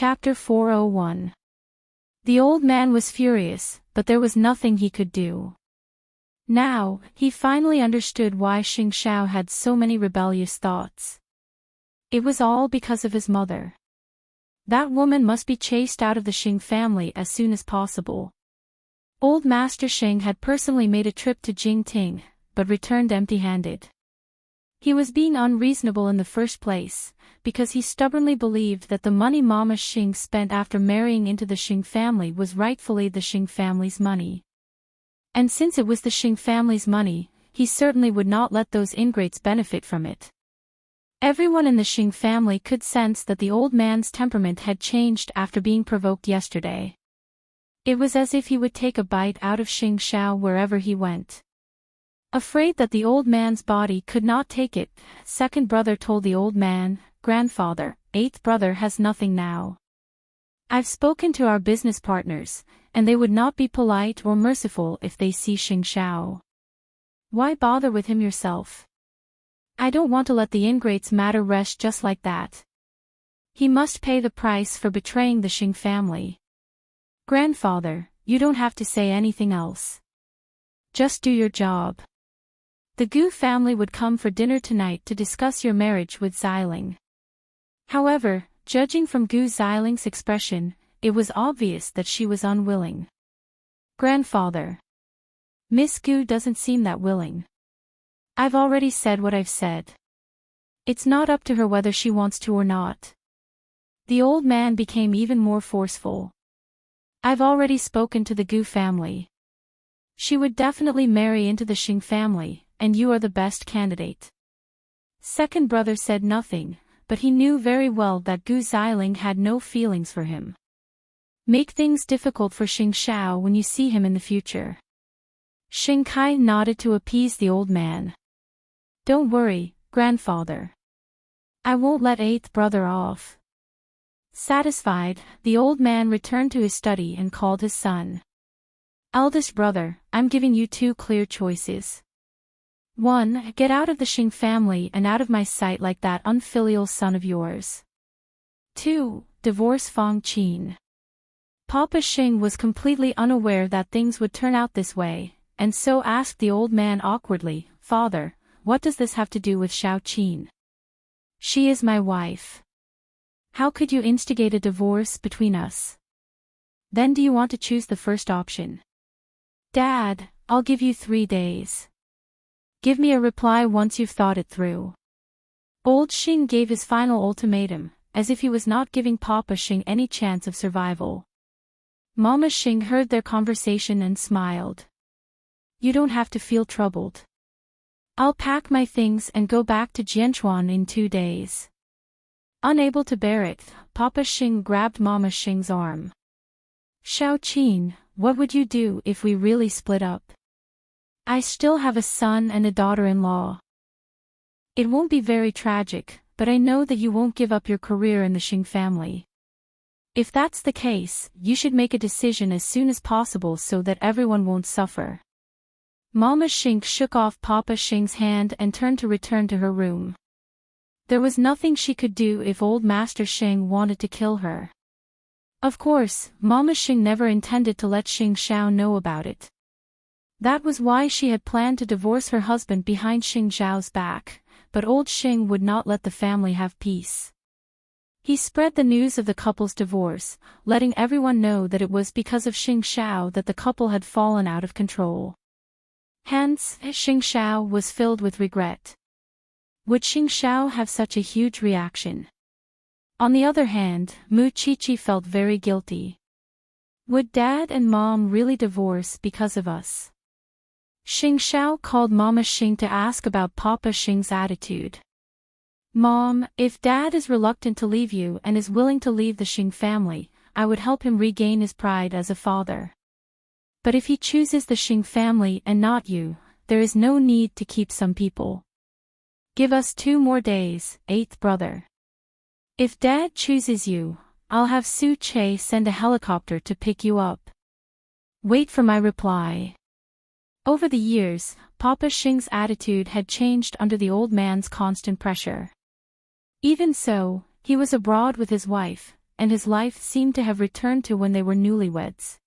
Chapter 401. The old man was furious, but there was nothing he could do. Now, he finally understood why Xing Xiao had so many rebellious thoughts. It was all because of his mother. That woman must be chased out of the Xing family as soon as possible. Old Master Xing had personally made a trip to Jingting, but returned empty-handed. He was being unreasonable in the first place, because he stubbornly believed that the money Mama Xing spent after marrying into the Xing family was rightfully the Xing family's money. And since it was the Xing family's money, he certainly would not let those ingrates benefit from it. Everyone in the Xing family could sense that the old man's temperament had changed after being provoked yesterday. It was as if he would take a bite out of Xing Xiao wherever he went. Afraid that the old man's body could not take it, second brother told the old man, "Grandfather, eighth brother has nothing now. I've spoken to our business partners, and they would not be polite or merciful if they see Xing Xiao. Why bother with him yourself? I don't want to let the ingrate's matter rest just like that. He must pay the price for betraying the Xing family. Grandfather, you don't have to say anything else. Just do your job. The Gu family would come for dinner tonight to discuss your marriage with Xiling." However, judging from Gu Xiling's expression, it was obvious that she was unwilling. "Grandfather. Miss Gu doesn't seem that willing. I've already said what I've said. It's not up to her whether she wants to or not." The old man became even more forceful. "I've already spoken to the Gu family. She would definitely marry into the Xing family, and you are the best candidate." Second brother said nothing, but he knew very well that Gu Xiling had no feelings for him. "Make things difficult for Xing Xiao when you see him in the future." Xing Kai nodded to appease the old man. "Don't worry, grandfather. I won't let eighth brother off." Satisfied, the old man returned to his study and called his son. "Eldest brother, I'm giving you two clear choices. 1. Get out of the Xing family and out of my sight like that unfilial son of yours. 2. Divorce Fang Qin." Papa Xing was completely unaware that things would turn out this way, and so asked the old man awkwardly, "Father, what does this have to do with Xiao Qin? She is my wife. How could you instigate a divorce between us? Then do you want to choose the first option?" "Dad, I'll give you 3 days. Give me a reply once you've thought it through." Old Xing gave his final ultimatum, as if he was not giving Papa Xing any chance of survival. Mama Xing heard their conversation and smiled. "You don't have to feel troubled. I'll pack my things and go back to Jianchuan in 2 days." Unable to bear it, Papa Xing grabbed Mama Xing's arm. "Xiao Qin, what would you do if we really split up? I still have a son and a daughter-in-law. It won't be very tragic, but I know that you won't give up your career in the Xing family. If that's the case, you should make a decision as soon as possible so that everyone won't suffer." Mama Xing shook off Papa Xing's hand and turned to return to her room. There was nothing she could do if old Master Xing wanted to kill her. Of course, Mama Xing never intended to let Xing Xiao know about it. That was why she had planned to divorce her husband behind Xing Zhao's back, but old Xing would not let the family have peace. He spread the news of the couple's divorce, letting everyone know that it was because of Xing Xiao that the couple had fallen out of control. Hence, Xing Xiao was filled with regret. Would Xing Xiao have such a huge reaction? On the other hand, Mu Qiqi felt very guilty. Would Dad and Mom really divorce because of us? Xing Xiao called Mama Xing to ask about Papa Xing's attitude. "Mom, if Dad is reluctant to leave you and is willing to leave the Xing family, I would help him regain his pride as a father. But if he chooses the Xing family and not you, there is no need to keep some people. Give us 2 more days, eighth brother. If Dad chooses you, I'll have Su Che send a helicopter to pick you up. Wait for my reply." Over the years, Papa Xing's attitude had changed under the old man's constant pressure. Even so, he was abroad with his wife, and his life seemed to have returned to when they were newlyweds.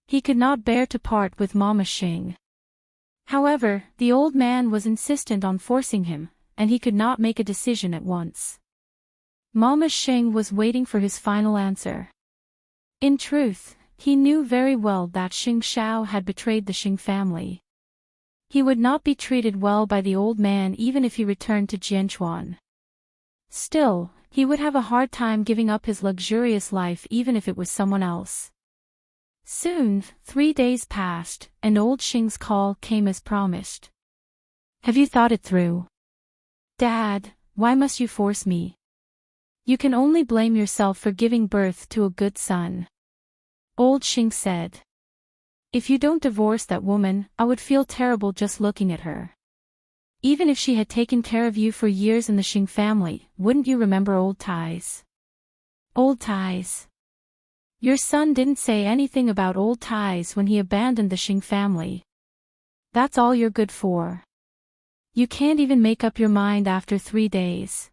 He could not bear to part with Mama Xing. However, the old man was insistent on forcing him, and he could not make a decision at once. Mama Xing was waiting for his final answer. In truth, he knew very well that Xing Xiao had betrayed the Xing family. He would not be treated well by the old man even if he returned to Jianchuan. Still, he would have a hard time giving up his luxurious life even if it was someone else. Soon, 3 days passed, and old Xing's call came as promised. Have you thought it through? Dad, why must you force me? You can only blame yourself for giving birth to a good son. Old Xing said. If you don't divorce that woman, I would feel terrible just looking at her. Even if she had taken care of you for years in the Xing family, wouldn't you remember old ties? Old ties. Your son didn't say anything about old ties when he abandoned the Xing family. That's all you're good for. You can't even make up your mind after 3 days.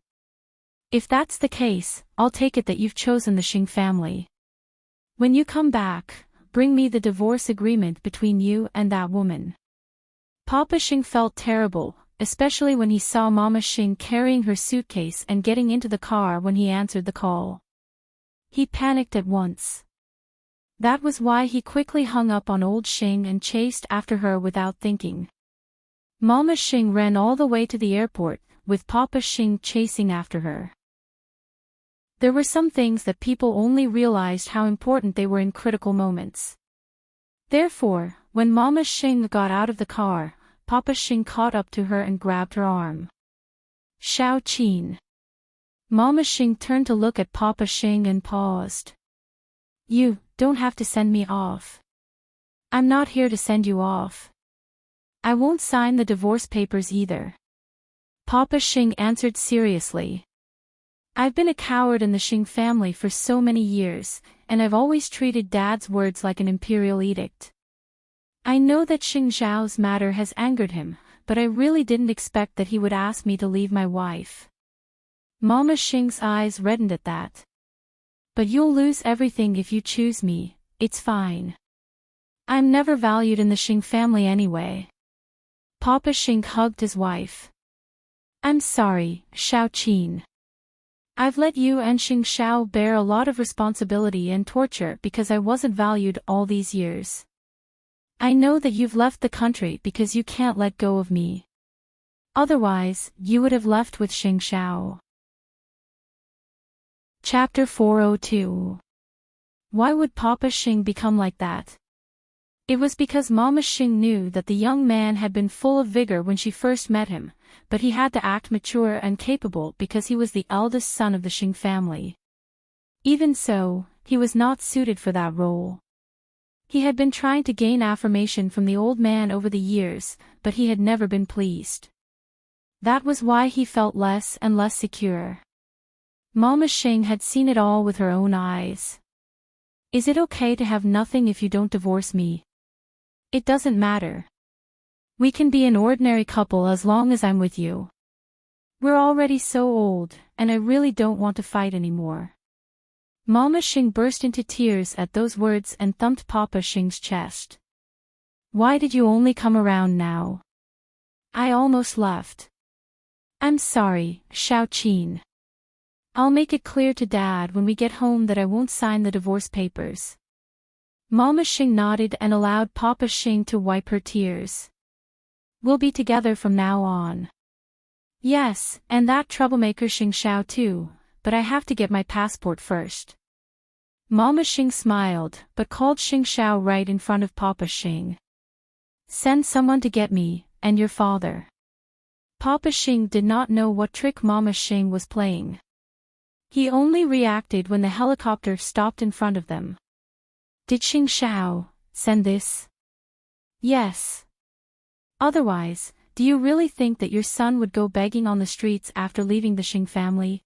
If that's the case, I'll take it that you've chosen the Xing family. When you come back, bring me the divorce agreement between you and that woman. Papa Xing felt terrible, especially when he saw Mama Xing carrying her suitcase and getting into the car when he answered the call. He panicked at once. That was why he quickly hung up on old Xing and chased after her without thinking. Mama Xing ran all the way to the airport, with Papa Xing chasing after her. There were some things that people only realized how important they were in critical moments. Therefore, when Mama Xing got out of the car, Papa Xing caught up to her and grabbed her arm. Xiao Qin. Mama Xing turned to look at Papa Xing and paused. You don't have to send me off. I'm not here to send you off. I won't sign the divorce papers either. Papa Xing answered seriously. I've been a coward in the Xing family for so many years, and I've always treated Dad's words like an imperial edict. I know that Xing Zhao's matter has angered him, but I really didn't expect that he would ask me to leave my wife. Mama Xing's eyes reddened at that. But you'll lose everything if you choose me, it's fine. I'm never valued in the Xing family anyway. Papa Xing hugged his wife. I'm sorry, Xiao Qin. I've let you and Xing Xiao bear a lot of responsibility and torture because I wasn't valued all these years. I know that you've left the country because you can't let go of me. Otherwise, you would have left with Xing Xiao. Chapter 402. Why would Papa Xing become like that? It was because Mama Xing knew that the young man had been full of vigor when she first met him, but he had to act mature and capable because he was the eldest son of the Xing family. Even so, he was not suited for that role. He had been trying to gain affirmation from the old man over the years, but he had never been pleased. That was why he felt less and less secure. Mama Xing had seen it all with her own eyes. Is it okay to have nothing if you don't divorce me? It doesn't matter. We can be an ordinary couple as long as I'm with you. We're already so old, and I really don't want to fight anymore. Mama Xing burst into tears at those words and thumped Papa Xing's chest. Why did you only come around now? I almost left. I'm sorry, Xiao Qin. I'll make it clear to Dad when we get home that I won't sign the divorce papers. Mama Xing nodded and allowed Papa Xing to wipe her tears. We'll be together from now on. Yes, and that troublemaker Xing Xiao too, but I have to get my passport first. Mama Xing smiled, but called Xing Xiao right in front of Papa Xing. Send someone to get me, and your father. Papa Xing did not know what trick Mama Xing was playing. He only reacted when the helicopter stopped in front of them. Did Xing Xiao send this? Yes. Otherwise, do you really think that your son would go begging on the streets after leaving the Xing family?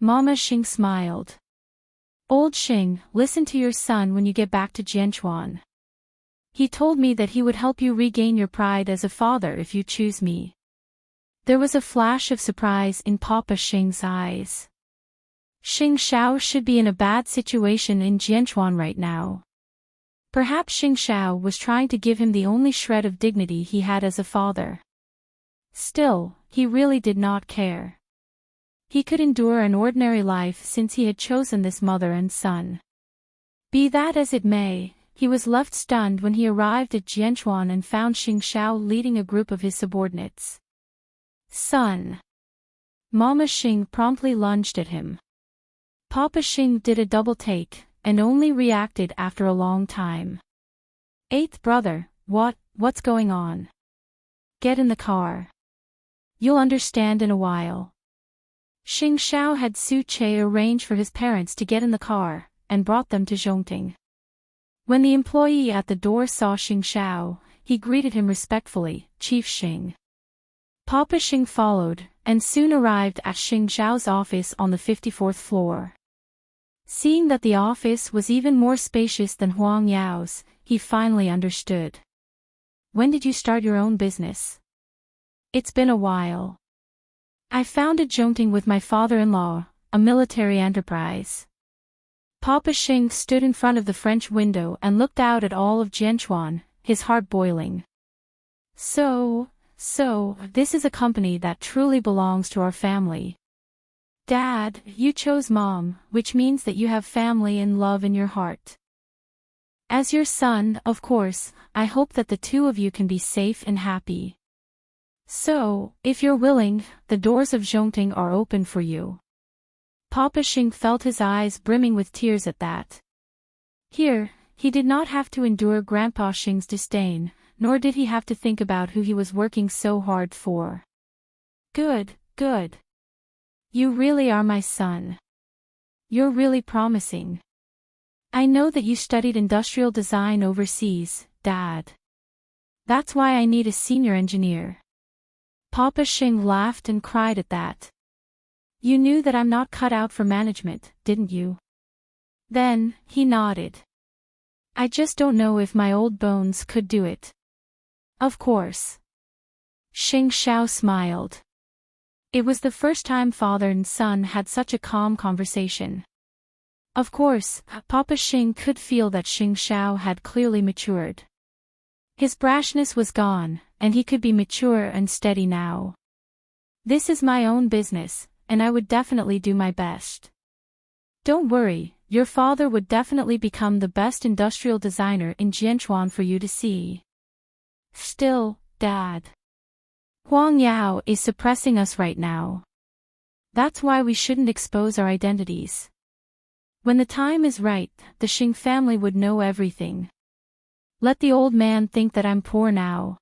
Mama Xing smiled. Old Xing, listen to your son when you get back to Jianchuan. He told me that he would help you regain your pride as a father if you choose me. There was a flash of surprise in Papa Xing's eyes. Xing Xiao should be in a bad situation in Jianchuan right now. Perhaps Xing Xiao was trying to give him the only shred of dignity he had as a father. Still, he really did not care. He could endure an ordinary life since he had chosen this mother and son. Be that as it may, he was left stunned when he arrived at Jianchuan and found Xing Xiao leading a group of his subordinates. Son. Mama Xing promptly lunged at him. Papa Xing did a double take, and only reacted after a long time. Eighth brother, what's going on? Get in the car. You'll understand in a while. Xing Xiao had Su Che arrange for his parents to get in the car, and brought them to Zhongting. When the employee at the door saw Xing Xiao, he greeted him respectfully, Chief Xing. Papa Xing followed, and soon arrived at Xing Xiao's office on the 54th floor. Seeing that the office was even more spacious than Huang Yao's, he finally understood. When did you start your own business? It's been a while. I founded Zhongting with my father-in-law, a military enterprise. Papa Xing stood in front of the French window and looked out at all of Jianchuan, his heart boiling. So, this is a company that truly belongs to our family. Dad, you chose Mom, which means that you have family and love in your heart. As your son, of course, I hope that the two of you can be safe and happy. So, if you're willing, the doors of Zhongting are open for you. Papa Xing felt his eyes brimming with tears at that. Here, he did not have to endure Grandpa Xing's disdain, nor did he have to think about who he was working so hard for. Good. You really are my son. You're really promising. I know that you studied industrial design overseas, Dad. That's why I need a senior engineer. Papa Xing laughed and cried at that. You knew that I'm not cut out for management, didn't you? Then, he nodded. I just don't know if my old bones could do it. Of course. Xing Xiao smiled. It was the first time father and son had such a calm conversation. Of course, Papa Xing could feel that Xing Xiao had clearly matured. His brashness was gone, and he could be mature and steady now. This is my own business, and I would definitely do my best. Don't worry, your father would definitely become the best industrial designer in Jianchuan for you to see. Still, Dad. Huang Yao is suppressing us right now. That's why we shouldn't expose our identities. When the time is right, the Xing family would know everything. Let the old man think that I'm poor now.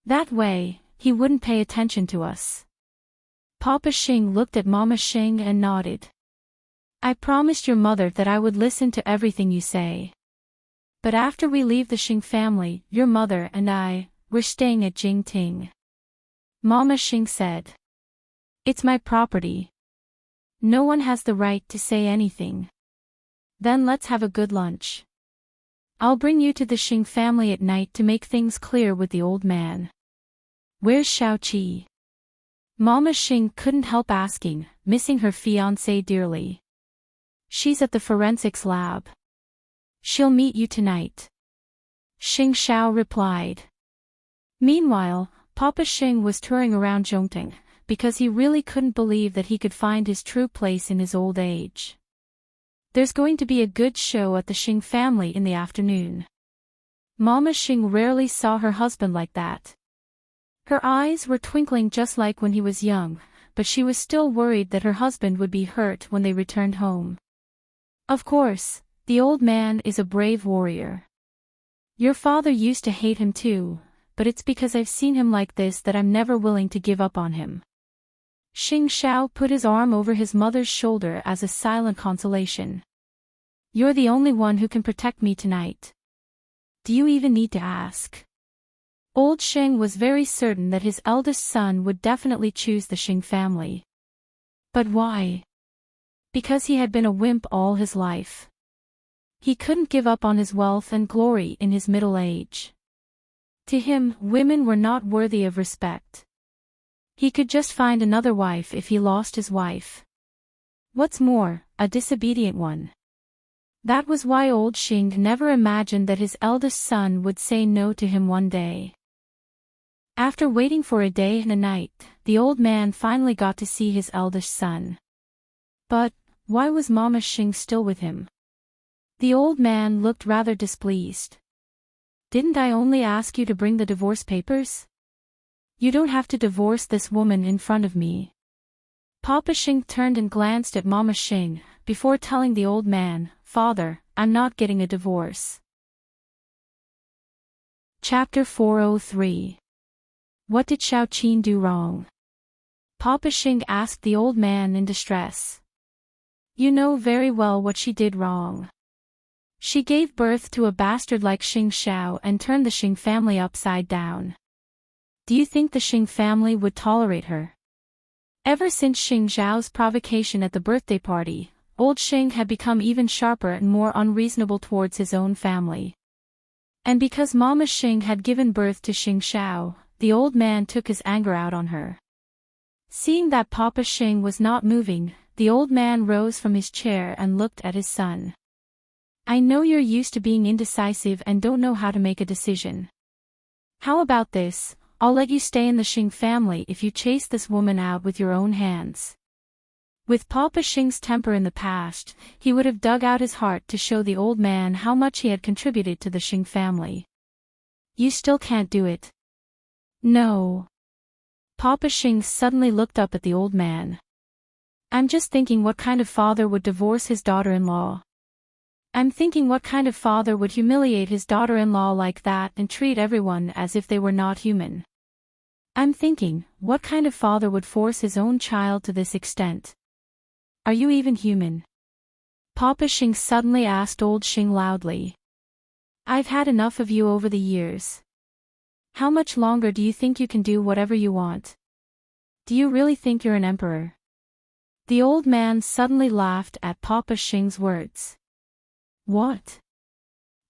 That way, he wouldn't pay attention to us. Papa Xing looked at Mama Xing and nodded. I promised your mother that I would listen to everything you say. But after we leave the Xing family, your mother and we're staying at Jingting. Mama Xing said. It's my property. No one has the right to say anything. Then let's have a good lunch. I'll bring you to the Xing family at night to make things clear with the old man. Where's Xiaoqi? Mama Xing couldn't help asking, missing her fiancé dearly. She's at the forensics lab. She'll meet you tonight. Xing Xiao replied. Meanwhile, Papa Xing was touring around Zhongting, because he really couldn't believe that he could find his true place in his old age. There's going to be a good show at the Xing family in the afternoon. Mama Xing rarely saw her husband like that. Her eyes were twinkling just like when he was young, but she was still worried that her husband would be hurt when they returned home. Of course, the old man is a brave warrior. Your father used to hate him too, but it's because I've seen him like this that I'm never willing to give up on him. Xing Xiao put his arm over his mother's shoulder as a silent consolation. You're the only one who can protect me tonight. Do you even need to ask? Old Xing was very certain that his eldest son would definitely choose the Xing family. But why? Because he had been a wimp all his life. He couldn't give up on his wealth and glory in his middle age. To him, women were not worthy of respect. He could just find another wife if he lost his wife. What's more, a disobedient one. That was why old Xing never imagined that his eldest son would say no to him one day. After waiting for a day and a night, the old man finally got to see his eldest son. But, why was Mama Xing still with him? The old man looked rather displeased. Didn't I only ask you to bring the divorce papers? You don't have to divorce this woman in front of me. Papa Xing turned and glanced at Mama Xing, before telling the old man, "Father, I'm not getting a divorce." Chapter 403. What did Xiaoqin do wrong? Papa Xing asked the old man in distress. You know very well what she did wrong. She gave birth to a bastard like Xing Xiao and turned the Xing family upside down. Do you think the Xing family would tolerate her? Ever since Xing Xiao's provocation at the birthday party, old Xing had become even sharper and more unreasonable towards his own family. And because Mama Xing had given birth to Xing Xiao, the old man took his anger out on her. Seeing that Papa Xing was not moving, the old man rose from his chair and looked at his son. I know you're used to being indecisive and don't know how to make a decision. How about this? I'll let you stay in the Xing family if you chase this woman out with your own hands. With Papa Xing's temper in the past, he would have dug out his heart to show the old man how much he had contributed to the Xing family. You still can't do it. No. Papa Xing suddenly looked up at the old man. I'm just thinking what kind of father would divorce his daughter-in-law. I'm thinking what kind of father would humiliate his daughter-in-law like that and treat everyone as if they were not human. I'm thinking, what kind of father would force his own child to this extent? Are you even human? Papa Xing suddenly asked old Xing loudly. I've had enough of you over the years. How much longer do you think you can do whatever you want? Do you really think you're an emperor? The old man suddenly laughed at Papa Xing's words. What?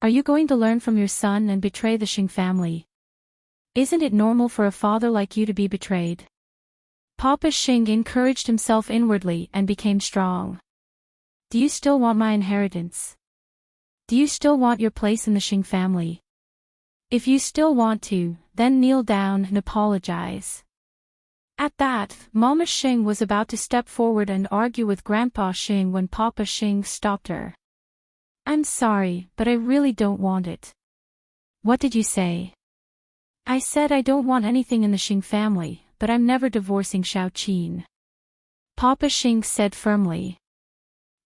Are you going to learn from your son and betray the Xing family? Isn't it normal for a father like you to be betrayed? Papa Xing encouraged himself inwardly and became strong. Do you still want my inheritance? Do you still want your place in the Xing family? If you still want to, then kneel down and apologize. At that, Mama Xing was about to step forward and argue with Grandpa Xing when Papa Xing stopped her. I'm sorry, but I really don't want it. What did you say? I said I don't want anything in the Xing family, but I'm never divorcing Xiaoqin. Papa Xing said firmly.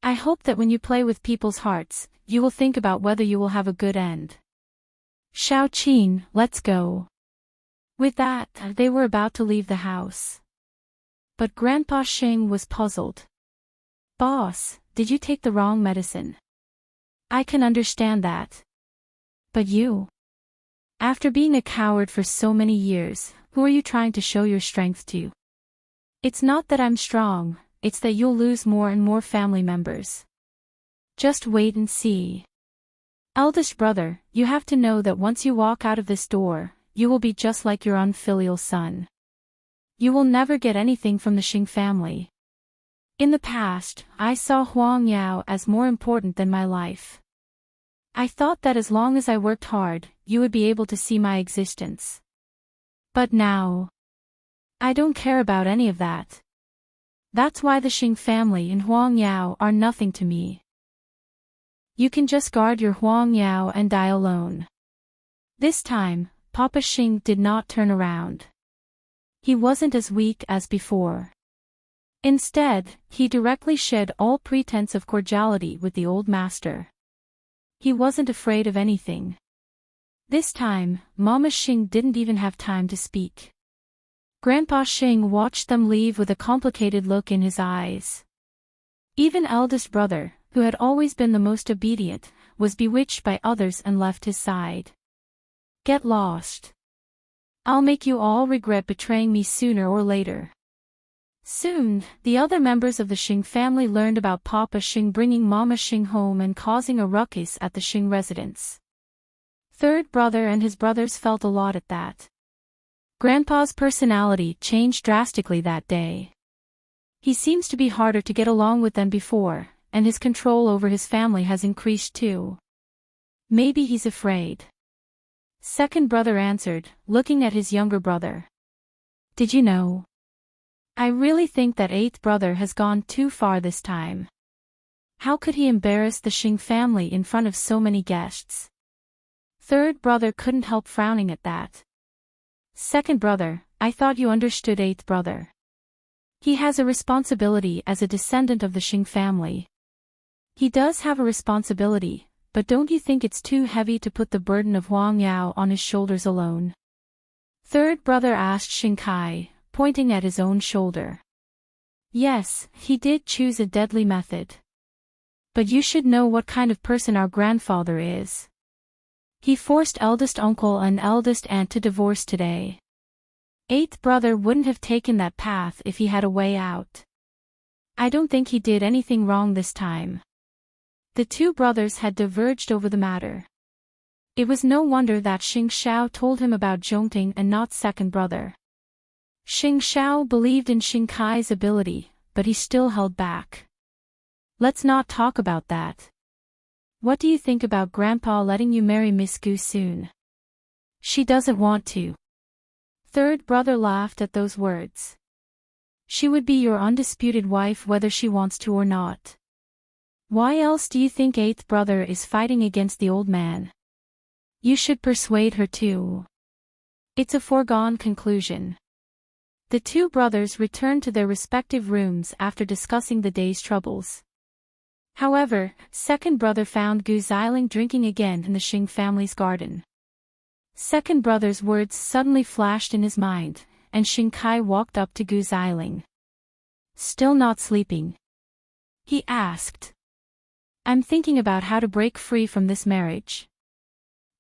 I hope that when you play with people's hearts, you will think about whether you will have a good end. Xiaoqin, let's go. With that, they were about to leave the house. But Grandpa Xing was puzzled. Boss, did you take the wrong medicine? I can understand that. But you? After being a coward for so many years, who are you trying to show your strength to? It's not that I'm strong, it's that you'll lose more and more family members. Just wait and see. Eldest brother, you have to know that once you walk out of this door, you will be just like your unfilial son. You will never get anything from the Xing family. In the past, I saw Huang Yao as more important than my life. I thought that as long as I worked hard, you would be able to see my existence. But now, I don't care about any of that. That's why the Xing family and Huang Yao are nothing to me. You can just guard your Huang Yao and die alone. This time, Papa Xing did not turn around. He wasn't as weak as before. Instead, he directly shed all pretense of cordiality with the old master. He wasn't afraid of anything. This time, Mama Xing didn't even have time to speak. Grandpa Xing watched them leave with a complicated look in his eyes. Even eldest brother, who had always been the most obedient, was bewitched by others and left his side. Get lost. I'll make you all regret betraying me sooner or later. Soon, the other members of the Xing family learned about Papa Xing bringing Mama Xing home and causing a ruckus at the Xing residence. Third brother and his brothers felt a lot at that. Grandpa's personality changed drastically that day. He seems to be harder to get along with than before, and his control over his family has increased too. Maybe he's afraid. Second brother answered, looking at his younger brother. Did you know? I really think that eighth brother has gone too far this time. How could he embarrass the Xing family in front of so many guests? Third brother couldn't help frowning at that. Second brother, I thought you understood eighth brother. He has a responsibility as a descendant of the Xing family. He does have a responsibility, but don't you think it's too heavy to put the burden of Huang Yao on his shoulders alone? Third brother asked Xing Kai, pointing at his own shoulder. Yes, he did choose a deadly method. But you should know what kind of person our grandfather is. He forced eldest uncle and eldest aunt to divorce today. Eighth brother wouldn't have taken that path if he had a way out. I don't think he did anything wrong this time. The two brothers had diverged over the matter. It was no wonder that Xing Xiao told him about Zhongting and not second brother. Xing Xiao believed in Xing Kai's ability, but he still held back. Let's not talk about that. What do you think about Grandpa letting you marry Miss Gu soon? She doesn't want to. Third brother laughed at those words. She would be your undisputed wife whether she wants to or not. Why else do you think eighth brother is fighting against the old man? You should persuade her too. It's a foregone conclusion. The two brothers returned to their respective rooms after discussing the day's troubles. However, second brother found Gu Xiling drinking again in the Xing family's garden. Second brother's words suddenly flashed in his mind, and Xing Kai walked up to Gu Xiling. Still not sleeping? He asked. I'm thinking about how to break free from this marriage.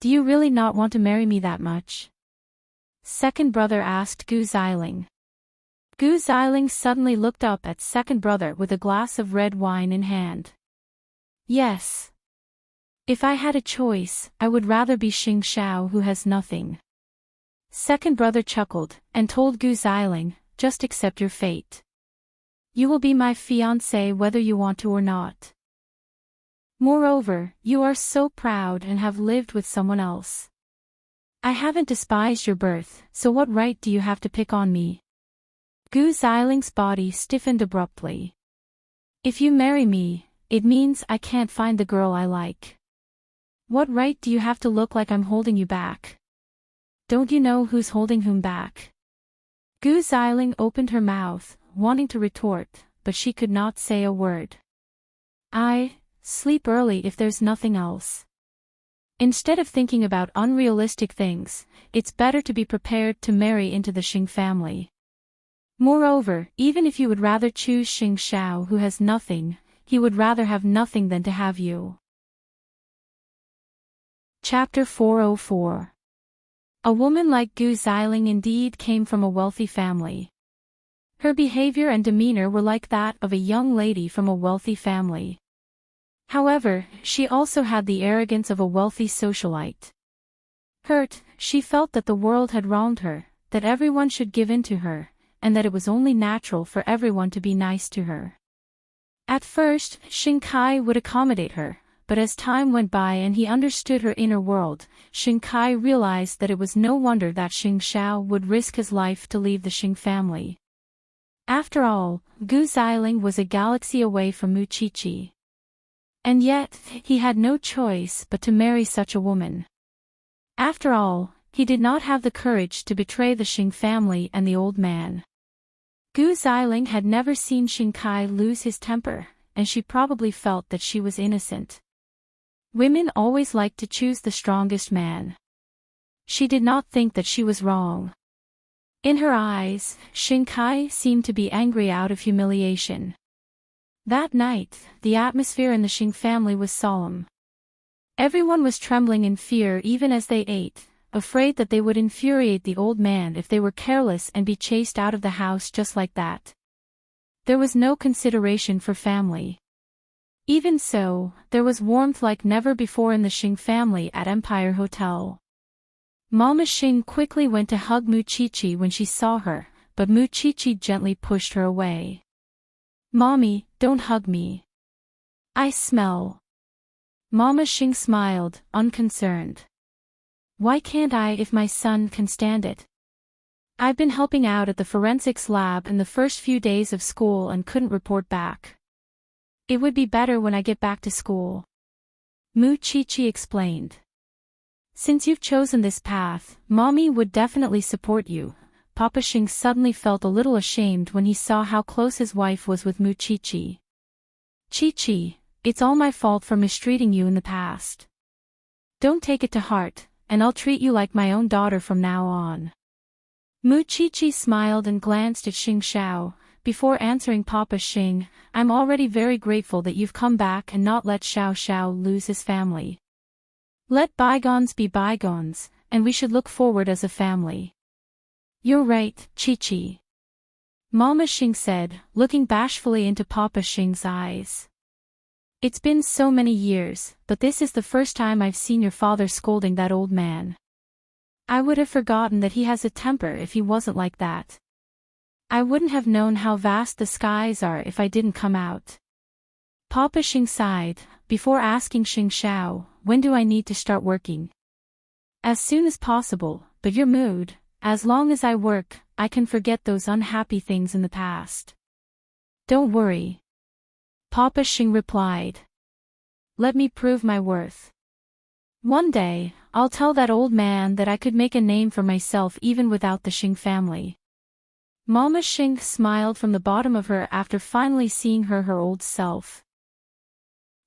Do you really not want to marry me that much? Second brother asked Gu Xiling. Gu Xiling suddenly looked up at second brother with a glass of red wine in hand. Yes. If I had a choice, I would rather be Xing Xiao who has nothing. Second brother chuckled, and told Gu Xiling, just accept your fate. You will be my fiancé whether you want to or not. Moreover, you are so proud and have lived with someone else. I haven't despised your birth, so what right do you have to pick on me? Gu Xiling's body stiffened abruptly. If you marry me, it means I can't find the girl I like. What right do you have to look like I'm holding you back? Don't you know who's holding whom back? Gu Xiling opened her mouth, wanting to retort, but she could not say a word. Sleep early if there's nothing else. Instead of thinking about unrealistic things, it's better to be prepared to marry into the Xing family. Moreover, even if you would rather choose Xing Xiao who has nothing, he would rather have nothing than to have you. Chapter 404. A woman like Gu Xiling indeed came from a wealthy family. Her behavior and demeanor were like that of a young lady from a wealthy family. However, she also had the arrogance of a wealthy socialite. Hurt, she felt that the world had wronged her, that everyone should give in to her, and that it was only natural for everyone to be nice to her. At first, Xing Kai would accommodate her, but as time went by and he understood her inner world, Xing Kai realized that it was no wonder that Xing Xiao would risk his life to leave the Xing family. After all, Gu Xiling was a galaxy away from Mu Qiqi. And yet, he had no choice but to marry such a woman. After all, he did not have the courage to betray the Xing family and the old man. Gu Xiling had never seen Xing Kai lose his temper, and she probably felt that she was innocent. Women always like to choose the strongest man. She did not think that she was wrong. In her eyes, Xing Kai seemed to be angry out of humiliation. That night, the atmosphere in the Xing family was solemn. Everyone was trembling in fear even as they ate, afraid that they would infuriate the old man if they were careless and be chased out of the house just like that. There was no consideration for family. Even so, there was warmth like never before in the Xing family at Empire Hotel. Mama Xing quickly went to hug Mu Qiqi when she saw her, but Mu Qiqi gently pushed her away. Mommy, don't hug me. I smell. Mama Xing smiled, unconcerned. Why can't I if my son can stand it? I've been helping out at the forensics lab in the first few days of school and couldn't report back. It would be better when I get back to school. Mu Chi-Chi explained. Since you've chosen this path, Mommy would definitely support you. Papa Xing suddenly felt a little ashamed when he saw how close his wife was with Mu Chi-Chi. Chi-Chi, it's all my fault for mistreating you in the past. Don't take it to heart, and I'll treat you like my own daughter from now on. Mu Chi-Chi smiled and glanced at Xing Xiao. Before answering Papa Xing, I'm already very grateful that you've come back and not let Xiao Xiao lose his family. Let bygones be bygones, and we should look forward as a family. You're right, Chi-Chi. Mama Xing said, looking bashfully into Papa Xing's eyes. It's been so many years, but this is the first time I've seen your father scolding that old man. I would have forgotten that he has a temper if he wasn't like that. I wouldn't have known how vast the skies are if I didn't come out. Papa Xing sighed, before asking Xing Xiao, when do I need to start working? As soon as possible, but your mood, as long as I work, I can forget those unhappy things in the past. Don't worry. Papa Xing replied. Let me prove my worth. One day, I'll tell that old man that I could make a name for myself even without the Xing family. Mama Xing smiled from the bottom of her after finally seeing her old self.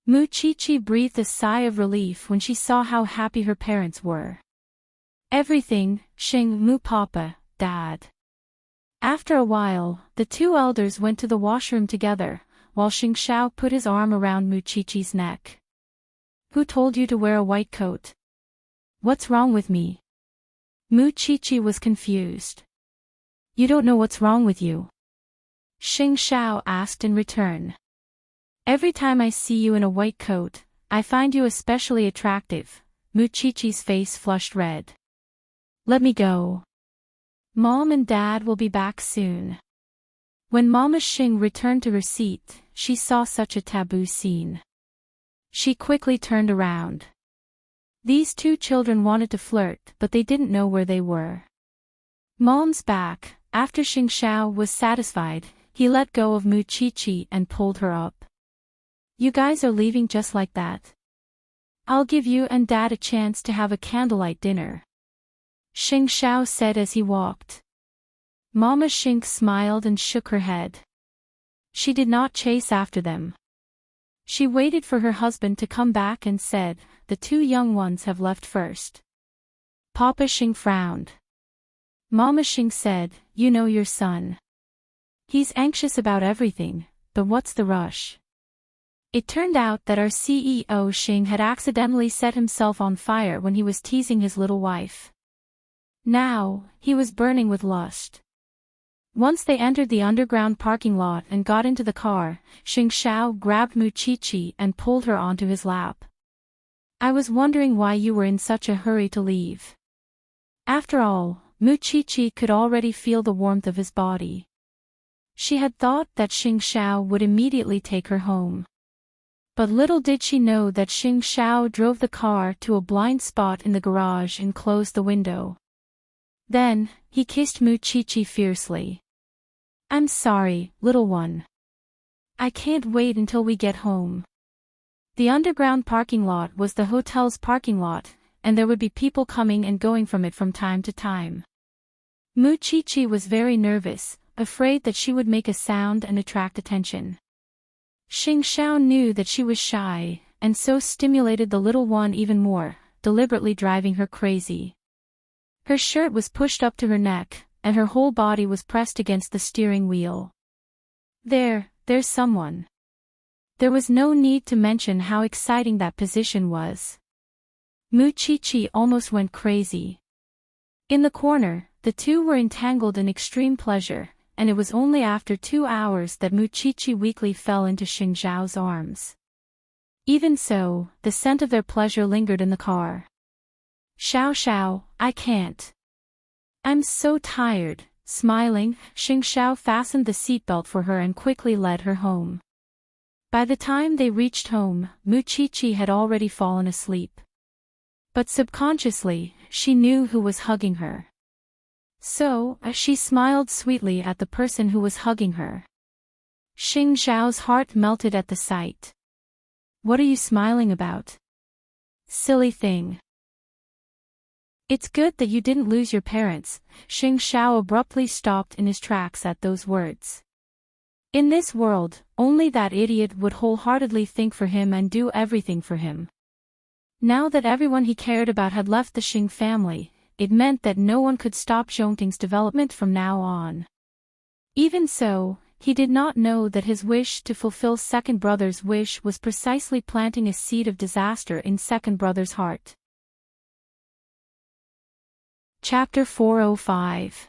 Mu Chi-Chi breathed a sigh of relief when she saw how happy her parents were. Everything, Xing, Mu Papa, Dad. After a while, the two elders went to the washroom together, while Xing Xiao put his arm around Mu Chi-Chi's neck. Who told you to wear a white coat? What's wrong with me? Mu Chi-Chi was confused. You don't know what's wrong with you? Xing Xiao asked in return. Every time I see you in a white coat, I find you especially attractive. Mu Chi-Chi's face flushed red. Let me go. Mom and Dad will be back soon. When Mama Xing returned to her seat, she saw such a taboo scene. She quickly turned around. These two children wanted to flirt, but they didn't know where they were. Mom's back. After Xing Xiao was satisfied, he let go of Mu Chi-Chi and pulled her up. You guys are leaving just like that? I'll give you and Dad a chance to have a candlelight dinner. Xing Xiao said as he walked. Mama Xing smiled and shook her head. She did not chase after them. She waited for her husband to come back and said, the two young ones have left first. Papa Xing frowned. Mama Xing said, you know your son. He's anxious about everything, but what's the rush? It turned out that our CEO Xing had accidentally set himself on fire when he was teasing his little wife. Now, he was burning with lust. Once they entered the underground parking lot and got into the car, Xing Xiao grabbed Mu Chi-Chi and pulled her onto his lap. I was wondering why you were in such a hurry to leave. After all, Mu Chi-Chi could already feel the warmth of his body. She had thought that Xing Xiao would immediately take her home. But little did she know that Xing Xiao drove the car to a blind spot in the garage and closed the window. Then, he kissed Mu Chi-Chi fiercely. I'm sorry, little one. I can't wait until we get home. The underground parking lot was the hotel's parking lot, and there would be people coming and going from it from time to time. Mu Chi-Chi was very nervous, afraid that she would make a sound and attract attention. Xing Xiao knew that she was shy, and so stimulated the little one even more, deliberately driving her crazy. Her shirt was pushed up to her neck, and her whole body was pressed against the steering wheel. There's someone. There was no need to mention how exciting that position was. Mu Chi-Chi almost went crazy. In the corner, the two were entangled in extreme pleasure, and it was only after 2 hours that Mu Chi-Chi weakly fell into Xing Xiao's arms. Even so, the scent of their pleasure lingered in the car. Xiao Xiao, I can't. I'm so tired, Smiling, Xing Xiao fastened the seatbelt for her and quickly led her home. By the time they reached home, Mu Chichi had already fallen asleep. But subconsciously, she knew who was hugging her. So, she smiled sweetly at the person who was hugging her. Xing Xiao's heart melted at the sight. "What are you smiling about? Silly thing. It's good that you didn't lose your parents." Xing Xiao abruptly stopped in his tracks at those words. In this world, only that idiot would wholeheartedly think for him and do everything for him. Now that everyone he cared about had left the Xing family, it meant that no one could stop Zhongting's development from now on. Even so, he did not know that his wish to fulfill second brother's wish was precisely planting a seed of disaster in second brother's heart. Chapter 405.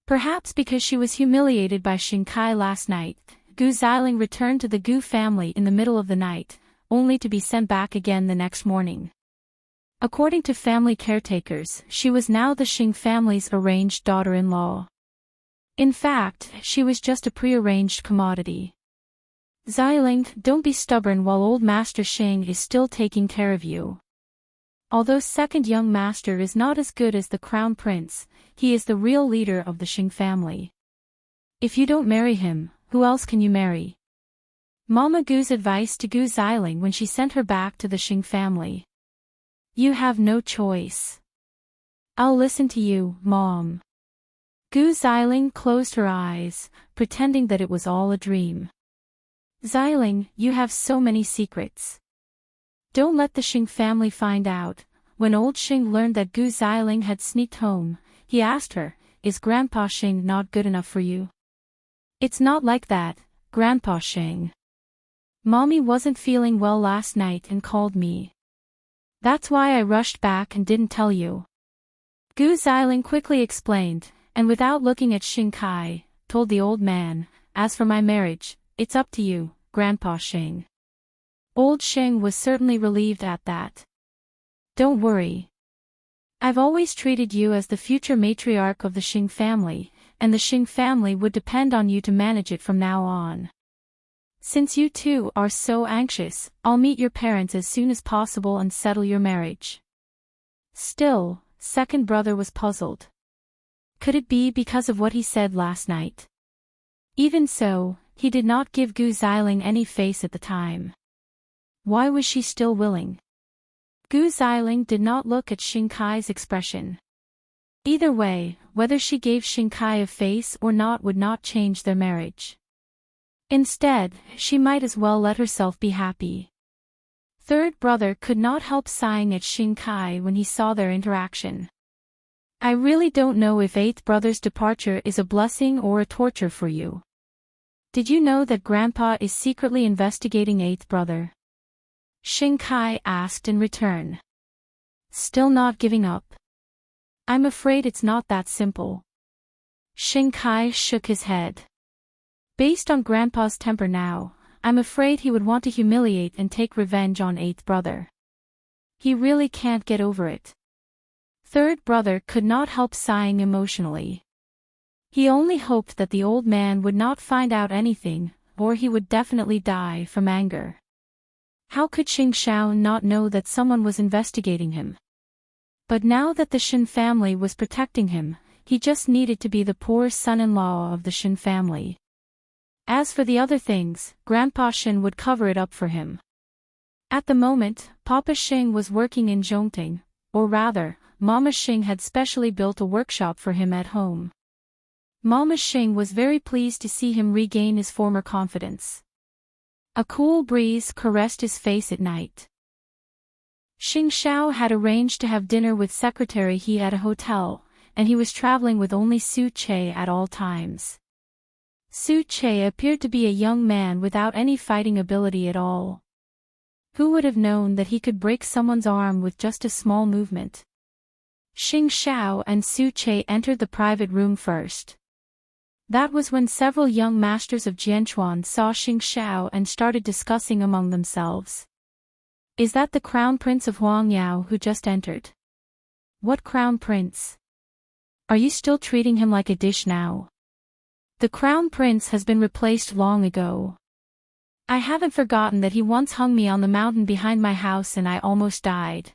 Perhaps because she was humiliated by Xing Kai last night, Gu Xiling returned to the Gu family in the middle of the night, only to be sent back again the next morning. According to family caretakers, she was now the Xing family's arranged daughter-in-law. In fact, she was just a prearranged commodity. "Xiling, don't be stubborn while old Master Xing is still taking care of you. Although second young master is not as good as the crown prince, he is the real leader of the Xing family. If you don't marry him, who else can you marry?" Mama Gu's advice to Gu Xiling when she sent her back to the Xing family. "You have no choice. I'll listen to you, Mom." Gu Xiling closed her eyes, pretending that it was all a dream. "Xiling, you have so many secrets. Don't let the Xing family find out." When old Xing learned that Gu Xiling had sneaked home, he asked her, "Is Grandpa Xing not good enough for you?" "It's not like that, Grandpa Xing. Mommy wasn't feeling well last night and called me. That's why I rushed back and didn't tell you." Gu Xiling quickly explained, and without looking at Xing Kai, told the old man, "As for my marriage, it's up to you, Grandpa Xing." Old Xing was certainly relieved at that. "Don't worry. I've always treated you as the future matriarch of the Xing family, and the Xing family would depend on you to manage it from now on. Since you two are so anxious, I'll meet your parents as soon as possible and settle your marriage." Still, second brother was puzzled. Could it be because of what he said last night? Even so, he did not give Gu Xiling any face at the time. Why was she still willing? Gu Xiling did not look at Xing Kai's expression. Either way, whether she gave Xing Kai a face or not would not change their marriage. Instead, she might as well let herself be happy. Third brother could not help sighing at Xing Kai when he saw their interaction. "I really don't know if eighth brother's departure is a blessing or a torture for you. Did you know that Grandpa is secretly investigating eighth brother?" Xing Kai asked in return. "Still not giving up?" "I'm afraid it's not that simple." Xing Kai shook his head. "Based on Grandpa's temper now, I'm afraid he would want to humiliate and take revenge on eighth brother. He really can't get over it." Third brother could not help sighing emotionally. He only hoped that the old man would not find out anything, or he would definitely die from anger. How could Xing Xiao not know that someone was investigating him? But now that the Shin family was protecting him, he just needed to be the poor son-in-law of the Shin family. As for the other things, Grandpa Shin would cover it up for him. At the moment, Papa Xing was working in Zhongting, or rather, Mama Xing had specially built a workshop for him at home. Mama Xing was very pleased to see him regain his former confidence. A cool breeze caressed his face at night. Xing Xiao had arranged to have dinner with Secretary He at a hotel, and he was traveling with only Su Che at all times. Su Che appeared to be a young man without any fighting ability at all. Who would have known that he could break someone's arm with just a small movement? Xing Xiao and Su Che entered the private room first. That was when several young masters of Jianchuan saw Xing Xiao and started discussing among themselves. "Is that the crown prince of Huangyao who just entered?" "What crown prince?" Are you still treating him like a dish now? The crown prince has been replaced long ago. I haven't forgotten that he once hung me on the mountain behind my house and I almost died.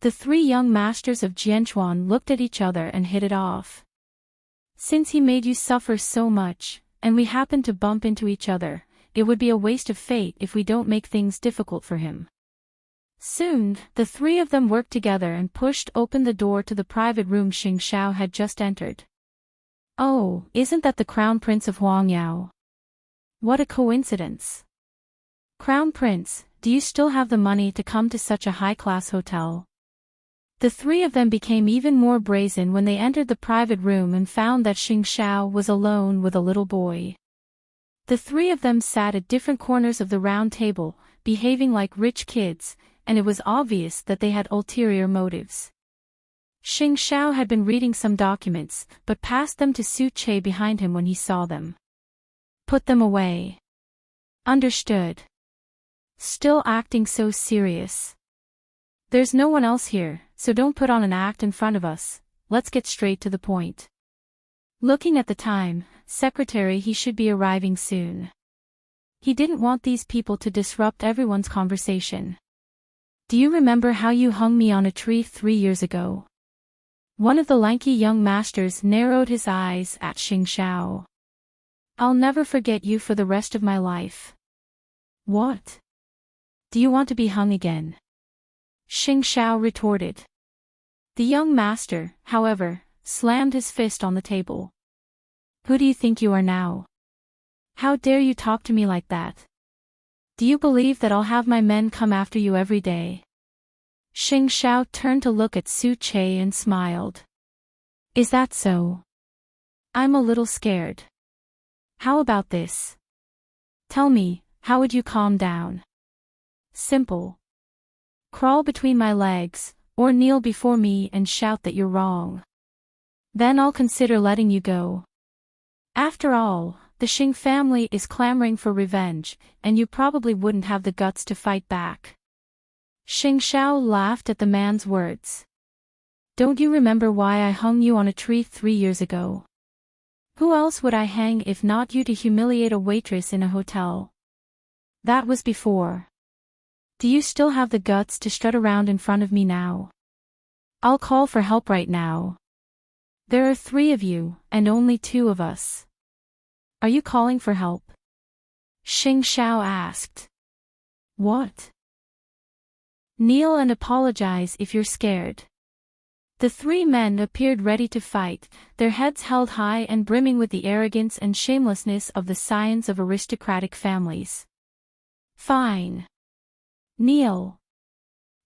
The three young masters of Jianchuan looked at each other and hit it off. Since he made you suffer so much, and we happen to bump into each other, it would be a waste of fate if we don't make things difficult for him. Soon, the three of them worked together and pushed open the door to the private room Xing Xiao had just entered. Oh, isn't that the Crown Prince of Huangyao? What a coincidence. Crown Prince, do you still have the money to come to such a high-class hotel? The three of them became even more brazen when they entered the private room and found that Xing Xiao was alone with a little boy. The three of them sat at different corners of the round table, behaving like rich kids, and it was obvious that they had ulterior motives. Xing Xiao had been reading some documents, but passed them to Su Che behind him when he saw them. Put them away. Understood. Still acting so serious. There's no one else here, so don't put on an act in front of us, let's get straight to the point. Looking at the time, secretary, he should be arriving soon. He didn't want these people to disrupt everyone's conversation. Do you remember how you hung me on a tree 3 years ago? One of the lanky young masters narrowed his eyes at Xing Xiao. I'll never forget you for the rest of my life. What? Do you want to be hung again? Xing Xiao retorted. The young master, however, slammed his fist on the table. Who do you think you are now? How dare you talk to me like that? Do you believe that I'll have my men come after you every day? Xing Xiao turned to look at Su Che and smiled. Is that so? I'm a little scared. How about this? Tell me, how would you calm down? Simple. Crawl between my legs, or kneel before me and shout that you're wrong. Then I'll consider letting you go. After all, the Xing family is clamoring for revenge, and you probably wouldn't have the guts to fight back. Xing Xiao laughed at the man's words. Don't you remember why I hung you on a tree 3 years ago? Who else would I hang if not you to humiliate a waitress in a hotel? That was before. Do you still have the guts to strut around in front of me now? I'll call for help right now. There are 3 of you, and only 2 of us. Are you calling for help? Xing Xiao asked. What? Kneel and apologize if you're scared. The 3 men appeared ready to fight, their heads held high and brimming with the arrogance and shamelessness of the scions of aristocratic families. Fine. Kneel.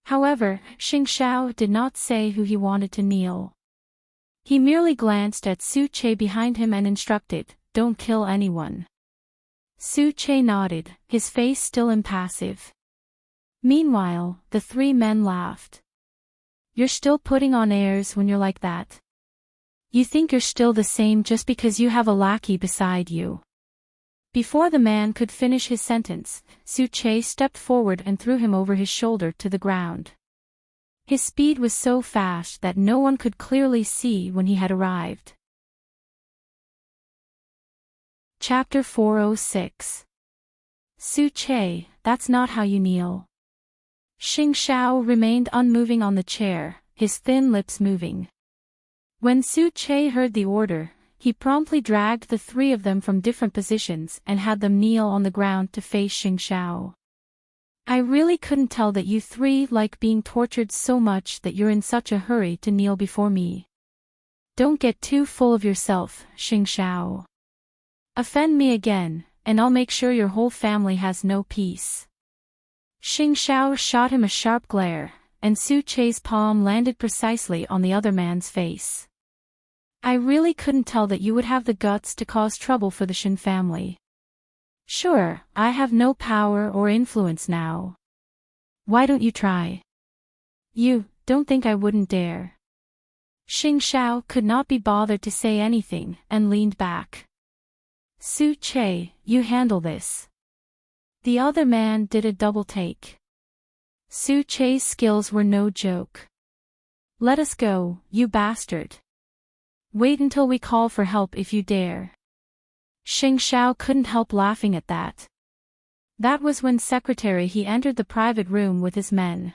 However, Xing Xiao did not say who he wanted to kneel. He merely glanced at Su Che behind him and instructed, don't kill anyone. Su Che nodded, his face still impassive. Meanwhile, the 3 men laughed. You're still putting on airs when you're like that. You think you're still the same just because you have a lackey beside you. Before the man could finish his sentence, Su Che stepped forward and threw him over his shoulder to the ground. His speed was so fast that no one could clearly see when he had arrived. Chapter 406. Su Che, that's not how you kneel. Xing Xiao remained unmoving on the chair, his thin lips moving. When Su Che heard the order, he promptly dragged the 3 of them from different positions and had them kneel on the ground to face Xing Xiao. I really couldn't tell that you 3 like being tortured so much that you're in such a hurry to kneel before me. Don't get too full of yourself, Xing Xiao. Offend me again, and I'll make sure your whole family has no peace. Xing Xiao shot him a sharp glare, and Su Che's palm landed precisely on the other man's face. I really couldn't tell that you would have the guts to cause trouble for the Shen family. Sure, I have no power or influence now. Why don't you try? You don't think I wouldn't dare. Xing Xiao could not be bothered to say anything and leaned back. Su Che, you handle this. The other man did a double take. Su Che's skills were no joke. Let us go, you bastard. Wait until we call for help if you dare. Xing Xiao couldn't help laughing at that. That was when Secretary He entered the private room with his men.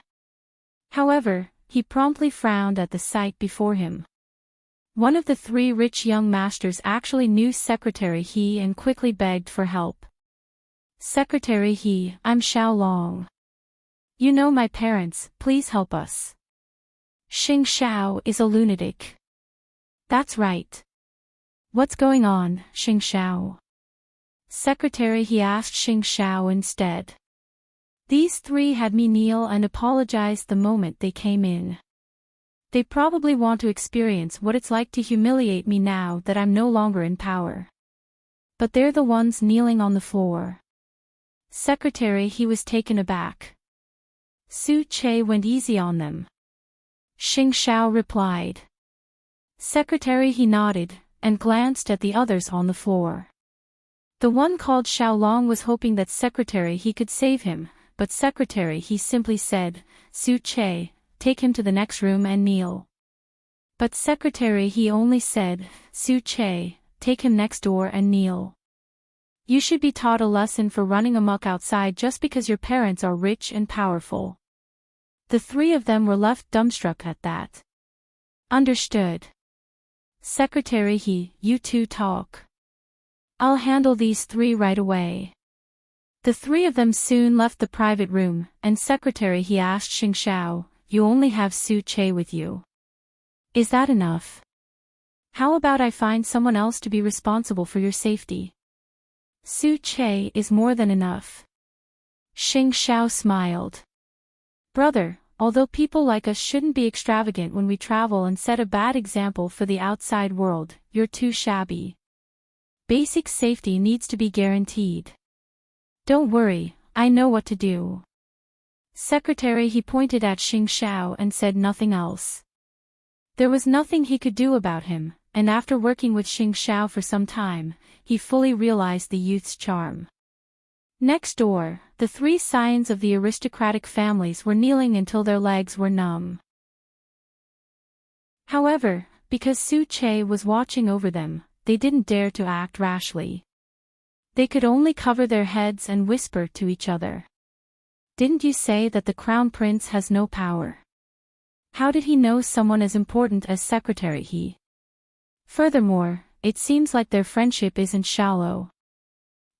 However, he promptly frowned at the sight before him. One of the three rich young masters actually knew Secretary He and quickly begged for help. Secretary He, I'm Xiao Long. You know my parents, please help us. Xing Xiao is a lunatic. That's right. What's going on, Xing Xiao? Secretary He asked Xing Xiao instead. These three had me kneel and apologize the moment they came in. They probably want to experience what it's like to humiliate me now that I'm no longer in power. But they're the ones kneeling on the floor. Secretary He was taken aback. Su Che went easy on them. Xing Xiao replied. Secretary He nodded, and glanced at the others on the floor. The one called Xiao Long was hoping that Secretary He could save him, but Secretary He simply said, Su Che, take him to the next room and kneel. But Secretary He only said, Su Che, take him next door and kneel. You should be taught a lesson for running amok outside just because your parents are rich and powerful. The three of them were left dumbstruck at that. Understood. Secretary He, you two talk. I'll handle these three right away. The three of them soon left the private room, and Secretary He asked Xing Xiao, you only have Su Che with you. Is that enough? How about I find someone else to be responsible for your safety? Su Che is more than enough. Xing Xiao smiled. Brother, although people like us shouldn't be extravagant when we travel and set a bad example for the outside world, you're too shabby. Basic safety needs to be guaranteed. Don't worry, I know what to do. Secretary He pointed at Xing Xiao and said nothing else. There was nothing he could do about him, and after working with Xing Xiao for some time, he fully realized the youth's charm. Next door, the three scions of the aristocratic families were kneeling until their legs were numb. However, because Su Che was watching over them, they didn't dare to act rashly. They could only cover their heads and whisper to each other. Didn't you say that the Crown Prince has no power? How did he know someone as important as Secretary He? Furthermore, it seems like their friendship isn't shallow.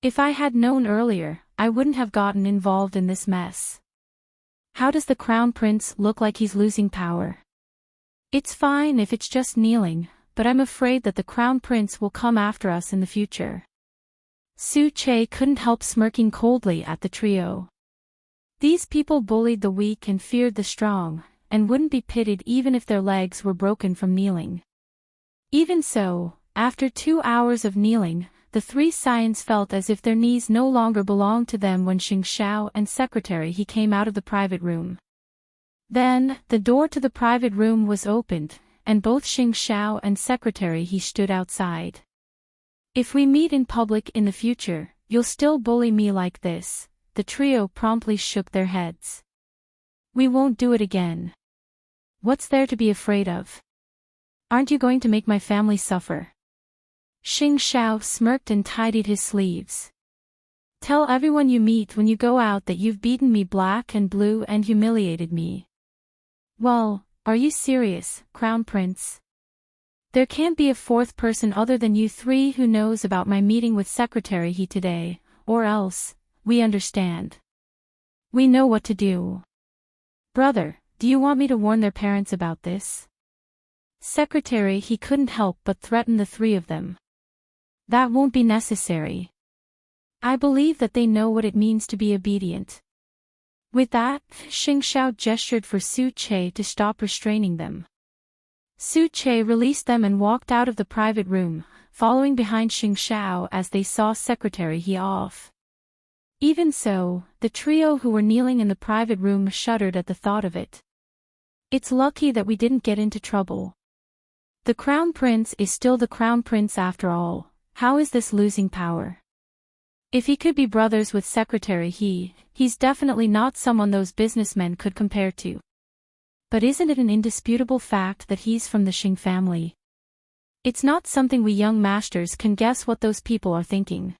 If I had known earlier, I wouldn't have gotten involved in this mess. How does the Crown Prince look like he's losing power? It's fine if it's just kneeling, but I'm afraid that the Crown Prince will come after us in the future. Su Che couldn't help smirking coldly at the trio. These people bullied the weak and feared the strong, and wouldn't be pitied even if their legs were broken from kneeling. Even so, after 2 hours of kneeling, the three scions felt as if their knees no longer belonged to them when Xing Xiao and Secretary He came out of the private room. Then, the door to the private room was opened, and both Xing Xiao and Secretary He stood outside. If we meet in public in the future, you'll still bully me like this, the trio promptly shook their heads. We won't do it again. What's there to be afraid of? Aren't you going to make my family suffer? Xing Xiao smirked and tidied his sleeves. Tell everyone you meet when you go out that you've beaten me black and blue and humiliated me. Well, are you serious, Crown Prince? There can't be a fourth person other than you three who knows about my meeting with Secretary He today, or else, we understand. We know what to do. Brother, do you want me to warn their parents about this? Secretary He couldn't help but threaten the three of them. That won't be necessary. I believe that they know what it means to be obedient. With that, Xing Xiao gestured for Su Che to stop restraining them. Su Che released them and walked out of the private room, following behind Xing Xiao as they saw Secretary He off. Even so, the trio who were kneeling in the private room shuddered at the thought of it. It's lucky that we didn't get into trouble. The Crown Prince is still the Crown Prince after all. How is this losing power? If he could be brothers with Secretary He, he's definitely not someone those businessmen could compare to. But isn't it an indisputable fact that he's from the Xing family? It's not something we young masters can guess what those people are thinking.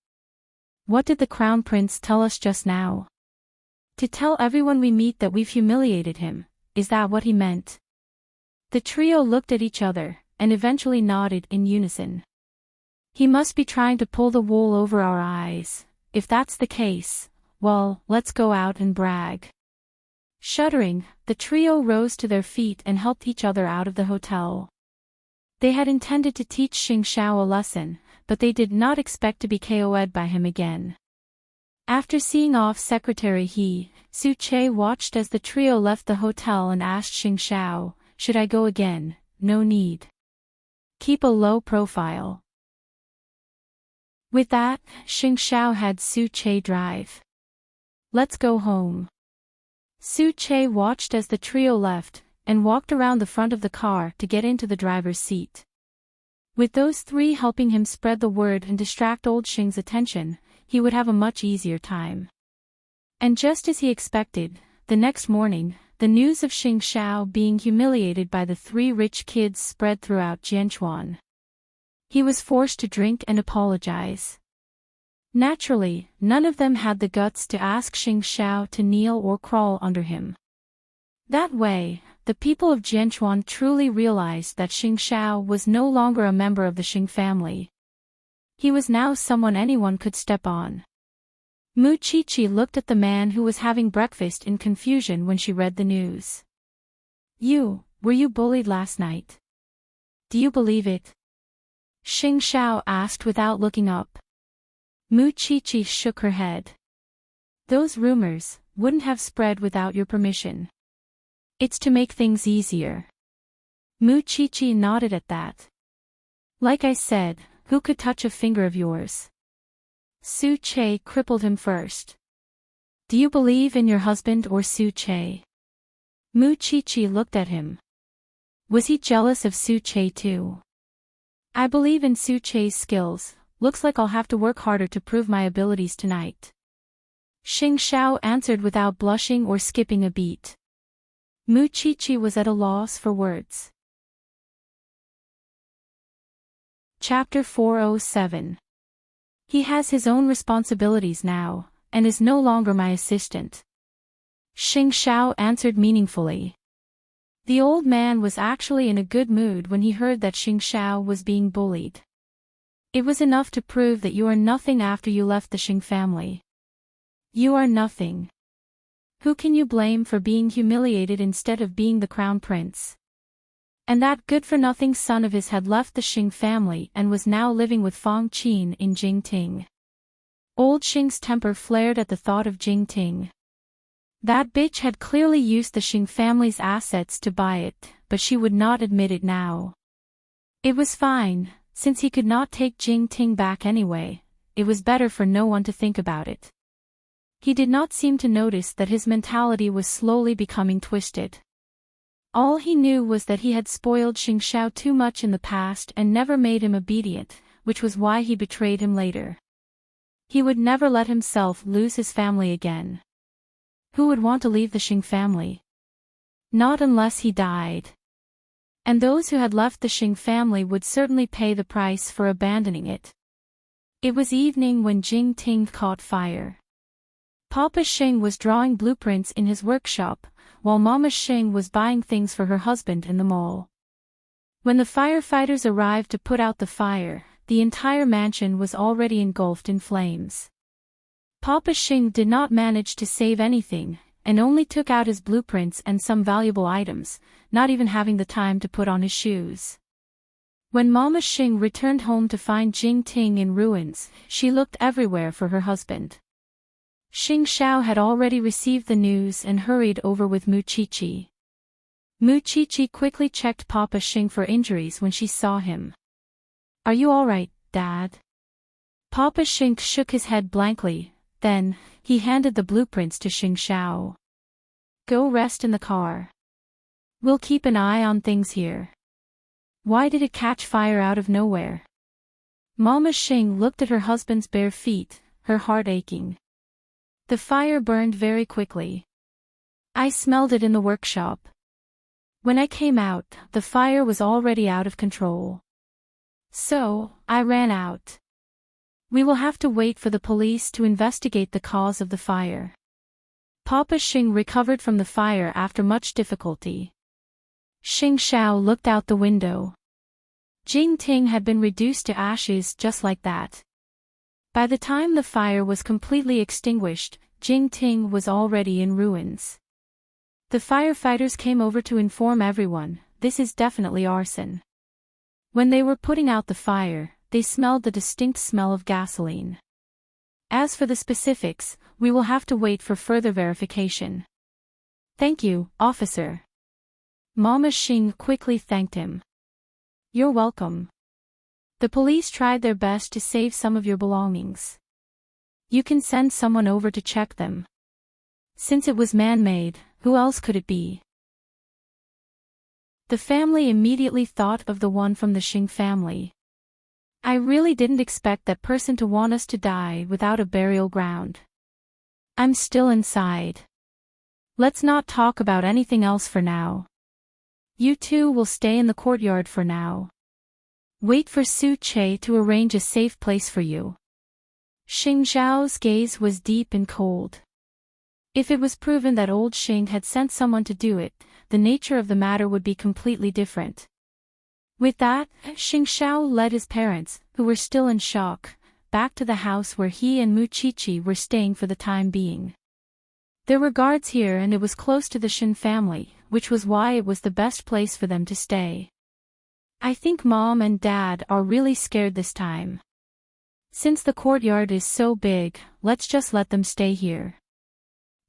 What did the Crown Prince tell us just now? To tell everyone we meet that we've humiliated him, is that what he meant? The trio looked at each other, and eventually nodded in unison. He must be trying to pull the wool over our eyes. If that's the case, well, let's go out and brag. Shuddering, the trio rose to their feet and helped each other out of the hotel. They had intended to teach Xing Xiao a lesson, but they did not expect to be KO'd by him again. After seeing off Secretary Su Che watched as the trio left the hotel and asked Xing Xiao, "Should I go again?" "No need. Keep a low profile." With that, Xing Xiao had Su Che drive. "Let's go home." Su Che watched as the trio left, and walked around the front of the car to get into the driver's seat. With those three helping him spread the word and distract old Xing's attention, he would have a much easier time. And just as he expected, the next morning, the news of Xing Xiao being humiliated by the three rich kids spread throughout Jianchuan. He was forced to drink and apologize. Naturally, none of them had the guts to ask Xing Xiao to kneel or crawl under him. That way, the people of Jianchuan truly realized that Xing Xiao was no longer a member of the Xing family. He was now someone anyone could step on. Mu Qiqi looked at the man who was having breakfast in confusion when she read the news. Were you bullied last night? Do you believe it?" Xing Xiao asked without looking up. Mu Qiqi shook her head. "Those rumors wouldn't have spread without your permission. It's to make things easier." Mu Qiqi nodded at that. "Like I said, who could touch a finger of yours?" Su Che crippled him first. "Do you believe in your husband or Su Che?" Mu Qiqi looked at him. Was he jealous of Su Che too? "I believe in Su Che's skills. Looks like I'll have to work harder to prove my abilities tonight." Xing Xiao answered without blushing or skipping a beat. Mu Qiqi was at a loss for words. Chapter 407. He has his own responsibilities now, and is no longer my assistant. Xing Xiao answered meaningfully. The old man was actually in a good mood when he heard that Xing Xiao was being bullied. It was enough to prove that you are nothing after you left the Xing family. You are nothing. Who can you blame for being humiliated instead of being the crown prince? And that good-for-nothing son of his had left the Xing family and was now living with Fang Qin in Jingting. Old Xing's temper flared at the thought of Jingting. That bitch had clearly used the Xing family's assets to buy it, but she would not admit it now. It was fine, since he could not take Jingting back anyway. It was better for no one to think about it. He did not seem to notice that his mentality was slowly becoming twisted. All he knew was that he had spoiled Xing Xiao too much in the past and never made him obedient, which was why he betrayed him later. He would never let himself lose his family again. Who would want to leave the Xing family? Not unless he died. And those who had left the Xing family would certainly pay the price for abandoning it. It was evening when Jingting caught fire. Papa Xing was drawing blueprints in his workshop, while Mama Xing was buying things for her husband in the mall. When the firefighters arrived to put out the fire, the entire mansion was already engulfed in flames. Papa Xing did not manage to save anything, and only took out his blueprints and some valuable items, not even having the time to put on his shoes. When Mama Xing returned home to find Jingting in ruins, she looked everywhere for her husband. Xing Xiao had already received the news and hurried over with Mu Qiqi. Mu Qiqi quickly checked Papa Xing for injuries when she saw him. "Are you all right, Dad?" Papa Xing shook his head blankly. Then, he handed the blueprints to Xing Xiao. "Go rest in the car. We'll keep an eye on things here." "Why did it catch fire out of nowhere?" Mama Xing looked at her husband's bare feet, her heart aching. "The fire burned very quickly. I smelled it in the workshop. When I came out, the fire was already out of control." So, I ran out. We will have to wait for the police to investigate the cause of the fire. Papa Xing recovered from the fire after much difficulty. Xing Xiao looked out the window. Jingting had been reduced to ashes just like that. By the time the fire was completely extinguished, Jingting was already in ruins. The firefighters came over to inform everyone, this is definitely arson. When they were putting out the fire, they smelled the distinct smell of gasoline. As for the specifics, we will have to wait for further verification. Thank you, officer. Mama Xing quickly thanked him. You're welcome. The police tried their best to save some of your belongings. You can send someone over to check them. Since it was man-made, who else could it be? The family immediately thought of the one from the Xing family. I really didn't expect that person to want us to die without a burial ground. I'm still inside. Let's not talk about anything else for now. You two will stay in the courtyard for now. Wait for Su Che to arrange a safe place for you. Xing Zhao's gaze was deep and cold. If it was proven that old Xing had sent someone to do it, the nature of the matter would be completely different. With that, Xing Xiao led his parents, who were still in shock, back to the house where he and Mu Qiqi were staying for the time being. There were guards here and it was close to the Shin family, which was why it was the best place for them to stay. I think Mom and Dad are really scared this time. Since the courtyard is so big, let's just let them stay here.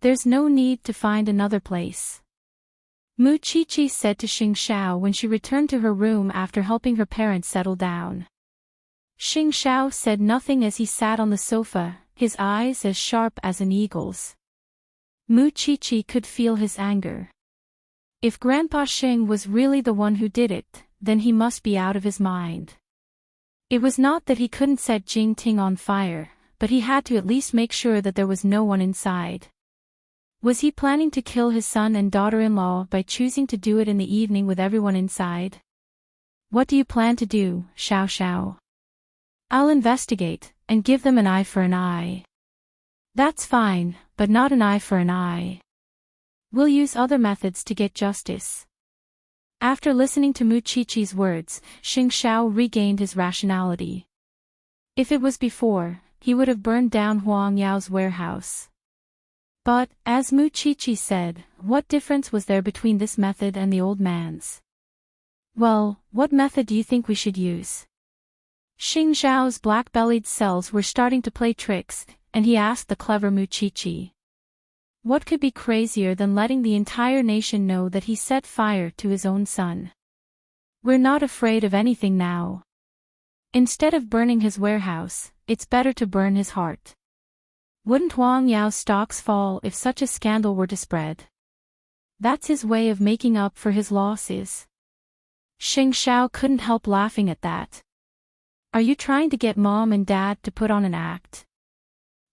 There's no need to find another place. Mu Qiqi said to Xing Xiao when she returned to her room after helping her parents settle down. Xing Xiao said nothing as he sat on the sofa, his eyes as sharp as an eagle's. Mu Qiqi could feel his anger. If Grandpa Xing was really the one who did it, then he must be out of his mind. It was not that he couldn't set Jingting on fire, but he had to at least make sure that there was no one inside. Was he planning to kill his son and daughter-in-law by choosing to do it in the evening with everyone inside? What do you plan to do, Xiao Xiao? I'll investigate, and give them an eye for an eye. That's fine, but not an eye for an eye. We'll use other methods to get justice. After listening to Mu Qiqi's words, Xing Xiao regained his rationality. If it was before, he would have burned down Huang Yao's warehouse. But, as Mu Qiqi said, what difference was there between this method and the old man's? Well, what method do you think we should use? Xing Zhao's black-bellied cells were starting to play tricks, and he asked the clever Mu Qiqi. What could be crazier than letting the entire nation know that he set fire to his own son? We're not afraid of anything now. Instead of burning his warehouse, it's better to burn his heart. Wouldn't Huang Yao's stocks fall if such a scandal were to spread? That's his way of making up for his losses. Xing Xiao couldn't help laughing at that. Are you trying to get Mom and Dad to put on an act?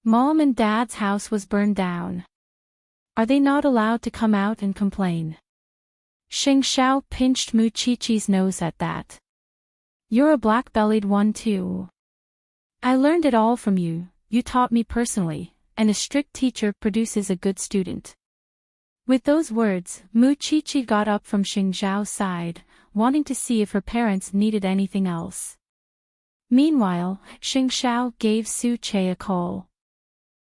Mom and Dad's house was burned down. Are they not allowed to come out and complain? Xing Xiao pinched Mu Qiqi's nose at that. You're a black-bellied one too. I learned it all from you. You taught me personally, and a strict teacher produces a good student. With those words, Mu Qiqi got up from Xing Zhao's side, wanting to see if her parents needed anything else. Meanwhile, Xing Xiao gave Su Che a call.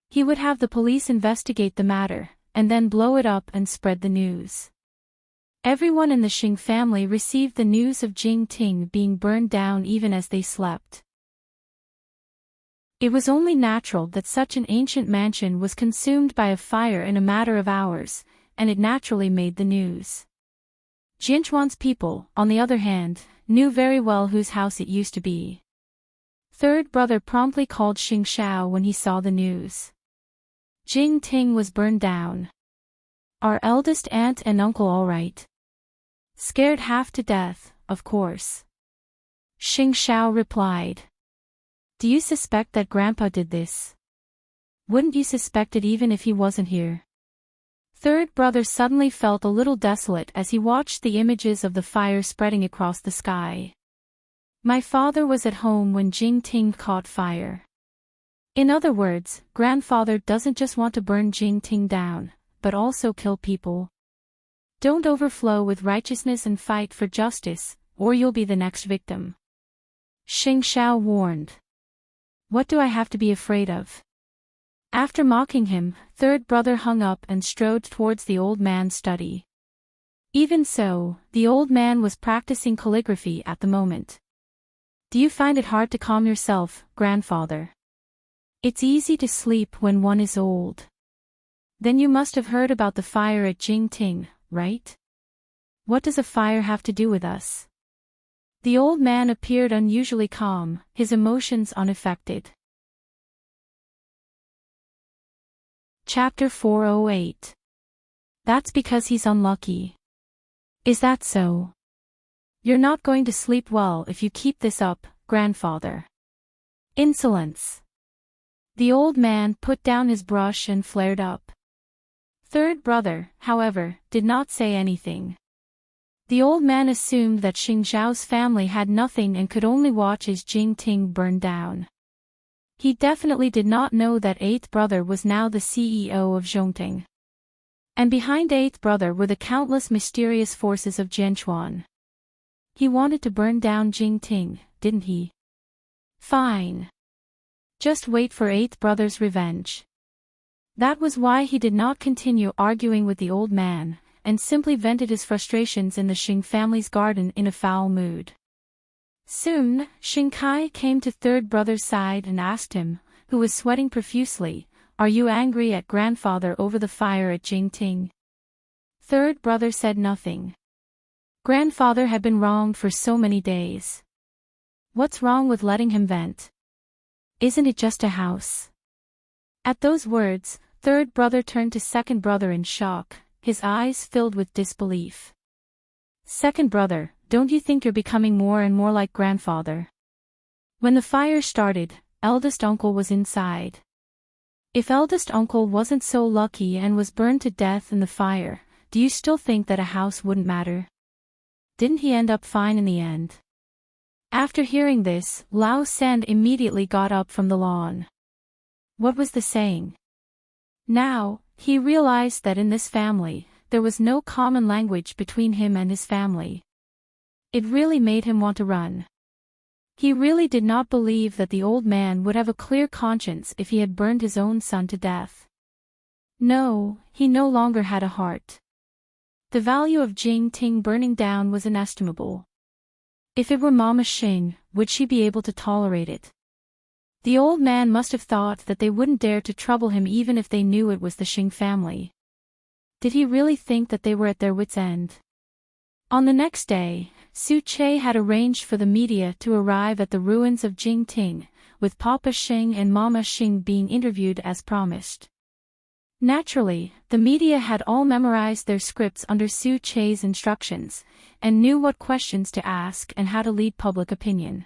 He would have the police investigate the matter, and then blow it up and spread the news. Everyone in the Xing family received the news of Jingting being burned down even as they slept. It was only natural that such an ancient mansion was consumed by a fire in a matter of hours, and it naturally made the news. Jinchuan's people, on the other hand, knew very well whose house it used to be. Third brother promptly called Xing Xiao when he saw the news. Jingting was burned down. Our eldest aunt and uncle all right? Scared half to death, of course. Xing Xiao replied. Do you suspect that Grandpa did this? Wouldn't you suspect it even if he wasn't here? Third brother suddenly felt a little desolate as he watched the images of the fire spreading across the sky. My father was at home when Jingting caught fire. In other words, grandfather doesn't just want to burn Jingting down, but also kill people. Don't overflow with righteousness and fight for justice, or you'll be the next victim. Xing Xiao warned. What do I have to be afraid of? After mocking him, third brother hung up and strode towards the old man's study. Even so, the old man was practicing calligraphy at the moment. Do you find it hard to calm yourself, grandfather? It's easy to sleep when one is old. Then you must have heard about the fire at Jingting, right? What does a fire have to do with us? The old man appeared unusually calm, his emotions unaffected. Chapter 408. That's because he's unlucky. Is that so? You're not going to sleep well if you keep this up, grandfather. Insolence. The old man put down his brush and flared up. Third brother, however, did not say anything. The old man assumed that Xing Xiao's family had nothing and could only watch as Jingting burn down. He definitely did not know that eighth brother was now the CEO of Zhongting. And behind eighth brother were the countless mysterious forces of Jianchuan. He wanted to burn down Jingting, didn't he? Fine. Just wait for eighth brother's revenge. That was why he did not continue arguing with the old man, and simply vented his frustrations in the Xing family's garden in a foul mood. Soon, Xing Kai came to third brother's side and asked him, who was sweating profusely, "Are you angry at grandfather over the fire at Jingting?" Third brother said nothing. Grandfather had been wronged for so many days. What's wrong with letting him vent? Isn't it just a house? At those words, third brother turned to second brother in shock, his eyes filled with disbelief. Second brother, don't you think you're becoming more and more like grandfather? When the fire started, eldest uncle was inside. If eldest uncle wasn't so lucky and was burned to death in the fire, do you still think that a house wouldn't matter? Didn't he end up fine in the end? After hearing this, Lao Sand immediately got up from the lawn. What was the saying? Now, he realized that in this family, there was no common language between him and his family. It really made him want to run. He really did not believe that the old man would have a clear conscience if he had burned his own son to death. No, he no longer had a heart. The value of Jingting burning down was inestimable. If it were Mama Xing, would she be able to tolerate it? The old man must have thought that they wouldn't dare to trouble him even if they knew it was the Xing family. Did he really think that they were at their wits' end? On the next day, Su Che had arranged for the media to arrive at the ruins of Jingting, with Papa Xing and Mama Xing being interviewed as promised. Naturally, the media had all memorized their scripts under Su Che's instructions, and knew what questions to ask and how to lead public opinion.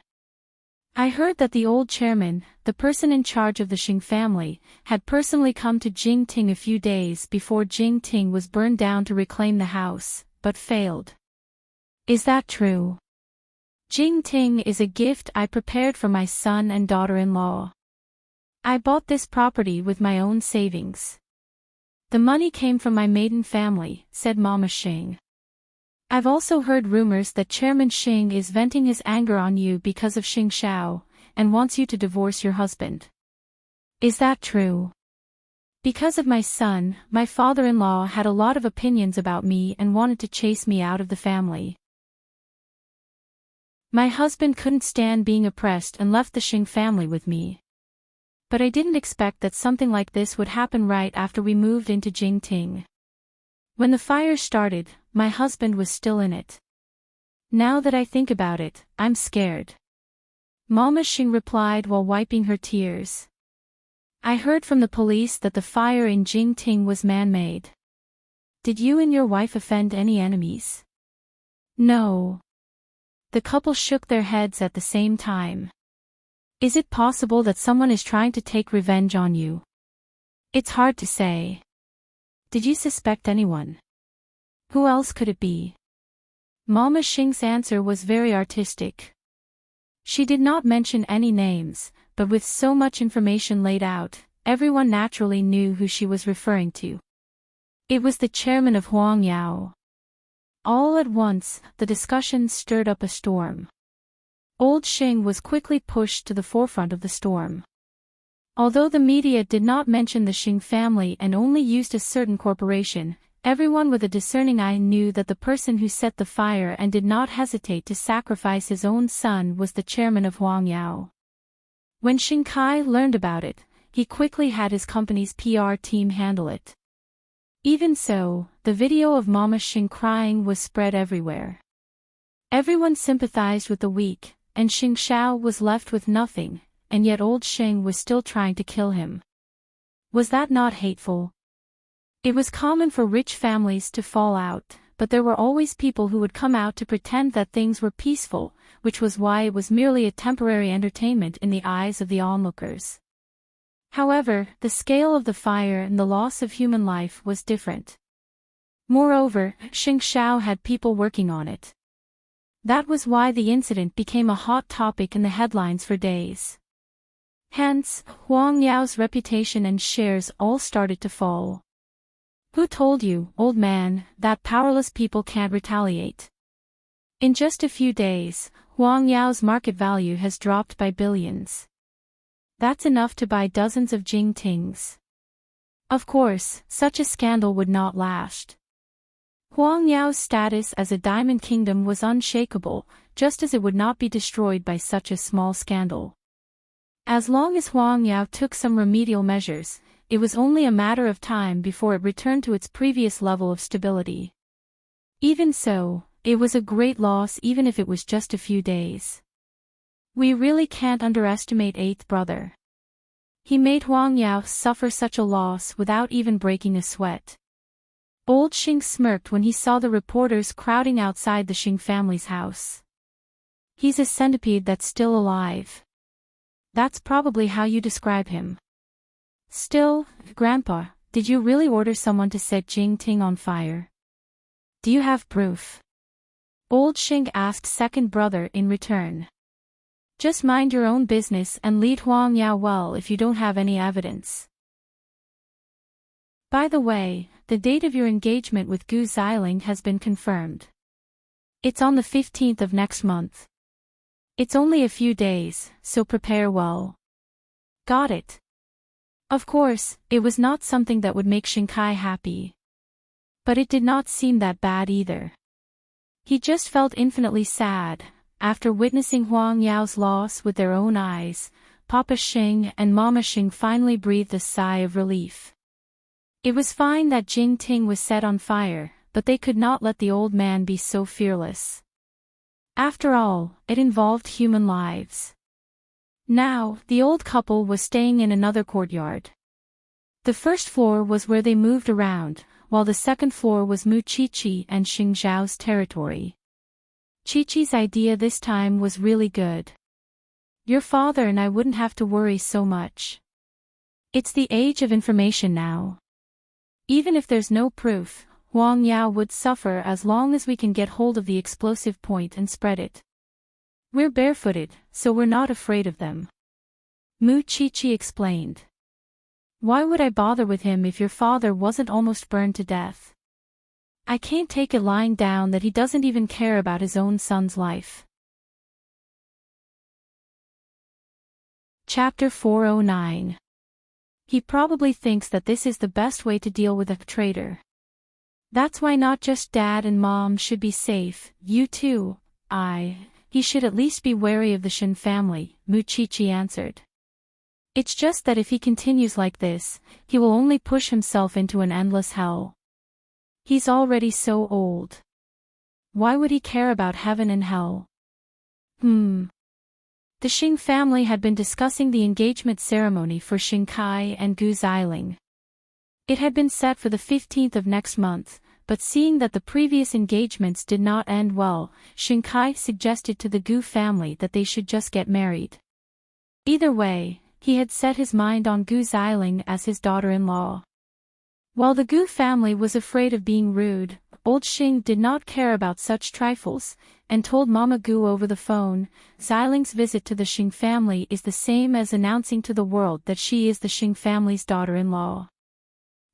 I heard that the old chairman, the person in charge of the Xing family, had personally come to Jingting a few days before Jingting was burned down to reclaim the house, but failed. Is that true? Jingting is a gift I prepared for my son and daughter-in-law. I bought this property with my own savings. The money came from my maiden family, said Mama Xing. I've also heard rumors that Chairman Xing is venting his anger on you because of Xing Xiao, and wants you to divorce your husband. Is that true? Because of my son, my father-in-law had a lot of opinions about me and wanted to chase me out of the family. My husband couldn't stand being oppressed and left the Xing family with me. But I didn't expect that something like this would happen right after we moved into Jingting. When the fire started, my husband was still in it. Now that I think about it, I'm scared. Mama Xing replied while wiping her tears. I heard from the police that the fire in Jingting was man-made. Did you and your wife offend any enemies? No. The couple shook their heads at the same time. Is it possible that someone is trying to take revenge on you? It's hard to say. Did you suspect anyone? Who else could it be? Mama Xing's answer was very artistic. She did not mention any names, but with so much information laid out, everyone naturally knew who she was referring to. It was the chairman of Huang Yao. All at once, the discussion stirred up a storm. Old Xing was quickly pushed to the forefront of the storm. Although the media did not mention the Xing family and only used a certain corporation, everyone with a discerning eye knew that the person who set the fire and did not hesitate to sacrifice his own son was the chairman of Huang Yao. When Xing Kai learned about it, he quickly had his company's PR team handle it. Even so, the video of Mama Xing crying was spread everywhere. Everyone sympathized with the weak, and Xing Xiao was left with nothing, and yet old Xing was still trying to kill him. Was that not hateful? It was common for rich families to fall out, but there were always people who would come out to pretend that things were peaceful, which was why it was merely a temporary entertainment in the eyes of the onlookers. However, the scale of the fire and the loss of human life was different. Moreover, Xing Xiao had people working on it. That was why the incident became a hot topic in the headlines for days. Hence, Huang Yao's reputation and shares all started to fall. Who told you, old man, that powerless people can't retaliate? In just a few days, Huang Yao's market value has dropped by billions. That's enough to buy dozens of Jingtings. Of course, such a scandal would not last. Huang Yao's status as a diamond kingdom was unshakable, just as it would not be destroyed by such a small scandal. As long as Huang Yao took some remedial measures, it was only a matter of time before it returned to its previous level of stability. Even so, it was a great loss even if it was just a few days. We really can't underestimate Eighth Brother. He made Huang Yao suffer such a loss without even breaking a sweat. Old Xing smirked when he saw the reporters crowding outside the Xing family's house. He's a centipede that's still alive. That's probably how you describe him. Still, Grandpa, did you really order someone to set Jingting on fire? Do you have proof? Old Xing asked second brother in return. Just mind your own business and lead Huang Yao well if you don't have any evidence. By the way, the date of your engagement with Gu Xiling has been confirmed. It's on the 15th of next month. It's only a few days, so prepare well. Got it. Of course, it was not something that would make Xing Kai happy. But it did not seem that bad either. He just felt infinitely sad. After witnessing Huang Yao's loss with their own eyes, Papa Xing and Mama Xing finally breathed a sigh of relief. It was fine that Jingting was set on fire, but they could not let the old man be so fearless. After all, it involved human lives. Now, the old couple was staying in another courtyard. The first floor was where they moved around, while the second floor was Mu Qiqi and Xing Zhao's territory. Qiqi's idea this time was really good. Your father and I wouldn't have to worry so much. It's the age of information now. Even if there's no proof, Huang Yao would suffer as long as we can get hold of the explosive point and spread it. We're barefooted, so we're not afraid of them. Mu Qiqi explained. Why would I bother with him if your father wasn't almost burned to death? I can't take it lying down that he doesn't even care about his own son's life. Chapter 409. He probably thinks that this is the best way to deal with a traitor. That's why not just Dad and Mom should be safe, you too, he should at least be wary of the Shen family, Mu Qiqi answered. It's just that if he continues like this, he will only push himself into an endless hell. He's already so old. Why would he care about heaven and hell? The Xing family had been discussing the engagement ceremony for Xing Kai and Gu Xiling. It had been set for the 15th of next month, but seeing that the previous engagements did not end well, Xing Kai suggested to the Gu family that they should just get married. Either way, he had set his mind on Gu Xiling as his daughter-in-law. While the Gu family was afraid of being rude, old Xing did not care about such trifles, and told Mama Gu over the phone, Xiling's visit to the Xing family is the same as announcing to the world that she is the Xing family's daughter-in-law.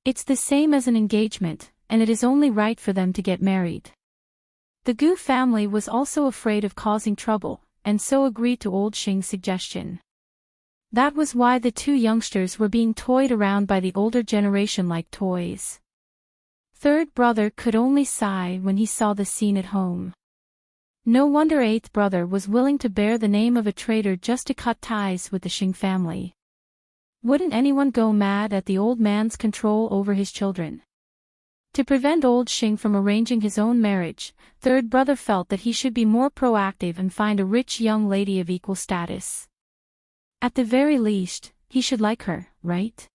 It's the same as an engagement, and it is only right for them to get married. The Gu family was also afraid of causing trouble, and so agreed to old Xing's suggestion. That was why the two youngsters were being toyed around by the older generation like toys. Third brother could only sigh when he saw the scene at home. No wonder eighth brother was willing to bear the name of a traitor just to cut ties with the Xing family. Wouldn't anyone go mad at the old man's control over his children? To prevent old Xing from arranging his own marriage, third brother felt that he should be more proactive and find a rich young lady of equal status. At the very least, he should like her, right?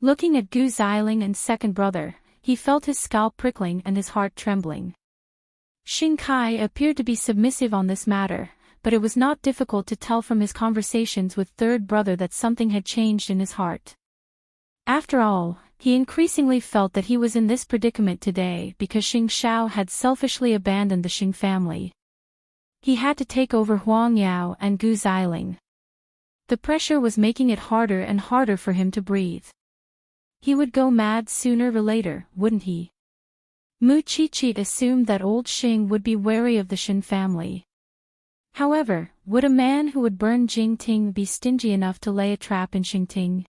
Looking at Gu Xiling and second brother, he felt his scalp prickling and his heart trembling. Xing Kai appeared to be submissive on this matter, but it was not difficult to tell from his conversations with third brother that something had changed in his heart. After all, he increasingly felt that he was in this predicament today because Xing Shao had selfishly abandoned the Xing family. He had to take over Huang Yao and Gu Xiling. The pressure was making it harder and harder for him to breathe. He would go mad sooner or later, wouldn't he? Mu Qiqi assumed that old Xing would be wary of the Shen family. However, would a man who would burn Jingting be stingy enough to lay a trap in Xingting?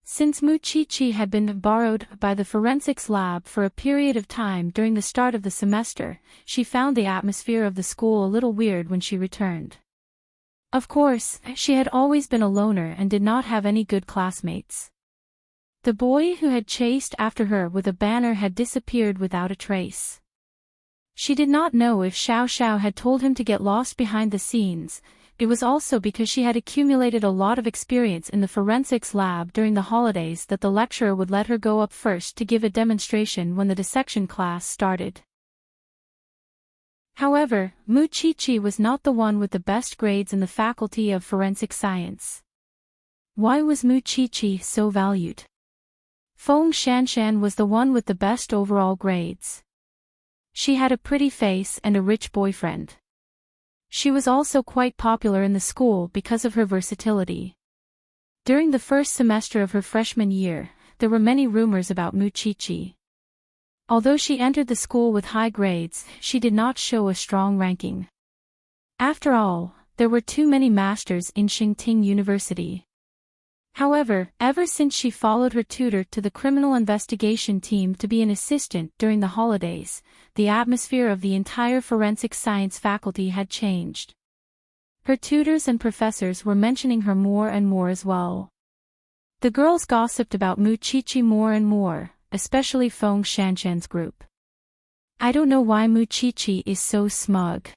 Since Mu Qiqi had been borrowed by the forensics lab for a period of time during the start of the semester, she found the atmosphere of the school a little weird when she returned. Of course, she had always been a loner and did not have any good classmates. The boy who had chased after her with a banner had disappeared without a trace. She did not know if Xiao Xiao had told him to get lost behind the scenes. It was also because she had accumulated a lot of experience in the forensics lab during the holidays that the lecturer would let her go up first to give a demonstration when the dissection class started. However, Mu Qiqi was not the one with the best grades in the Faculty of Forensic Science. Why was Mu Qiqi so valued? Feng Shanshan was the one with the best overall grades. She had a pretty face and a rich boyfriend. She was also quite popular in the school because of her versatility. During the first semester of her freshman year, there were many rumors about Mu Qiqi. Although she entered the school with high grades, she did not show a strong ranking. After all, there were too many masters in Xingting University. However, ever since she followed her tutor to the criminal investigation team to be an assistant during the holidays, the atmosphere of the entire forensic science faculty had changed. Her tutors and professors were mentioning her more and more as well. The girls gossiped about Mu Qiqi more and more, especially Feng Shanshan's group. I don't know why Mu Qiqi is so smug.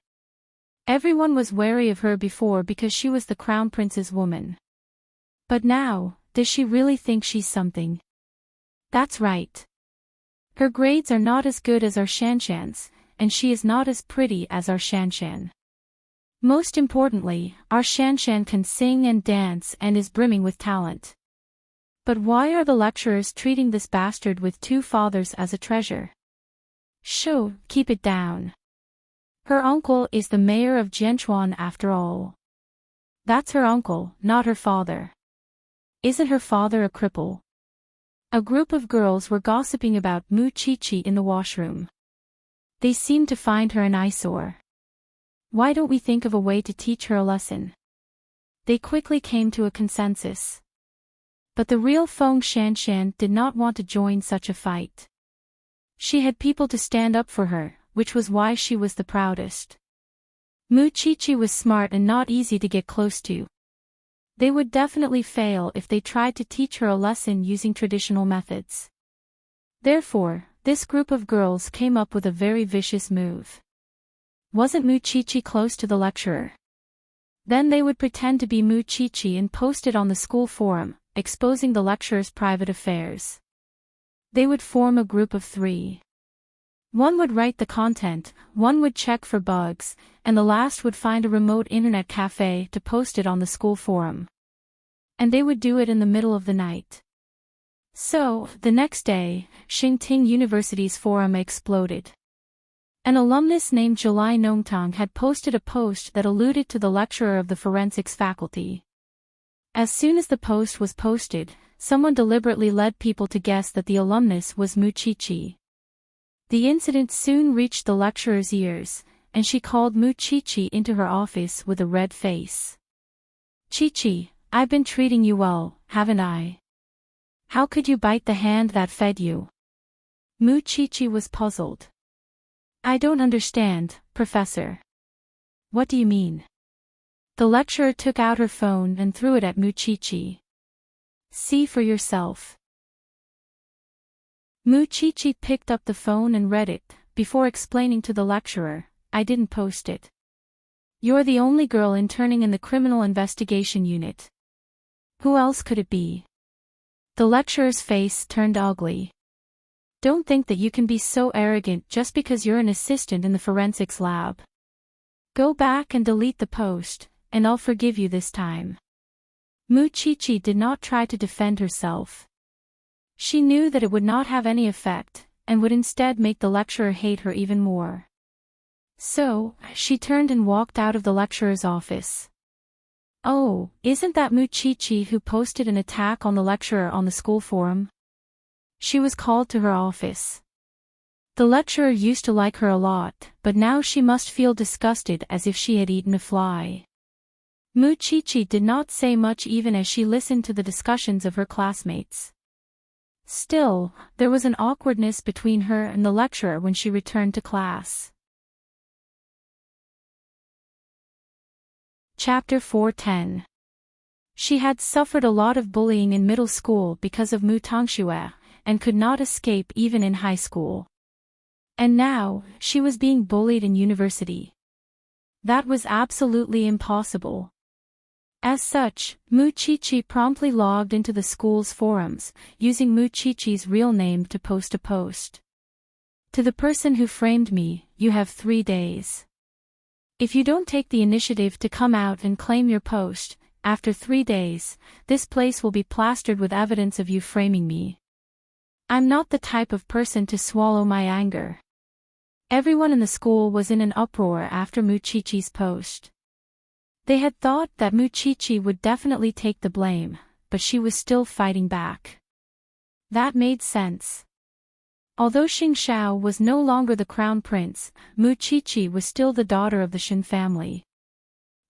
Everyone was wary of her before because she was the crown prince's woman. But now, does she really think she's something? That's right. Her grades are not as good as our Shanshan's, and she is not as pretty as our Shanshan. Most importantly, our Shanshan can sing and dance and is brimming with talent. But why are the lecturers treating this bastard with two fathers as a treasure? Shoo, keep it down. Her uncle is the mayor of Jianchuan after all. That's her uncle, not her father. Isn't her father a cripple? A group of girls were gossiping about Mu Qiqi in the washroom. They seemed to find her an eyesore. Why don't we think of a way to teach her a lesson? They quickly came to a consensus. But the real Feng Shanshan did not want to join such a fight. She had people to stand up for her, which was why she was the proudest. Mu Qiqi was smart and not easy to get close to. They would definitely fail if they tried to teach her a lesson using traditional methods. Therefore, this group of girls came up with a very vicious move. Wasn't Mu Qiqi close to the lecturer? Then they would pretend to be Mu Qiqi and post it on the school forum, exposing the lecturer's private affairs. They would form a group of 3. One would write the content, one would check for bugs, and the last would find a remote internet cafe to post it on the school forum. And they would do it in the middle of the night. So, the next day, Enchanting University's forum exploded. An alumnus named July Nongtang had posted a post that alluded to the lecturer of the forensics faculty. As soon as the post was posted, someone deliberately led people to guess that the alumnus was Mu Chi-Chi. The incident soon reached the lecturer's ears, and she called Mu Chi-Chi into her office with a red face. "Chi-Chi, I've been treating you well, haven't I? How could you bite the hand that fed you?" Mu Chi-Chi was puzzled. "I don't understand, Professor. What do you mean?" The lecturer took out her phone and threw it at Mu Chi-Chi. "See for yourself." Mu Chi-Chi picked up the phone and read it, before explaining to the lecturer, "I didn't post it. You're the only girl interning in the criminal investigation unit. Who else could it be?" The lecturer's face turned ugly. "Don't think that you can be so arrogant just because you're an assistant in the forensics lab. Go back and delete the post, and I'll forgive you this time." Mu Chi-Chi did not try to defend herself. She knew that it would not have any effect, and would instead make the lecturer hate her even more. So, she turned and walked out of the lecturer's office. "Oh, isn't that Mu Chi-Chi who posted an attack on the lecturer on the school forum?" She was called to her office. The lecturer used to like her a lot, but now she must feel disgusted as if she had eaten a fly. Mu Chi-Chi did not say much even as she listened to the discussions of her classmates. Still, there was an awkwardness between her and the lecturer when she returned to class. Chapter 410. She had suffered a lot of bullying in middle school because of Mu Tangxue, and could not escape even in high school. And now, she was being bullied in university. That was absolutely impossible. As such, Mu Chi-Chi promptly logged into the school's forums, using Mu Chi-Chi's real name to post a post. "To the person who framed me, you have 3 days. If you don't take the initiative to come out and claim your post, after 3 days, this place will be plastered with evidence of you framing me. I'm not the type of person to swallow my anger." Everyone in the school was in an uproar after Mu Chi-Chi's post. They had thought that Mu Chi-Chi would definitely take the blame, but she was still fighting back. That made sense. Although Xing Xiao was no longer the crown prince, Mu Chi-Chi was still the daughter of the Shen family.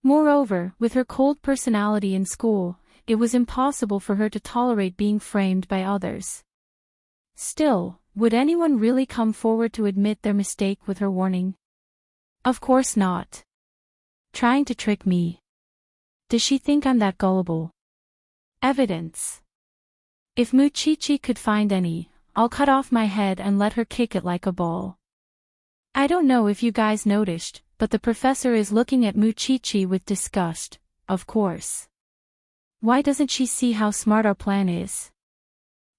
Moreover, with her cold personality in school, it was impossible for her to tolerate being framed by others. Still, would anyone really come forward to admit their mistake with her warning? Of course not. Trying to trick me. Does she think I'm that gullible? Evidence. If Mu Chi-Chi could find any, I'll cut off my head and let her kick it like a ball. I don't know if you guys noticed, but the professor is looking at Mu Chi-Chi with disgust, of course. Why doesn't she see how smart our plan is?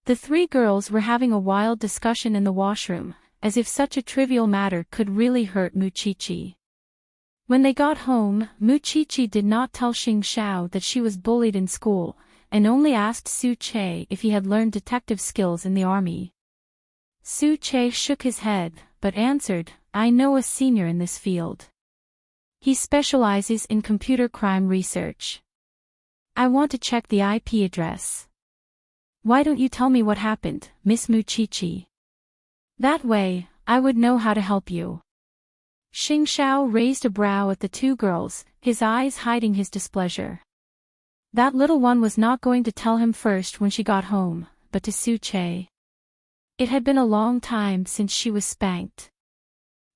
The 3 girls were having a wild discussion in the washroom, as if such a trivial matter could really hurt Mu Chi-Chi. When they got home, Mu Chi-Chi did not tell Xing Xiao that she was bullied in school, and only asked Su Che if he had learned detective skills in the army. Su Che shook his head, but answered, "I know a senior in this field. He specializes in computer crime research. I want to check the IP address. Why don't you tell me what happened, Miss Mu Chi-Chi? That way, I would know how to help you." Xing Xiao raised a brow at the 2 girls, his eyes hiding his displeasure. That little one was not going to tell him first when she got home, but to Su Che. It had been a long time since she was spanked.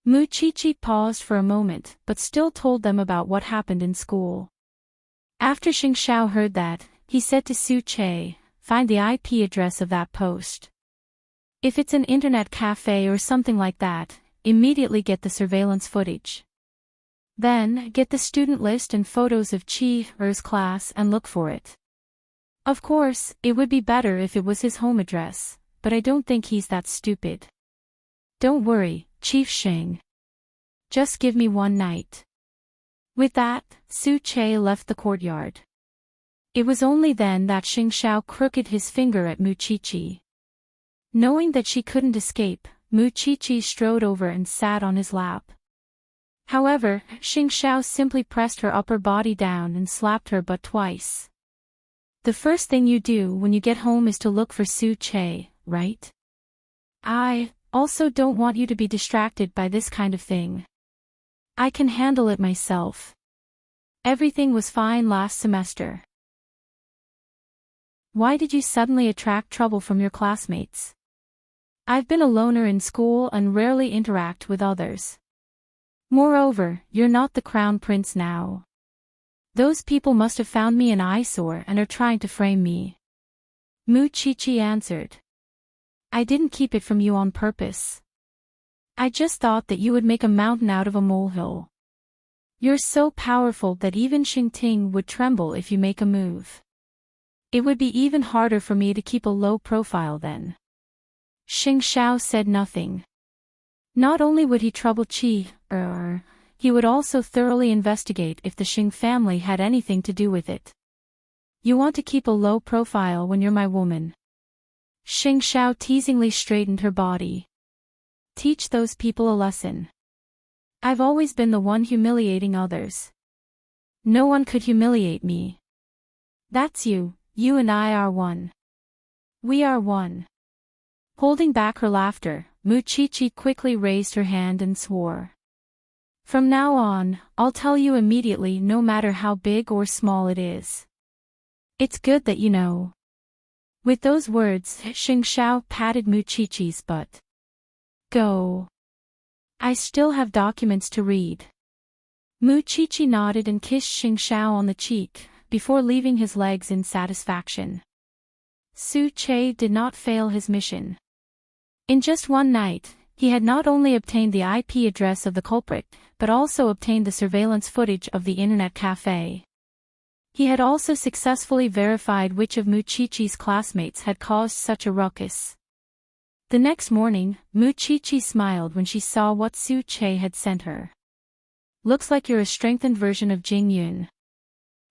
Mu Chi-Chi paused for a moment, but still told them about what happened in school. After Xing Xiao heard that, he said to Su Che, "Find the IP address of that post. If it's an internet cafe or something like that, immediately get the surveillance footage. Then, get the student list and photos of Chi Er's class and look for it. Of course, it would be better if it was his home address, but I don't think he's that stupid. Don't worry, Chief Xing. Just give me 1 night." With that, Su Che left the courtyard. It was only then that Xing Xiao crooked his finger at Mu Chi-Chi. Knowing that she couldn't escape, Mu Chi strode over and sat on his lap. However, Xing Xiao simply pressed her upper body down and slapped her butt twice. The first thing you do when you get home is to look for Su Che, right? I also don't want you to be distracted by this kind of thing. I can handle it myself. Everything was fine last semester. Why did you suddenly attract trouble from your classmates? I've been a loner in school and rarely interact with others. Moreover, you're not the crown prince now. Those people must have found me an eyesore and are trying to frame me. Mu Chi answered. I didn't keep it from you on purpose. I just thought that you would make a mountain out of a molehill. You're so powerful that even Xingting would tremble if you make a move. It would be even harder for me to keep a low profile then. Xing Xiao said nothing. Not only would he trouble Qi, he would also thoroughly investigate if the Xing family had anything to do with it. You want to keep a low profile when you're my woman. Xing Xiao teasingly straightened her body. Teach those people a lesson. I've always been the one humiliating others. No one could humiliate me. That's you, you and I are one. We are one. Holding back her laughter, Mu Chi quickly raised her hand and swore. From now on, I'll tell you immediately no matter how big or small it is. It's good that you know. With those words, Xing Xiao patted Mu Chi's butt. Go. I still have documents to read. Mu Chi nodded and kissed Xing Xiao on the cheek, before leaving his legs in satisfaction. Su Che did not fail his mission. In just one night, he had not only obtained the IP address of the culprit, but also obtained the surveillance footage of the internet cafe. He had also successfully verified which of Mu Chi's classmates had caused such a ruckus. The next morning, Mu Chi smiled when she saw what Su Che had sent her. Looks like you're a strengthened version of Jing Yun.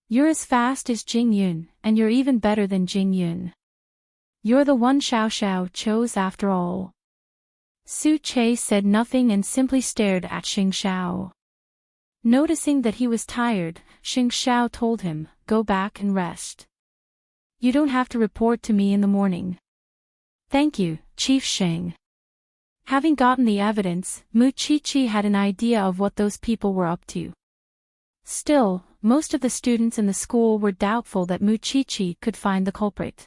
You're as fast as Jing Yun, and you're even better than Jing Yun. You're the one Xiao Xiao chose after all. Su Che said nothing and simply stared at Xing Xiao. Noticing that he was tired, Xing Xiao told him, go back and rest. You don't have to report to me in the morning. Thank you, Chief Xing. Having gotten the evidence, Mu Chi had an idea of what those people were up to. Still, most of the students in the school were doubtful that Mu Chi could find the culprit.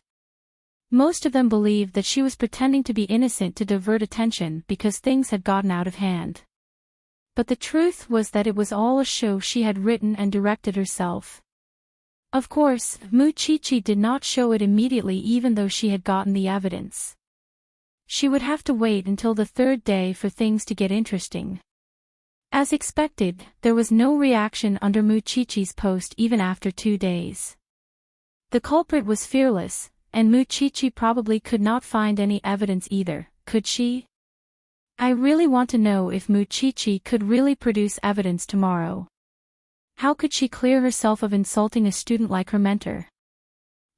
Most of them believed that she was pretending to be innocent to divert attention because things had gotten out of hand. But the truth was that it was all a show she had written and directed herself. Of course, Mu Chi did not show it immediately even though she had gotten the evidence. She would have to wait until the third day for things to get interesting. As expected, there was no reaction under Mu Chi's post even after 2 days. The culprit was fearless, and Mu Chi probably could not find any evidence either, could she? I really want to know if Mu Chi could really produce evidence tomorrow. How could she clear herself of insulting a student like her mentor?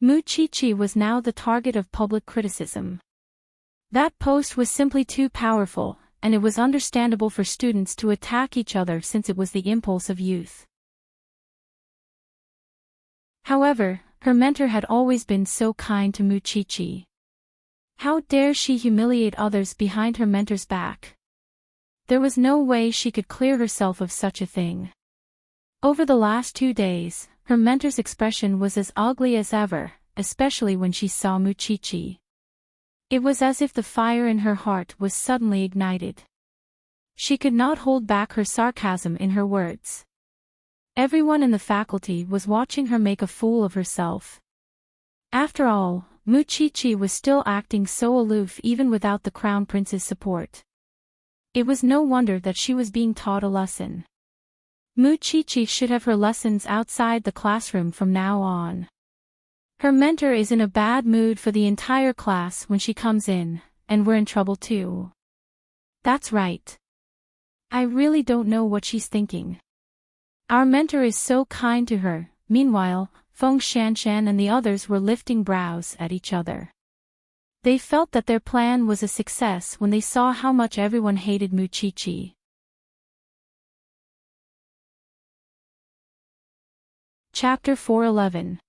Mu Chi was now the target of public criticism. That post was simply too powerful, and it was understandable for students to attack each other since it was the impulse of youth. However, her mentor had always been so kind to Mu Chi. How dare she humiliate others behind her mentor's back? There was no way she could clear herself of such a thing. Over the last 2 days, her mentor's expression was as ugly as ever, especially when she saw Mu Chi. It was as if the fire in her heart was suddenly ignited. She could not hold back her sarcasm in her words. Everyone in the faculty was watching her make a fool of herself. After all, Mu Chi was still acting so aloof even without the Crown Prince's support. It was no wonder that she was being taught a lesson. Mu Chi should have her lessons outside the classroom from now on. Her mentor is in a bad mood for the entire class when she comes in, and we're in trouble too. That's right. I really don't know what she's thinking. Our mentor is so kind to her. Meanwhile, Feng Shanshan and the others were lifting brows at each other. They felt that their plan was a success when they saw how much everyone hated Muchichi. Chapter 411.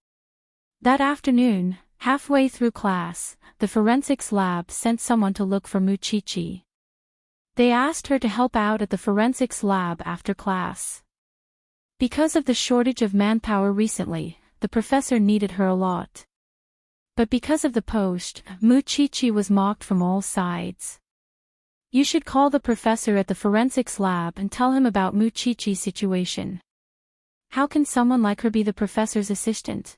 That afternoon, halfway through class, the forensics lab sent someone to look for Muchichi. They asked her to help out at the forensics lab after class. Because of the shortage of manpower recently, the professor needed her a lot. But because of the post, Muchichi was mocked from all sides. You should call the professor at the forensics lab and tell him about Muchichi's situation. How can someone like her be the professor's assistant?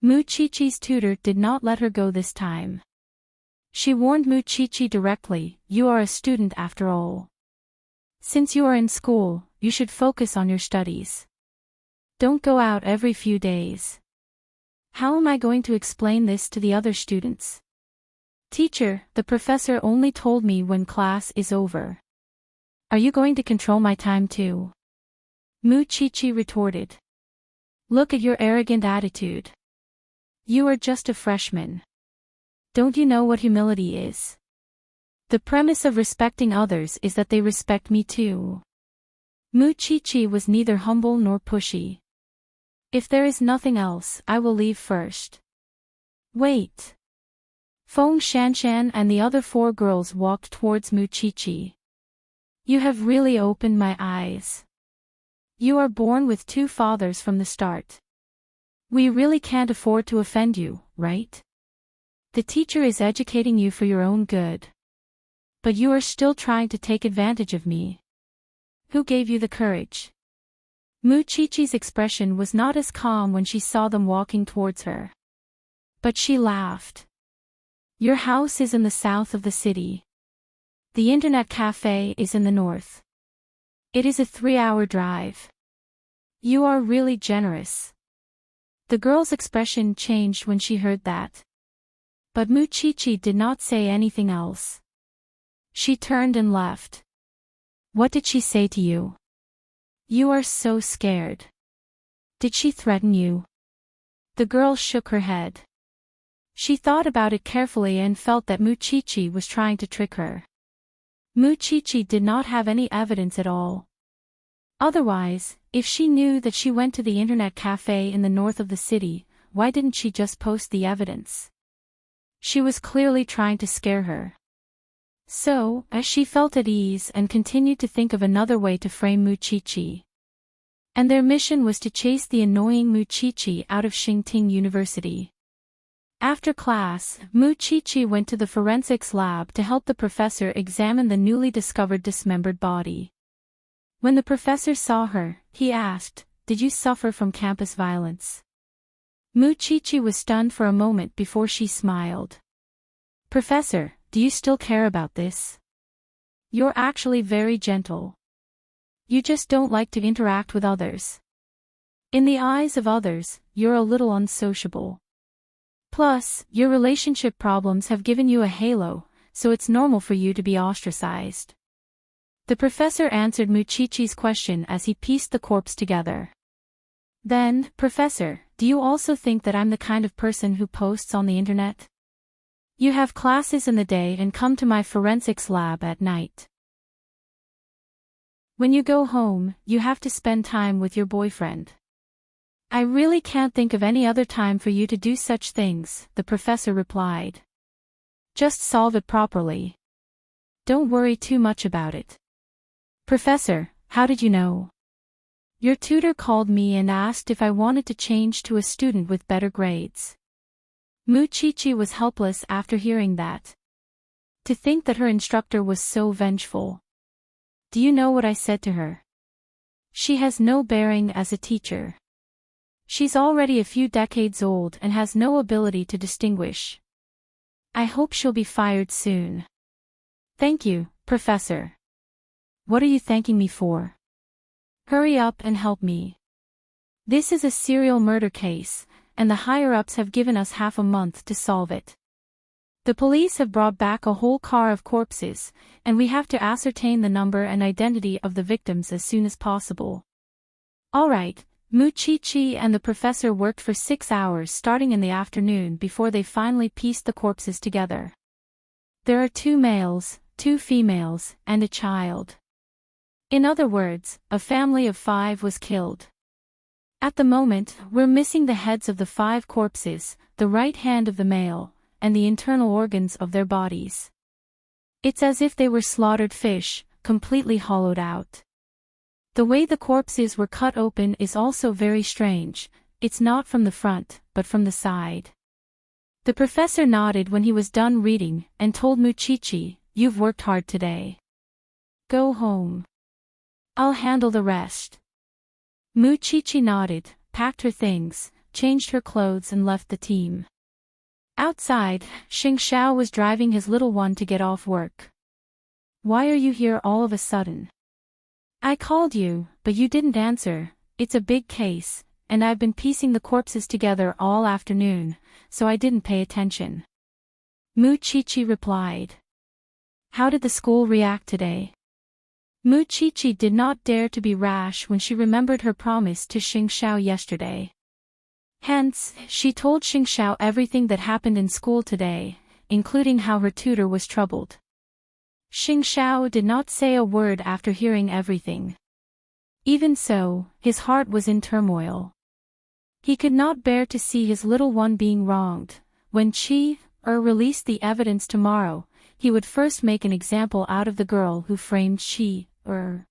Muchichi's tutor did not let her go this time. She warned Muchichi directly, "You are a student after all. Since you are in school, you should focus on your studies. Don't go out every few days." How am I going to explain this to the other students? Teacher, the professor only told me when class is over. Are you going to control my time too? Muchichi retorted. Look at your arrogant attitude. You are just a freshman. Don't you know what humility is? The premise of respecting others is that they respect me too. Muchichi was neither humble nor pushy. If there is nothing else, I will leave first. Wait. Feng Shanshan and the other 4 girls walked towards Muchichi. You have really opened my eyes. You are born with 2 fathers from the start. We really can't afford to offend you, right? The teacher is educating you for your own good. But you are still trying to take advantage of me. Who gave you the courage? Muchichi's expression was not as calm when she saw them walking towards her. But she laughed. Your house is in the south of the city. The internet cafe is in the north. It is a 3-hour drive. You are really generous. The girl's expression changed when she heard that. But Muchichi did not say anything else. She turned and left. What did she say to you? You are so scared. Did she threaten you? The girl shook her head. She thought about it carefully and felt that Muchichi was trying to trick her. Muchichi did not have any evidence at all. Otherwise, if she knew that she went to the internet cafe in the north of the city, why didn't she just post the evidence? She was clearly trying to scare her. So, as she felt at ease and continued to think of another way to frame Muchichi. And their mission was to chase the annoying Muchichi out of Xingting University. After class, Muchichi went to the forensics lab to help the professor examine the newly discovered dismembered body. When the professor saw her, he asked, "Did you suffer from campus violence?" Muchichi was stunned for a moment before she smiled. "Professor, do you still care about this? You're actually very gentle. You just don't like to interact with others. In the eyes of others, you're a little unsociable. Plus, your relationship problems have given you a halo, so it's normal for you to be ostracized." The professor answered Muchichi's question as he pieced the corpse together. Then, "Professor, do you also think that I'm the kind of person who posts on the internet? You have classes in the day and come to my forensics lab at night. When you go home, you have to spend time with your boyfriend. I really can't think of any other time for you to do such things," the professor replied. "Just solve it properly. Don't worry too much about it." "Professor, how did you know?" "Your tutor called me and asked if I wanted to change to a student with better grades." Muchichi was helpless after hearing that. To think that her instructor was so vengeful. Do you know what I said to her? She has no bearing as a teacher. She's already a few decades old and has no ability to distinguish. I hope she'll be fired soon. Thank you, Professor. What are you thanking me for? Hurry up and help me. This is a serial murder case, and the higher-ups have given us half a month to solve it. The police have brought back a whole car of corpses, and we have to ascertain the number and identity of the victims as soon as possible. All right, Muchichi and the professor worked for 6 hours starting in the afternoon before they finally pieced the corpses together. There are 2 males, 2 females, and a child. In other words, a family of 5 was killed. At the moment, we're missing the heads of the 5 corpses, the right hand of the male, and the internal organs of their bodies. It's as if they were slaughtered fish, completely hollowed out. The way the corpses were cut open is also very strange. It's not from the front, but from the side. The professor nodded when he was done reading and told Muchichi, "You've worked hard today. Go home. I'll handle the rest." Muchichi nodded, packed her things, changed her clothes and left the team. Outside, Xingxiao was driving his little one to get off work. "Why are you here all of a sudden? I called you, but you didn't answer. It's a big case, and I've been piecing the corpses together all afternoon, so I didn't pay attention." Muchichi replied. "How did the school react today?" Muchichi did not dare to be rash when she remembered her promise to Xingxiao yesterday. Hence, she told Xingxiao everything that happened in school today, including how her tutor was troubled. Xingxiao did not say a word after hearing everything. Even so, his heart was in turmoil. He could not bear to see his little one being wronged. When Qi-Er released the evidence tomorrow, he would first make an example out of the girl who framed Qi-Er.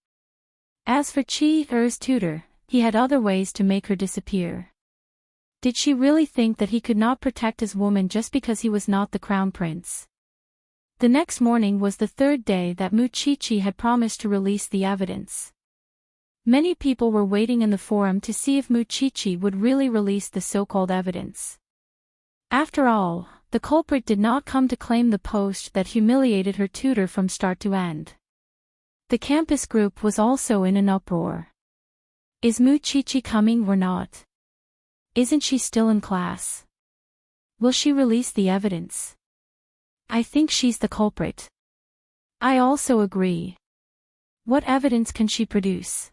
As for Qi-Er's tutor, he had other ways to make her disappear. Did she really think that he could not protect his woman just because he was not the crown prince? The next morning was the 3rd day that Muchichi had promised to release the evidence. Many people were waiting in the forum to see if Muchichi would really release the so-called evidence. After all, the culprit did not come to claim the post that humiliated her tutor from start to end. The campus group was also in an uproar. Is Muchichi coming or not? Isn't she still in class? Will she release the evidence? I think she's the culprit. I also agree. What evidence can she produce?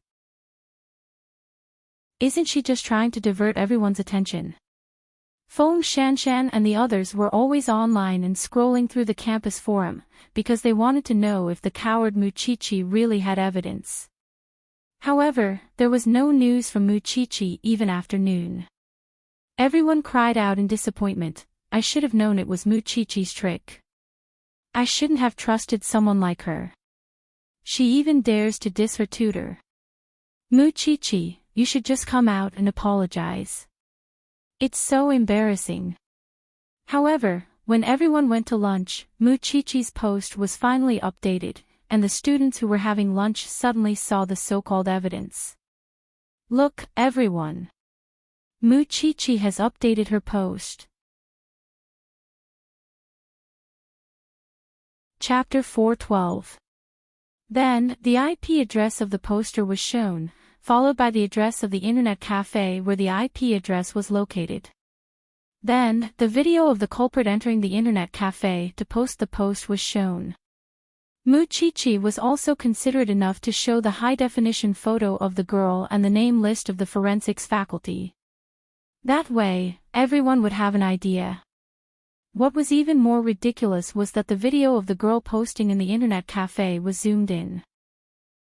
Isn't she just trying to divert everyone's attention? Feng Shanshan and the others were always online and scrolling through the campus forum, because they wanted to know if the coward Muchichi really had evidence. However, there was no news from Muchichi even after noon. Everyone cried out in disappointment. I should have known it was Muchichi's trick. I shouldn't have trusted someone like her. She even dares to diss her tutor. Muchichi, you should just come out and apologize. It's so embarrassing. However, when everyone went to lunch, Muchichi's post was finally updated, and the students who were having lunch suddenly saw the so-called evidence. Look, everyone. Muchichi has updated her post. Chapter 412. Then, the IP address of the poster was shown, followed by the address of the internet cafe where the IP address was located. Then, the video of the culprit entering the internet cafe to post the post was shown. Muchichi was also considerate enough to show the high-definition photo of the girl and the name list of the forensics faculty. That way, everyone would have an idea. What was even more ridiculous was that the video of the girl posting in the internet cafe was zoomed in.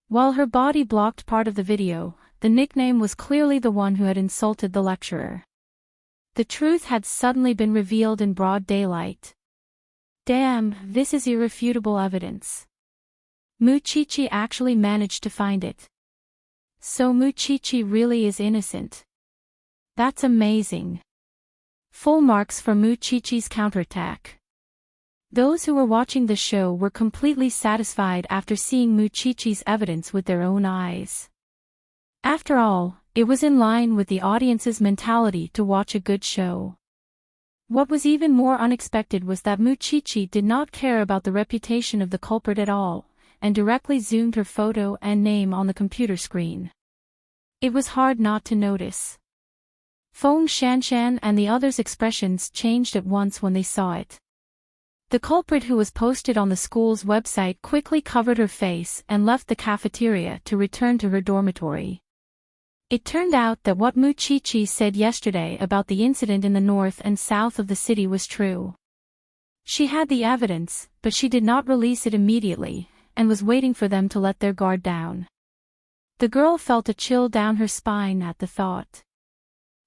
While her body blocked part of the video, the nickname was clearly the one who had insulted the lecturer. The truth had suddenly been revealed in broad daylight. Damn, this is irrefutable evidence. Muchichi actually managed to find it. So Muchichi really is innocent. That's amazing. Full marks for Muchichi's counterattack. Those who were watching the show were completely satisfied after seeing Muchichi's evidence with their own eyes. After all, it was in line with the audience's mentality to watch a good show. What was even more unexpected was that Muchichi did not care about the reputation of the culprit at all, and directly zoomed her photo and name on the computer screen. It was hard not to notice. Feng Shanshan and the others' expressions changed at once when they saw it. The culprit who was posted on the school's website quickly covered her face and left the cafeteria to return to her dormitory. It turned out that what Mu Chi said yesterday about the incident in the north and south of the city was true. She had the evidence, but she did not release it immediately, and was waiting for them to let their guard down. The girl felt a chill down her spine at the thought.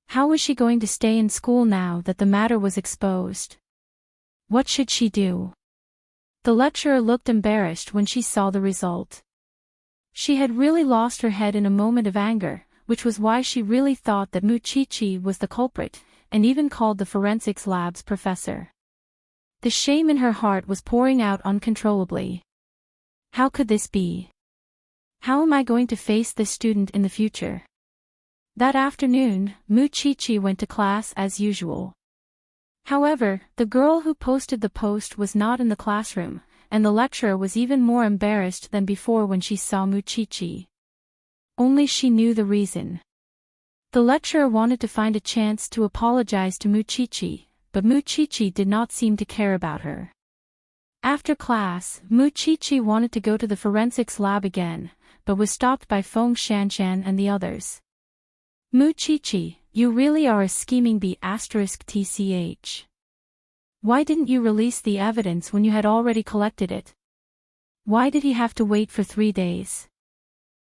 How was she going to stay in school now that the matter was exposed? What should she do? The lecturer looked embarrassed when she saw the result. She had really lost her head in a moment of anger, which was why she really thought that Mu Chi was the culprit, and even called the forensics lab's professor. The shame in her heart was pouring out uncontrollably. How could this be? How am I going to face this student in the future? That afternoon, Mu Chi went to class as usual. However, the girl who posted the post was not in the classroom, and the lecturer was even more embarrassed than before when she saw Mu Chi. Only she knew the reason. The lecturer wanted to find a chance to apologize to Mu Chi, but Mu Chi did not seem to care about her. After class, Mu Chi wanted to go to the forensics lab again, but was stopped by Feng Shanshan and the others. Mu Chi, you really are a scheming B***TCH. Why didn't you release the evidence when you had already collected it? Why did he have to wait for 3 days?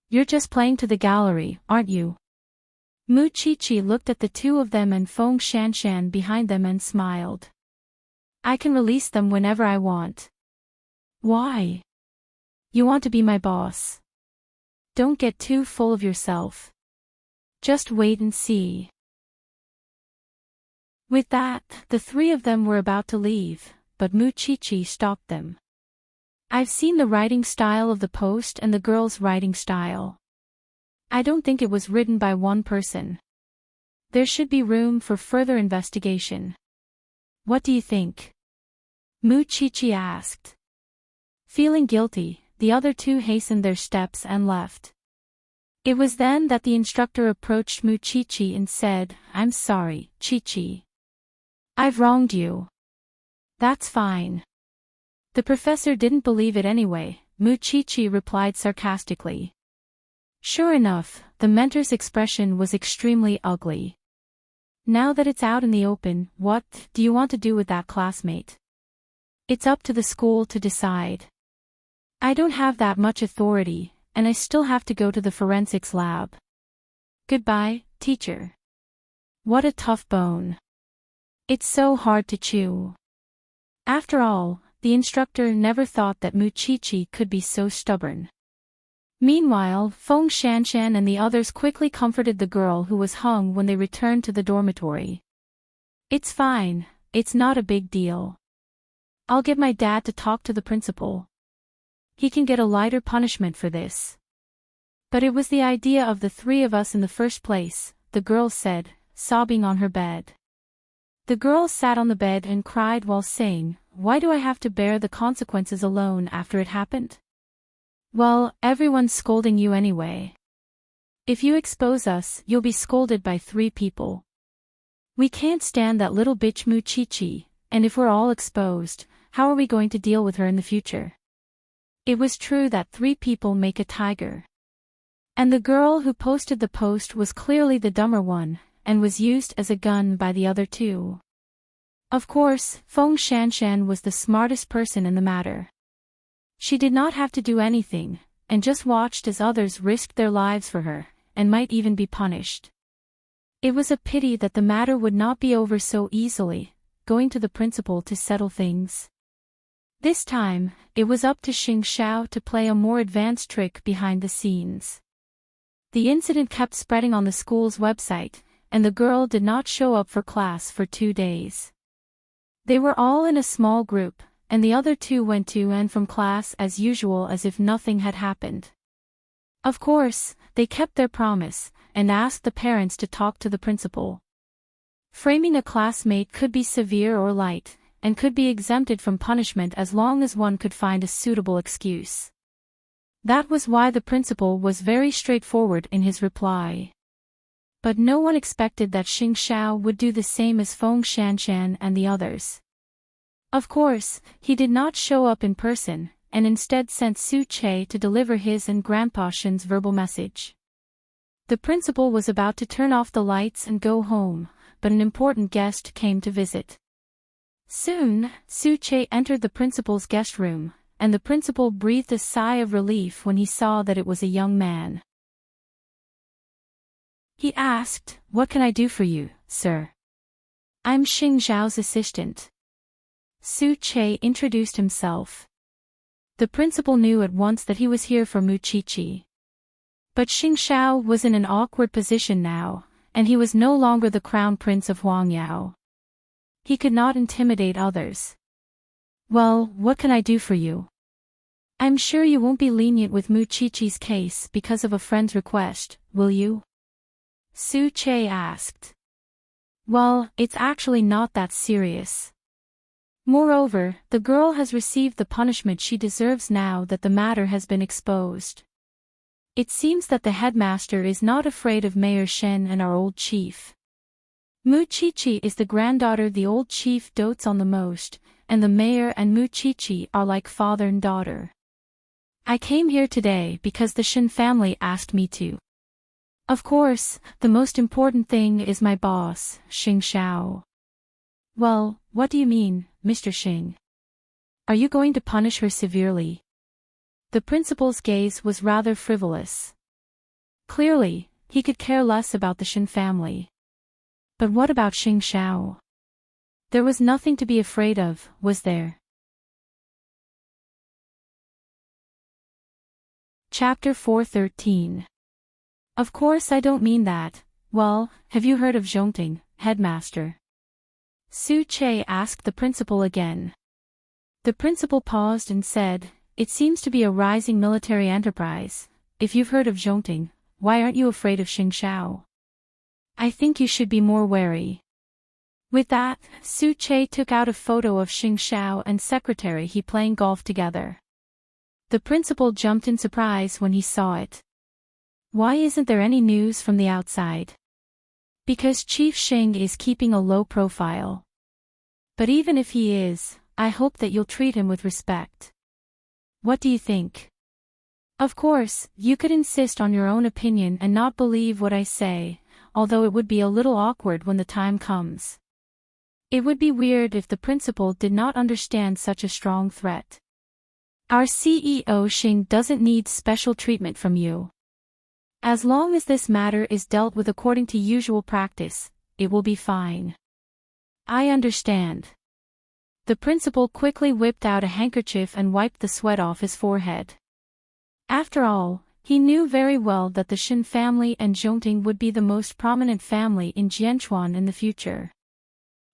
You're just playing to the gallery, aren't you? Mu Chi looked at the two of them and Feng Shanshan behind them and smiled. I can release them whenever I want. Why? You want to be my boss. Don't get too full of yourself. Just wait and see. With that, the three of them were about to leave, but Mu Chi stopped them. I've seen the writing style of the post and the girl's writing style. I don't think it was written by one person. There should be room for further investigation. What do you think? Mu Chi asked. Feeling guilty, the other two hastened their steps and left. It was then that the instructor approached Mu Chi and said, I'm sorry, Chi. I've wronged you. That's fine. The professor didn't believe it anyway, Mu Chi replied sarcastically. Sure enough, the mentor's expression was extremely ugly. Now that it's out in the open, what do you want to do with that classmate? It's up to the school to decide. I don't have that much authority, and I still have to go to the forensics lab. Goodbye, teacher. What a tough bone. It's so hard to chew. After all, the instructor never thought that Mu Chi could be so stubborn. Meanwhile, Feng Shanshan and the others quickly comforted the girl who was hung when they returned to the dormitory. It's fine, it's not a big deal. I'll get my dad to talk to the principal. He can get a lighter punishment for this. But it was the idea of the three of us in the first place, the girl said, sobbing on her bed. The girl sat on the bed and cried while saying, why do I have to bear the consequences alone after it happened? Well, everyone's scolding you anyway. If you expose us, you'll be scolded by 3 people. We can't stand that little bitch Mu Chi, and if we're all exposed, how are we going to deal with her in the future? It was true that 3 people make a tiger. And the girl who posted the post was clearly the dumber one, and was used as a gun by the other 2. Of course, Feng Shanshan was the smartest person in the matter. She did not have to do anything, and just watched as others risked their lives for her, and might even be punished. It was a pity that the matter would not be over so easily, going to the principal to settle things. This time, it was up to Xing Xiao to play a more advanced trick behind the scenes. The incident kept spreading on the school's website, and the girl did not show up for class for 2 days. They were all in a small group, and the other 2 went to and from class as usual as if nothing had happened. Of course, they kept their promise, and asked the parents to talk to the principal. Framing a classmate could be severe or light, and could be exempted from punishment as long as one could find a suitable excuse. That was why the principal was very straightforward in his reply. But no one expected that Xing Xiao would do the same as Feng Shanshan and the others. Of course, he did not show up in person, and instead sent Su Che to deliver his and Grandpa Shen's verbal message. The principal was about to turn off the lights and go home, but an important guest came to visit. Soon, Su-che entered the principal's guest room, and the principal breathed a sigh of relief when he saw that it was a young man. He asked, "What can I do for you, sir?" "I'm Xing Zhao's assistant." Su-che introduced himself. The principal knew at once that he was here for Muchichi. But Xing Zhao was in an awkward position now, and he was no longer the crown prince of Huangyao. He could not intimidate others. "Well, what can I do for you?" "I'm sure you won't be lenient with Muchichi's case because of a friend's request, will you?" Su-che asked. "Well, it's actually not that serious. Moreover, the girl has received the punishment she deserves now that the matter has been exposed. It seems that the headmaster is not afraid of Mayor Shen and our old chief. Muchichi is the granddaughter the old chief dotes on the most, and the mayor and Muchichi are like father and daughter. I came here today because the Shen family asked me to. Of course, the most important thing is my boss, Xing Zhao." "Well, what do you mean, Mr. Xing? Are you going to punish her severely?" The principal's gaze was rather frivolous. Clearly, he could care less about the Shen family. But what about Xing Zhao? There was nothing to be afraid of, was there? Chapter 413. Of course I don't mean that. Well, have you heard of Enchanting, headmaster? Su-che asked the principal again. The principal paused and said, "It seems to be a rising military enterprise. If you've heard of Enchanting, why aren't you afraid of Xing Zhao? I think you should be more wary." With that, Su-che took out a photo of Xing Zhao and secretary he playing golf together. The principal jumped in surprise when he saw it. "Why isn't there any news from the outside?" "Because Chief Xing is keeping a low profile. But even if he is, I hope that you'll treat him with respect. What do you think? Of course, you could insist on your own opinion and not believe what I say, although it would be a little awkward when the time comes. It would be weird if the principal did not understand such a strong threat. Our CEO Xing doesn't need special treatment from you. As long as this matter is dealt with according to usual practice, it will be fine." "I understand." The principal quickly whipped out a handkerchief and wiped the sweat off his forehead. After all, he knew very well that the Shen family and Enchanting would be the most prominent family in Jianchuan in the future.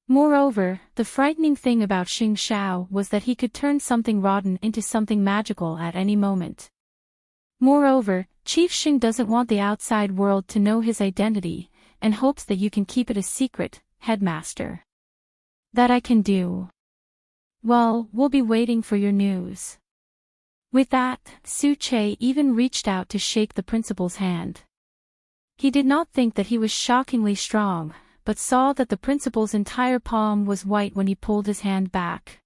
Moreover, the frightening thing about Xing Zhao was that he could turn something rotten into something magical at any moment. Moreover, Chief Xing doesn't want the outside world to know his identity, and hopes that you can keep it a secret, headmaster. "That I can do. Well, we'll be waiting for your news." With that, Su-che even reached out to shake the principal's hand. He did not think that he was shockingly strong, but saw that the principal's entire palm was white when he pulled his hand back.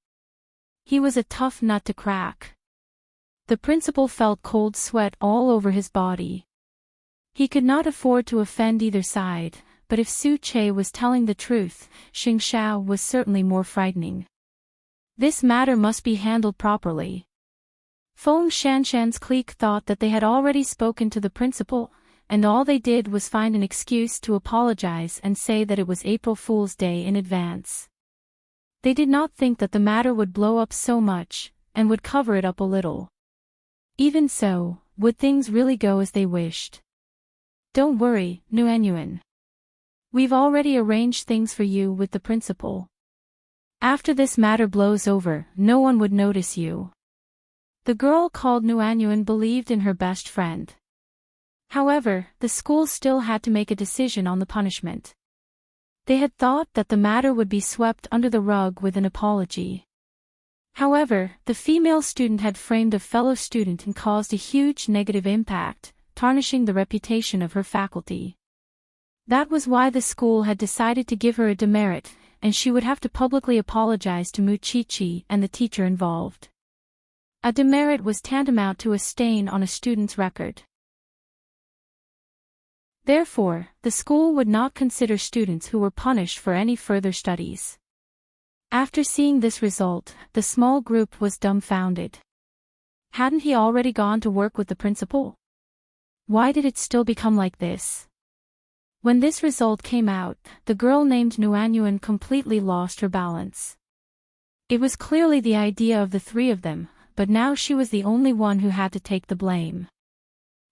He was a tough nut to crack. The principal felt cold sweat all over his body. He could not afford to offend either side, but if Su-che was telling the truth, Xing Zhao was certainly more frightening. This matter must be handled properly. Feng Shanshan's clique thought that they had already spoken to the principal, and all they did was find an excuse to apologize and say that it was April Fool's Day in advance. They did not think that the matter would blow up so much, and would cover it up a little. Even so, would things really go as they wished? "Don't worry, Nuanyuan. We've already arranged things for you with the principal. After this matter blows over, no one would notice you." The girl called Nuanyuan believed in her best friend. However, the school still had to make a decision on the punishment. They had thought that the matter would be swept under the rug with an apology. However, the female student had framed a fellow student and caused a huge negative impact, tarnishing the reputation of her faculty. That was why the school had decided to give her a demerit, and she would have to publicly apologize to Muchichi and the teacher involved. A demerit was tantamount to a stain on a student's record. Therefore, the school would not consider students who were punished for any further studies. After seeing this result, the small group was dumbfounded. Hadn't he already gone to work with the principal? Why did it still become like this? When this result came out, the girl named Nuanyuan completely lost her balance. It was clearly the idea of the three of them, but now she was the only one who had to take the blame.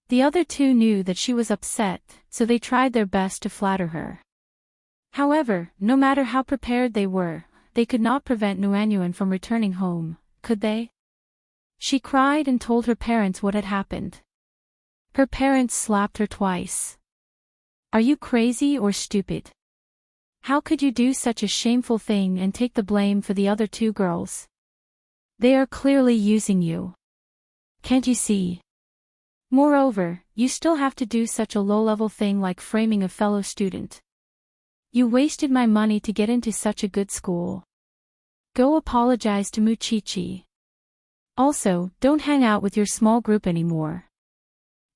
The other two knew that she was upset, so they tried their best to flatter her. However, no matter how prepared they were, they could not prevent Nuanyuan from returning home, could they? She cried and told her parents what had happened. Her parents slapped her twice. Are you crazy or stupid? How could you do such a shameful thing and take the blame for the other two girls? They are clearly using you. Can't you see? Moreover, you still have to do such a low-level thing like framing a fellow student. You wasted my money to get into such a good school. Go apologize to Muchichi. Also, don't hang out with your small group anymore.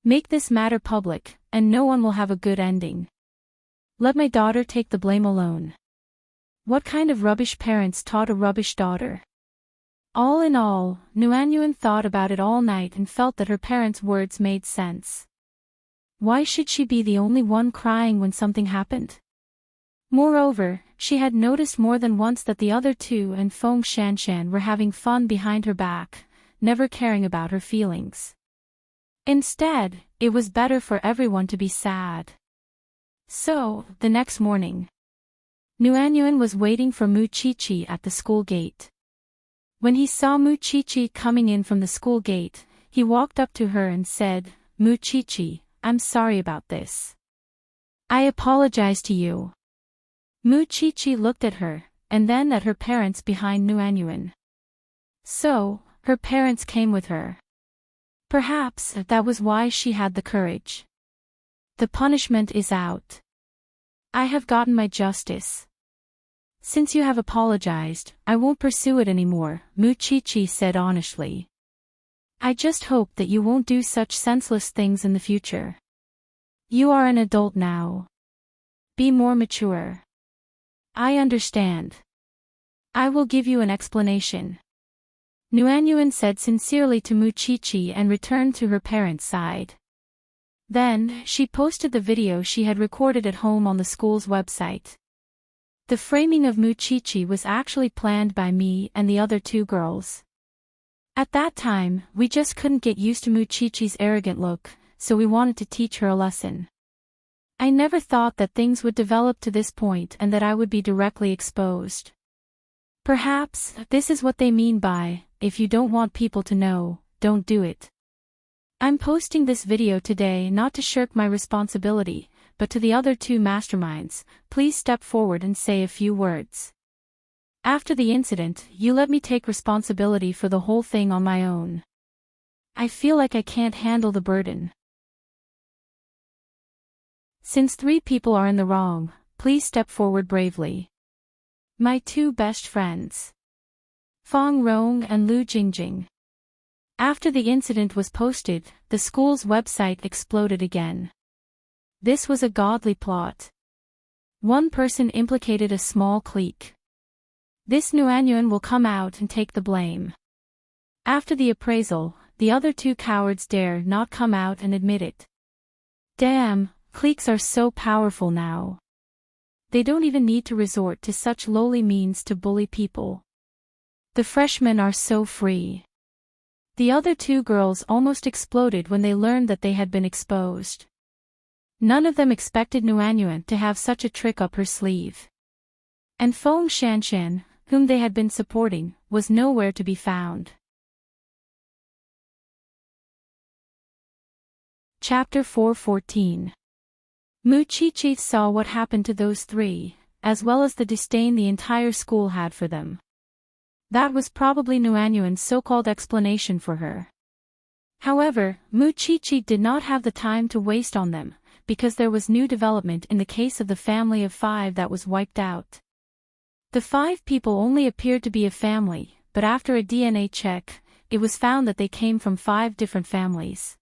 Make this matter public, and no one will have a good ending. Let my daughter take the blame alone. What kind of rubbish parents taught a rubbish daughter? All in all, Nuanyuan thought about it all night and felt that her parents' words made sense. Why should she be the only one crying when something happened? Moreover, she had noticed more than once that the other two and Feng Shanshan were having fun behind her back, never caring about her feelings. Instead, it was better for everyone to be sad. So, the next morning, Nuanyuan was waiting for Muchichi at the school gate. When he saw Muchichi coming in from the school gate, he walked up to her and said, "Muchichi, I'm sorry about this. I apologize to you." Muchichi looked at her, and then at her parents behind Nuanyuan. So, her parents came with her. Perhaps that was why she had the courage. The punishment is out. I have gotten my justice. Since you have apologized, I won't pursue it anymore, Muchichi said honestly. I just hope that you won't do such senseless things in the future. You are an adult now. Be more mature. I understand. I will give you an explanation. Nuanyuan said sincerely to Muchichi and returned to her parents' side. Then, she posted the video she had recorded at home on the school's website. The framing of Muchichi was actually planned by me and the other two girls. At that time, we just couldn't get used to Muchichi's arrogant look, so we wanted to teach her a lesson. I never thought that things would develop to this point and that I would be directly exposed. Perhaps, this is what they mean by, if you don't want people to know, don't do it. I'm posting this video today not to shirk my responsibility, but to the other two masterminds, please step forward and say a few words. After the incident, you let me take responsibility for the whole thing on my own. I feel like I can't handle the burden. Since 3 people are in the wrong, please step forward bravely. My 2 best friends, Fang Rong and Lu Jingjing. After the incident was posted, the school's website exploded again. This was a godly plot. One person implicated a small clique. This Nuanyuan will come out and take the blame. After the appraisal, the other 2 cowards dare not come out and admit it. Damn, cliques are so powerful now. They don't even need to resort to such lowly means to bully people. The freshmen are so free. The other 2 girls almost exploded when they learned that they had been exposed. None of them expected Nuanyuan to have such a trick up her sleeve. And Feng Shanshan, whom they had been supporting, was nowhere to be found. Chapter 4:14. Muchichi saw what happened to those 3, as well as the disdain the entire school had for them. That was probably Nuanyuan's so-called explanation for her. However, Muchichi did not have the time to waste on them, because there was new development in the case of the family of 5 that was wiped out. The 5 people only appeared to be a family, but after a DNA check, it was found that they came from 5 different families.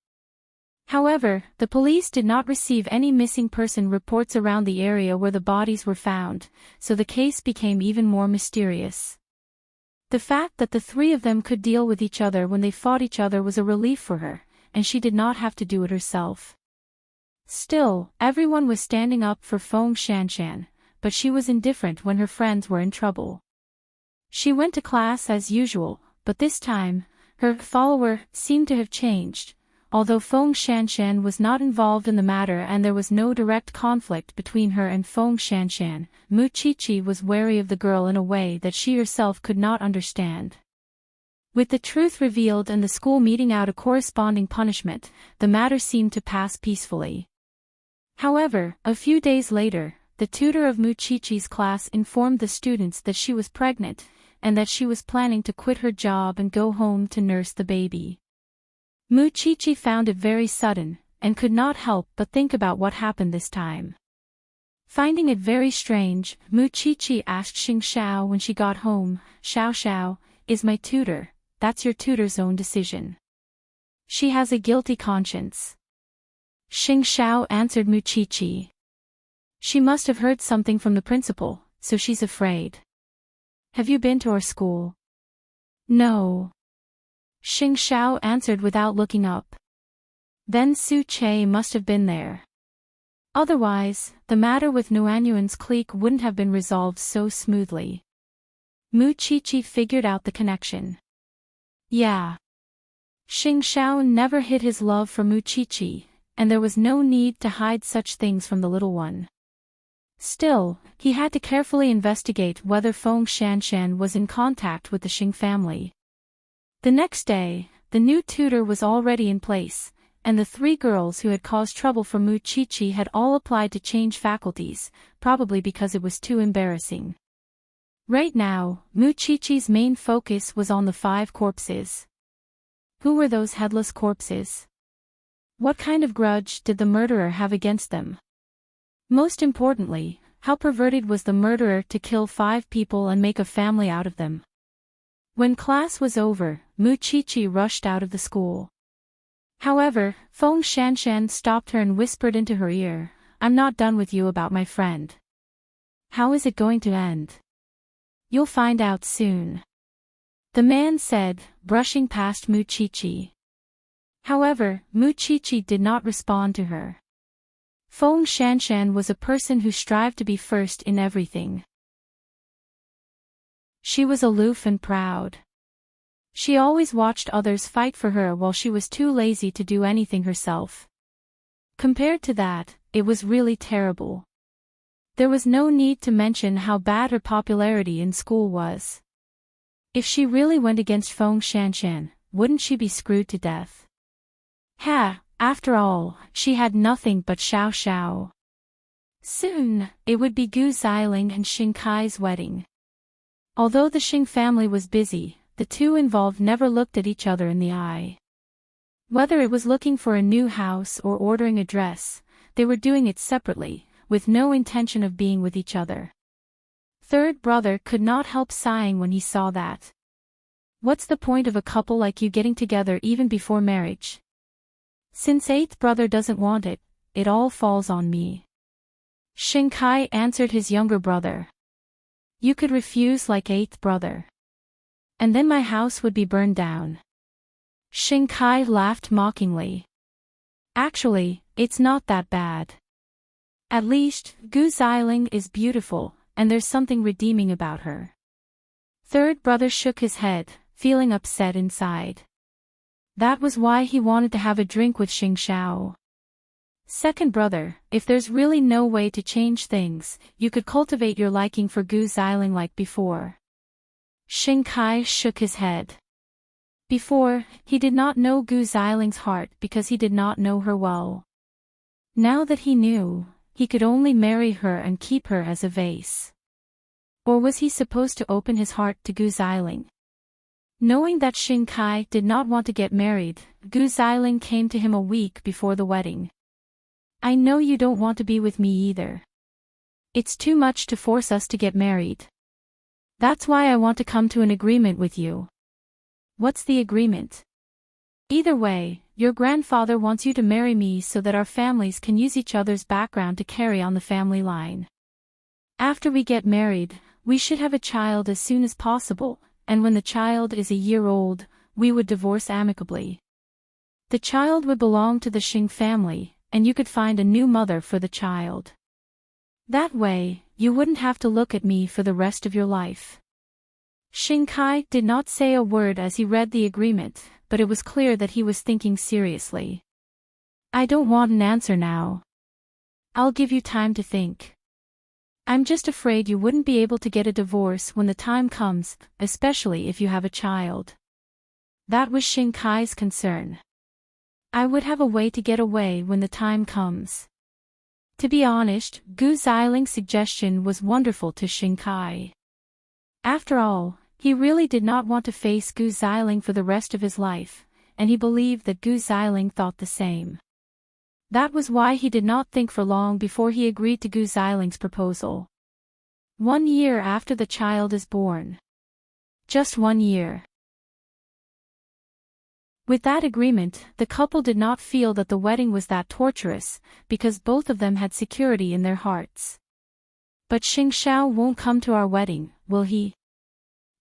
However, the police did not receive any missing person reports around the area where the bodies were found, so the case became even more mysterious. The fact that the three of them could deal with each other when they fought each other was a relief for her, and she did not have to do it herself. Still, everyone was standing up for Feng Shanshan, but she was indifferent when her friends were in trouble. She went to class as usual, but this time, her follower seemed to have changed. Although Feng Shanshan was not involved in the matter and there was no direct conflict between her and Feng Shanshan, Mu Qiqi was wary of the girl in a way that she herself could not understand. With the truth revealed and the school meting out a corresponding punishment, the matter seemed to pass peacefully. However, a few days later, the tutor of Mu Qiqi's class informed the students that she was pregnant, and that she was planning to quit her job and go home to nurse the baby. Mu Qiqi found it very sudden, and could not help but think about what happened this time. Finding it very strange, Mu Qiqi asked Xing Xiao when she got home, "Xiao Xiao, is my tutor, that's your tutor's own decision. She has a guilty conscience." Xing Xiao answered Mu Qiqi. "She must have heard something from the principal, so she's afraid. Have you been to our school?" "No." Xing Xiao answered without looking up. "Then Su Che must have been there. Otherwise, the matter with Nuanyuan's clique wouldn't have been resolved so smoothly." Mu Qiqi figured out the connection. Yeah. Xing Xiao never hid his love for Mu Qiqi, and there was no need to hide such things from the little one. Still, he had to carefully investigate whether Feng Shanshan was in contact with the Xing family. The next day, the new tutor was already in place, and the three girls who had caused trouble for Mu Qiqi had all applied to change faculties, probably because it was too embarrassing. Right now, Mu Qiqi's main focus was on the 5 corpses. Who were those headless corpses? What kind of grudge did the murderer have against them? Most importantly, how perverted was the murderer to kill 5 people and make a family out of them? When class was over, Mu Qiqi rushed out of the school. However, Feng Shanshan stopped her and whispered into her ear, "I'm not done with you about my friend. How is it going to end? You'll find out soon," the man said, brushing past Mu Qiqi. However, Mu Qiqi did not respond to her. Feng Shanshan was a person who strived to be first in everything. She was aloof and proud. She always watched others fight for her while she was too lazy to do anything herself. Compared to that, it was really terrible. There was no need to mention how bad her popularity in school was. If she really went against Feng Shanshan, wouldn't she be screwed to death? After all, she had nothing but Xiao Xiao. Soon, it would be Gu Xiling and Xing Kai's wedding. Although the Xing family was busy, the two involved never looked at each other in the eye. Whether it was looking for a new house or ordering a dress, they were doing it separately, with no intention of being with each other. Third brother could not help sighing when he saw that. What's the point of a couple like you getting together even before marriage? Since eighth brother doesn't want it, it all falls on me. Xing Kai answered his younger brother. You could refuse like eighth brother. And then my house would be burned down. Xing Kai laughed mockingly. Actually, it's not that bad. At least, Gu Xiling is beautiful, and there's something redeeming about her. Third brother shook his head, feeling upset inside. That was why he wanted to have a drink with Xing Xiao. Second brother, if there's really no way to change things, you could cultivate your liking for Gu Xiling like before. Xing Kai shook his head. Before, he did not know Gu Xiling's heart because he did not know her well. Now that he knew, he could only marry her and keep her as a vase. Or was he supposed to open his heart to Gu Xiling? Knowing that Xing Kai did not want to get married, Gu Xiling came to him a week before the wedding. I know you don't want to be with me either. It's too much to force us to get married. That's why I want to come to an agreement with you. What's the agreement? Either way, your grandfather wants you to marry me so that our families can use each other's background to carry on the family line. After we get married, we should have a child as soon as possible, and when the child is a year old, we would divorce amicably. The child would belong to the Xing family, and you could find a new mother for the child. That way, you wouldn't have to look at me for the rest of your life. Xing Kai did not say a word as he read the agreement, but it was clear that he was thinking seriously. I don't want an answer now. I'll give you time to think. I'm just afraid you wouldn't be able to get a divorce when the time comes, especially if you have a child. That was Xing Kai's concern. I would have a way to get away when the time comes. To be honest, Gu Ziling's suggestion was wonderful to Xing Kai. After all, he really did not want to face Gu Ziling for the rest of his life, and he believed that Gu Ziling thought the same. That was why he did not think for long before he agreed to Gu Ziling's proposal. 1 year after the child is born. Just 1 year. With that agreement, the couple did not feel that the wedding was that torturous, because both of them had security in their hearts. But Xing Xiao won't come to our wedding, will he?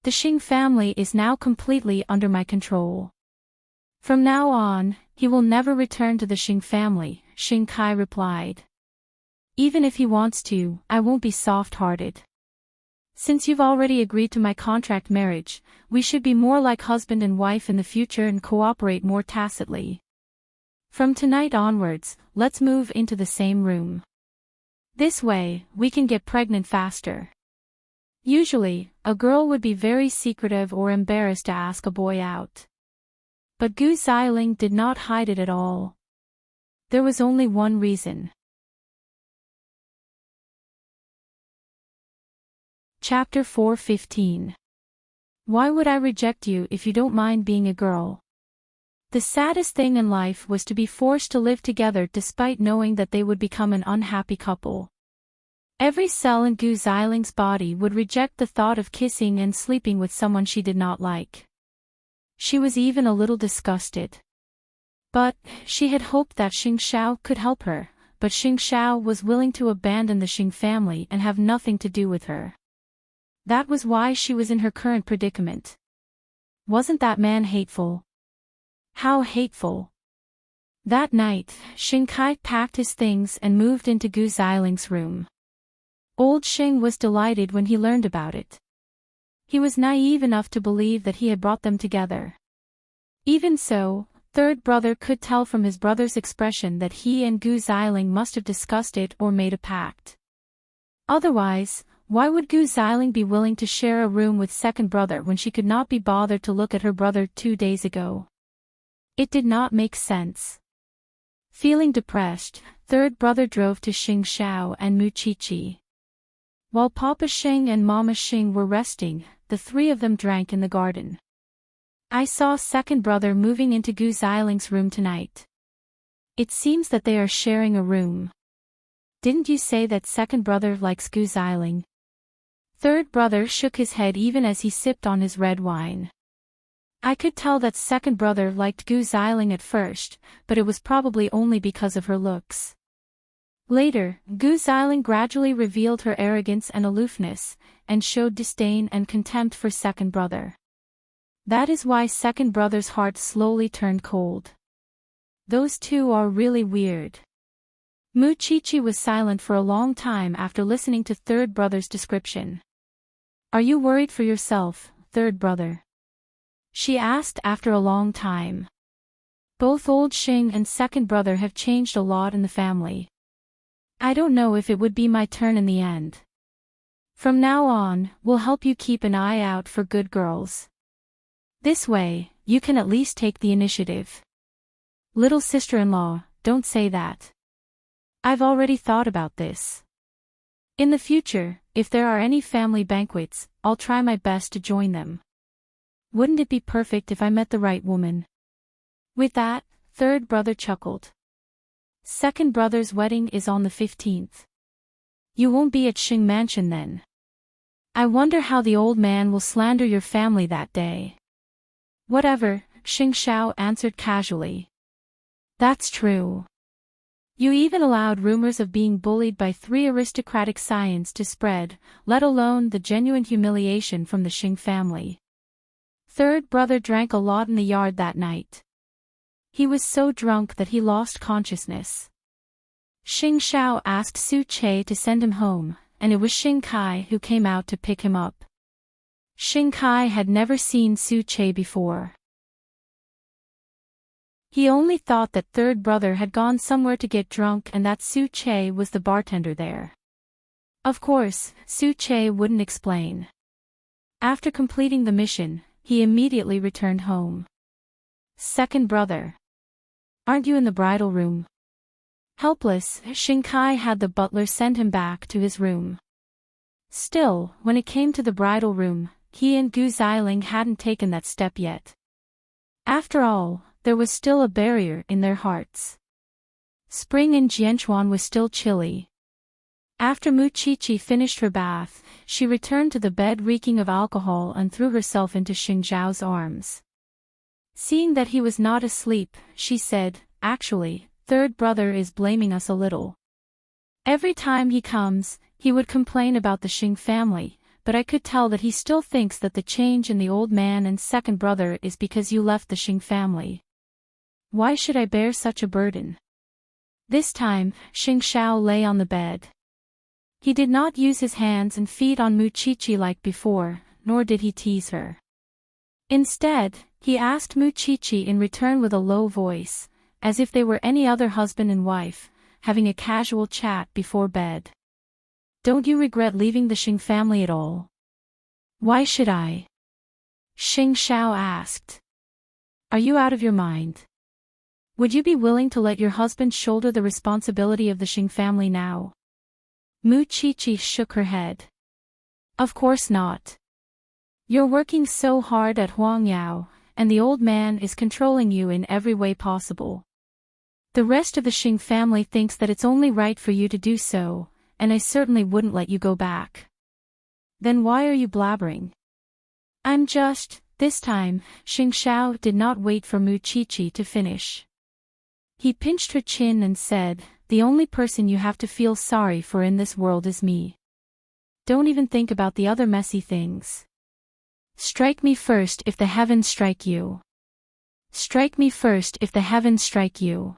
The Xing family is now completely under my control. From now on, he will never return to the Xing family, Xing Kai replied. Even if he wants to, I won't be soft-hearted. Since you've already agreed to my contract marriage, we should be more like husband and wife in the future and cooperate more tacitly. From tonight onwards, let's move into the same room. This way, we can get pregnant faster. Usually, a girl would be very secretive or embarrassed to ask a boy out. But Gu Ziling did not hide it at all. There was only one reason. Chapter 4:15. Why would I reject you if you don't mind being a girl? The saddest thing in life was to be forced to live together despite knowing that they would become an unhappy couple. Every cell in Gu Ziling's body would reject the thought of kissing and sleeping with someone she did not like. She was even a little disgusted. But, she had hoped that Xing Xiao could help her, but Xing Xiao was willing to abandon the Xing family and have nothing to do with her. That was why she was in her current predicament. Wasn't that man hateful? How hateful. That night, Xing Kai packed his things and moved into Gu Ziling's room. Old Xing was delighted when he learned about it. He was naive enough to believe that he had brought them together. Even so, third brother could tell from his brother's expression that he and Gu Ziling must have discussed it or made a pact. Otherwise, why would Gu Ziling be willing to share a room with second brother when she could not be bothered to look at her brother 2 days ago? It did not make sense. Feeling depressed, third brother drove to Xing Xiao and Mu Qiqi. While Papa Xing and Mama Xing were resting, the three of them drank in the garden. I saw second brother moving into Gu Ziling's room tonight. It seems that they are sharing a room. Didn't you say that second brother likes Gu Ziling? Third brother shook his head even as he sipped on his red wine. I could tell that second brother liked Gu Ziling at first, but it was probably only because of her looks. Later, Gu Ziling gradually revealed her arrogance and aloofness, and showed disdain and contempt for second brother. That is why second brother's heart slowly turned cold. Those two are really weird. Mu Qiqi was silent for a long time after listening to third brother's description. Are you worried for yourself, third brother? She asked after a long time. Both old Xing and second brother have changed a lot in the family. I don't know if it would be my turn in the end. From now on, we'll help you keep an eye out for good girls. This way, you can at least take the initiative. Little sister-in-law, don't say that. I've already thought about this. In the future, if there are any family banquets, I'll try my best to join them. Wouldn't it be perfect if I met the right woman? With that, third brother chuckled. Second brother's wedding is on the 15th. You won't be at Xing Mansion then. I wonder how the old man will slander your family that day. Whatever, Xing Xiao answered casually. That's true. You even allowed rumors of being bullied by 3 aristocratic scions to spread, let alone the genuine humiliation from the Xing family. Third brother drank a lot in the yard that night. He was so drunk that he lost consciousness. Xing Shao asked Su Che to send him home, and it was Xing Kai who came out to pick him up. Xing Kai had never seen Su Che before. He only thought that third brother had gone somewhere to get drunk and that Su Che was the bartender there. Of course, Su Che wouldn't explain. After completing the mission, he immediately returned home. Second brother. Aren't you in the bridal room? Helpless, Xing Kai had the butler send him back to his room. Still, when it came to the bridal room, he and Gu Xiling hadn't taken that step yet. After all, there was still a barrier in their hearts. Spring in Jianchuan was still chilly. After Mu Qiqi finished her bath, she returned to the bed reeking of alcohol and threw herself into Xing Zhao's arms. Seeing that he was not asleep, she said, "Actually, third brother is blaming us a little. Every time he comes, he would complain about the Xing family, but I could tell that he still thinks that the change in the old man and second brother is because you left the Xing family. Why should I bear such a burden?" This time, Xing Shao lay on the bed. He did not use his hands and feet on Mu Qiqi like before, nor did he tease her. Instead, he asked Mu Qiqi in return with a low voice, as if they were any other husband and wife, having a casual chat before bed. "Don't you regret leaving the Xing family at all?" "Why should I?" Xing Shao asked. "Are you out of your mind? Would you be willing to let your husband shoulder the responsibility of the Xing family now?" Mu Qiqi shook her head. "Of course not. You're working so hard at Huangyao, and the old man is controlling you in every way possible. The rest of the Xing family thinks that it's only right for you to do so, and I certainly wouldn't let you go back." "Then why are you blabbering?" "I'm just..." This time, Xing Shao did not wait for Mu Qiqi to finish. He pinched her chin and said, "The only person you have to feel sorry for in this world is me. Don't even think about the other messy things. Strike me first if the heavens strike you. Strike me first if the heavens strike you.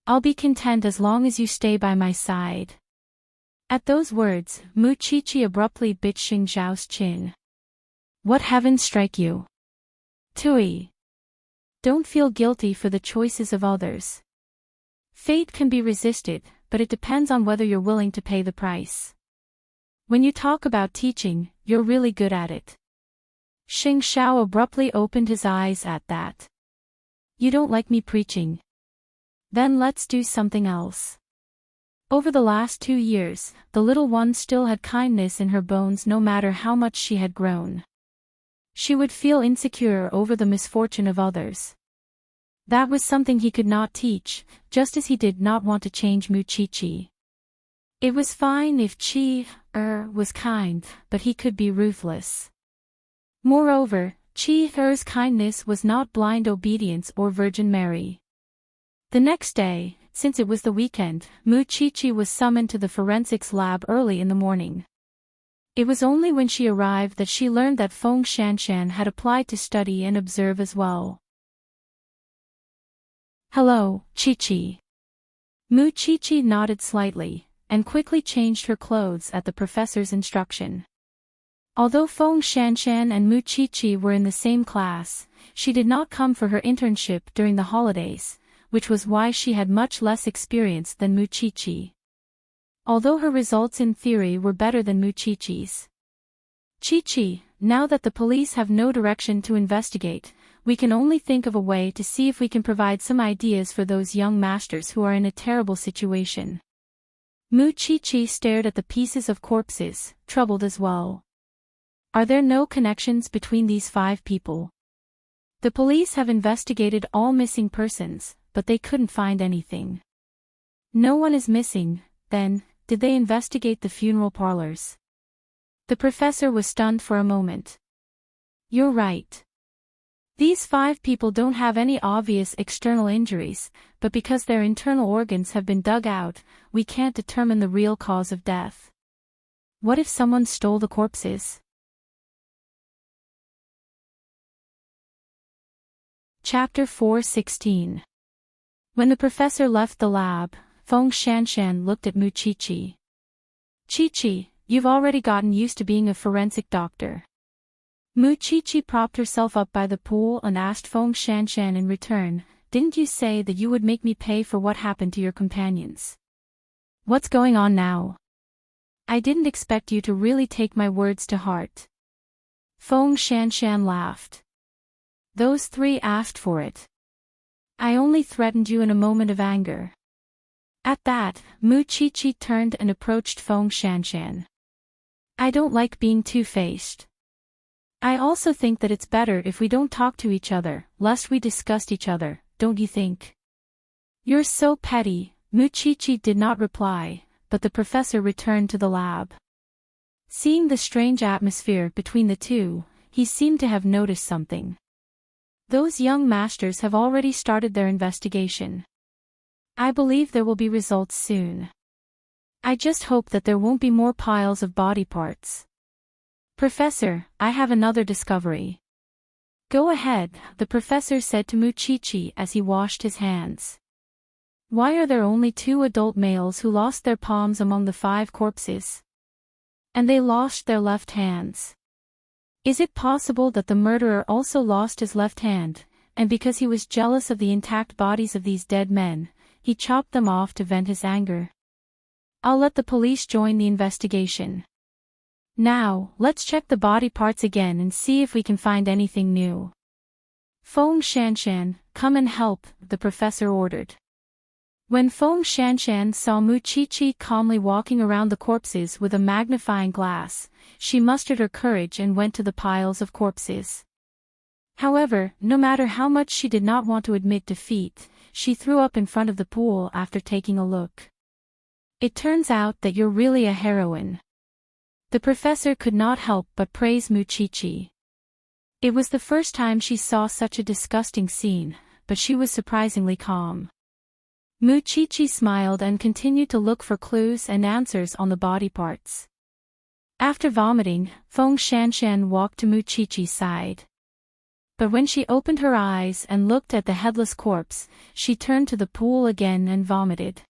I'll be content as long as you stay by my side." At those words, Mu Qiqi abruptly bit Xing Zhao's chin. "What heavens strike you? Tui. Don't feel guilty for the choices of others. Fate can be resisted, but it depends on whether you're willing to pay the price. When you talk about teaching, you're really good at it." Xing Shao abruptly opened his eyes at that. "You don't like me preaching? Then let's do something else." Over the last 2 years, the little one still had kindness in her bones no matter how much she had grown. She would feel insecure over the misfortune of others. That was something he could not teach, just as he did not want to change Mu Qiqi. It was fine if was kind, but he could be ruthless. Moreover, Er's kindness was not blind obedience or Virgin Mary. The next day, since it was the weekend, Mu Qiqi was summoned to the forensics lab early in the morning. It was only when she arrived that she learned that Feng Shanshan had applied to study and observe as well. "Hello, Qiqi." Mu Qiqi nodded slightly, and quickly changed her clothes at the professor's instruction. Although Feng Shanshan and Mu Qiqi were in the same class, she did not come for her internship during the holidays, which was why she had much less experience than Mu Qiqi. Although her results in theory were better than Mu Qiqi's. "Qiqi, now that the police have no direction to investigate, we can only think of a way to see if we can provide some ideas for those young masters who are in a terrible situation." Mu Qiqi stared at the pieces of corpses, troubled as well. "Are there no connections between these 5 people? The police have investigated all missing persons, but they couldn't find anything." "No one is missing, then. Did they investigate the funeral parlors?" The professor was stunned for a moment. "You're right. These 5 people don't have any obvious external injuries, but because their internal organs have been dug out, we can't determine the real cause of death. What if someone stole the corpses? Chapter 4:16. When the professor left the lab, Feng Shanshan looked at Mu Chi-Chi. Chi-Chi, you've already gotten used to being a forensic doctor. Mu Chi-Chi propped herself up by the pool and asked Feng Shanshan in return, didn't you say that you would make me pay for what happened to your companions? What's going on now? I didn't expect you to really take my words to heart. Feng Shanshan laughed. Those 3 asked for it. I only threatened you in a moment of anger. At that, Mu Chi-Chi turned and approached Feng Shanshan. I don't like being two-faced. I also think that it's better if we don't talk to each other, lest we disgust each other, don't you think? You're so petty. Mu Chi-Chi did not reply, but the professor returned to the lab. Seeing the strange atmosphere between the two, he seemed to have noticed something. Those young masters have already started their investigation. I believe there will be results soon. I just hope that there won't be more piles of body parts. Professor, I have another discovery. Go ahead, the professor said to Mu Chi-Chi as he washed his hands. Why are there only 2 adult males who lost their palms among the 5 corpses? And they lost their left hands. Is it possible that the murderer also lost his left hand, and because he was jealous of the intact bodies of these dead men, he chopped them off to vent his anger? I'll let the police join the investigation. Now, let's check the body parts again and see if we can find anything new. Feng Shanshan, come and help, the professor ordered. When Feng Shanshan saw Mu Chi-Chi calmly walking around the corpses with a magnifying glass, she mustered her courage and went to the piles of corpses. However, no matter how much she did not want to admit defeat, she threw up in front of the pool after taking a look. It turns out that you're really a heroine. The professor could not help but praise Mu Chi-Chi. It was the first time she saw such a disgusting scene, but she was surprisingly calm. Mu Chi-Chi smiled and continued to look for clues and answers on the body parts. After vomiting, Feng Shanshan walked to Mu Chi-Chi's side. But when she opened her eyes and looked at the headless corpse, she turned to the pool again and vomited.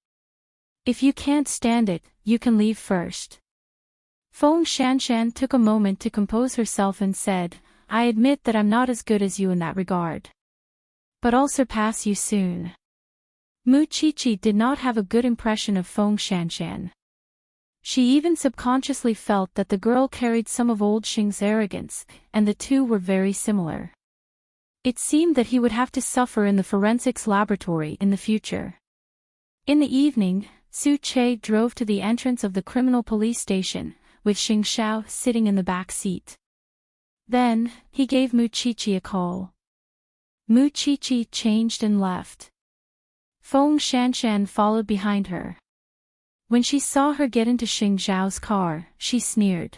If you can't stand it, you can leave first. Feng Shanshan took a moment to compose herself and said, I admit that I'm not as good as you in that regard. But I'll surpass you soon. Mu Chi-Chi did not have a good impression of Feng Shanshan. She even subconsciously felt that the girl carried some of old Xing's arrogance, and the 2 were very similar. It seemed that he would have to suffer in the forensics laboratory in the future. In the evening, Su Che drove to the entrance of the criminal police station, with Xing Xiao sitting in the back seat. Then, he gave Mu Chi-Chi a call. Mu Chi-Chi changed and left. Feng Shanshan followed behind her. When she saw her get into Xing Xiao's car, she sneered.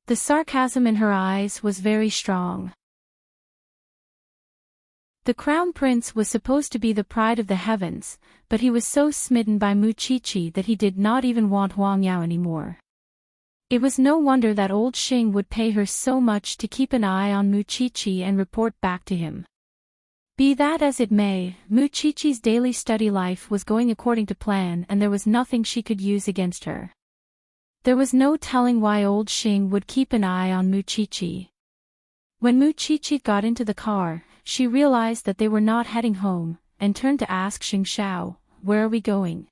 The sarcasm in her eyes was very strong. The crown prince was supposed to be the pride of the heavens, but he was so smitten by Mu Chi-Chi that he did not even want Huang Yao anymore. It was no wonder that old Xing would pay her so much to keep an eye on Mu Chi-Chi and report back to him. Be that as it may, Mu Chi-Chi's daily study life was going according to plan and there was nothing she could use against her. There was no telling why old Xing would keep an eye on Mu Chi-Chi. When Mu Chi-Chi got into the car, she realized that they were not heading home, and turned to ask Xing Xiao, where are we going?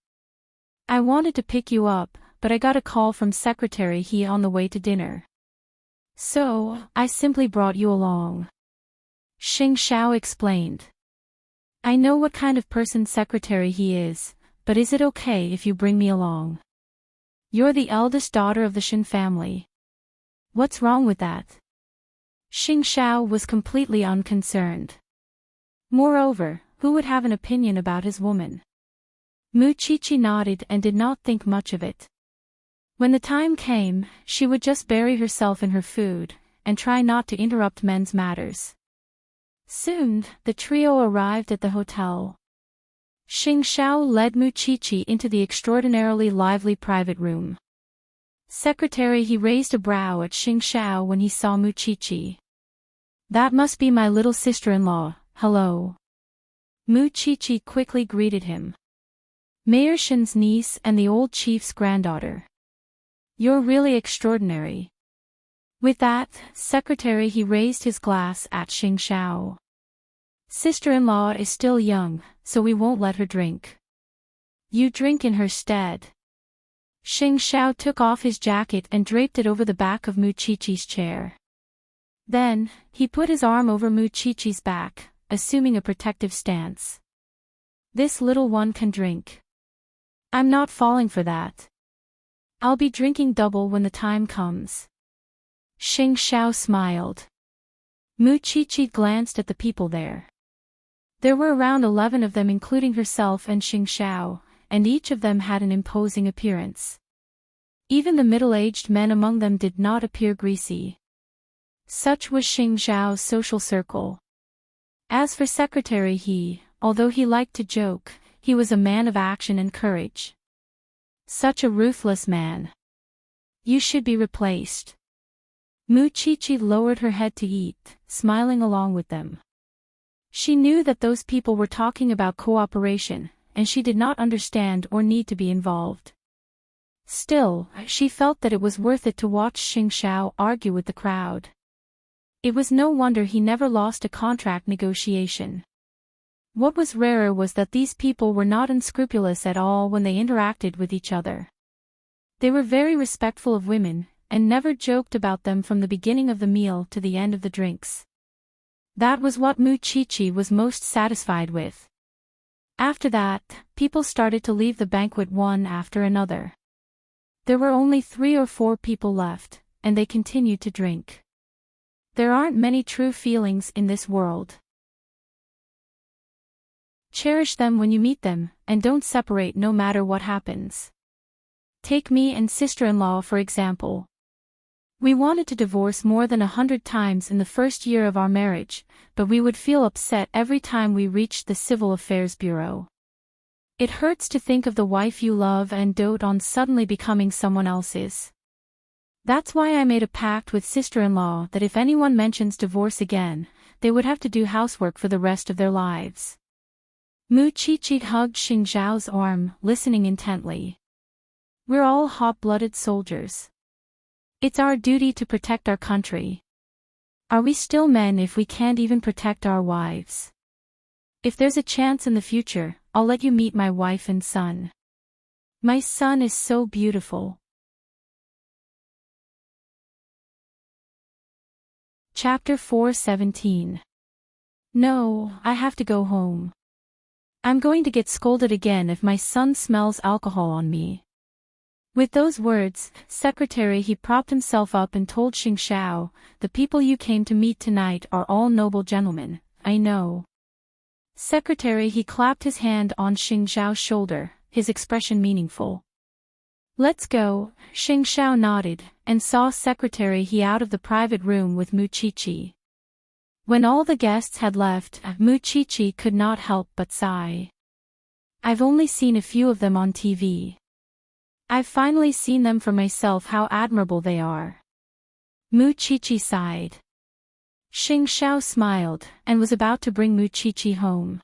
I wanted to pick you up, but I got a call from Secretary He on the way to dinner. So, I simply brought you along. Xing Xiao explained. I know what kind of person Secretary He is, but is it okay if you bring me along? You're the eldest daughter of the Shen family. What's wrong with that? Xing Xiao was completely unconcerned. Moreover, who would have an opinion about his woman? Mu Chi-Chi nodded and did not think much of it. When the time came, she would just bury herself in her food, and try not to interrupt men's matters. Soon, the trio arrived at the hotel. Xing Xiao led Mu Qiqi into the extraordinarily lively private room. Secretary, he raised a brow at Xing Xiao when he saw Mu Qiqi. That must be my little sister-in-law, hello. Mu Qiqi quickly greeted him. Mayor Shen's niece and the old chief's granddaughter. You're really extraordinary. With that, Secretary, he raised his glass at Xing Xiao. Sister-in-law is still young, so we won't let her drink. You drink in her stead. Xing Xiao took off his jacket and draped it over the back of Mu Qiqi's chair. Then, he put his arm over Mu Qiqi's back, assuming a protective stance. This little one can drink. I'm not falling for that. I'll be drinking double when the time comes. Xing Xiao smiled. Mu Qiqi glanced at the people there. There were around 11 of them, including herself and Xing Xiao, and each of them had an imposing appearance. Even the middle-aged men among them did not appear greasy. Such was Xing Xiao's social circle. As for Secretary, although he liked to joke, he was a man of action and courage. Such a ruthless man. You should be replaced. Mu Qiqi lowered her head to eat, smiling along with them. She knew that those people were talking about cooperation, and she did not understand or need to be involved. Still, she felt that it was worth it to watch Xing Xiao argue with the crowd. It was no wonder he never lost a contract negotiation. What was rarer was that these people were not unscrupulous at all when they interacted with each other. They were very respectful of women, and never joked about them from the beginning of the meal to the end of the drinks. That was what Mu Qiqi was most satisfied with. After that, people started to leave the banquet one after another. There were only 3 or 4 people left, and they continued to drink. There aren't many true feelings in this world. Cherish them when you meet them, and don't separate no matter what happens. Take me and sister-in-law for example. We wanted to divorce more than 100 times in the first year of our marriage, but we would feel upset every time we reached the Civil Affairs Bureau. It hurts to think of the wife you love and dote on suddenly becoming someone else's. That's why I made a pact with sister-in-law that if anyone mentions divorce again, they would have to do housework for the rest of their lives. Mu Qiqi hugged Xing Xiao's arm, listening intently. We're all hot-blooded soldiers. It's our duty to protect our country. Are we still men if we can't even protect our wives? If there's a chance in the future, I'll let you meet my wife and son. My son is so beautiful. Chapter 4:17. No, I have to go home. I'm going to get scolded again if my son smells alcohol on me. With those words, Secretary, he propped himself up and told Xing Xiao, the people you came to meet tonight are all noble gentlemen, I know. Secretary, he clapped his hand on Xing Xiao's shoulder, his expression meaningful. Let's go, Xing Xiao nodded, and saw Secretary he out of the private room with Mu Qiqi. When all the guests had left, Mu Qiqi could not help but sigh. I've only seen a few of them on TV. I've finally seen them for myself, how admirable they are. Mu Qiqi sighed. Xing Xiao smiled, and was about to bring Mu Qiqi home.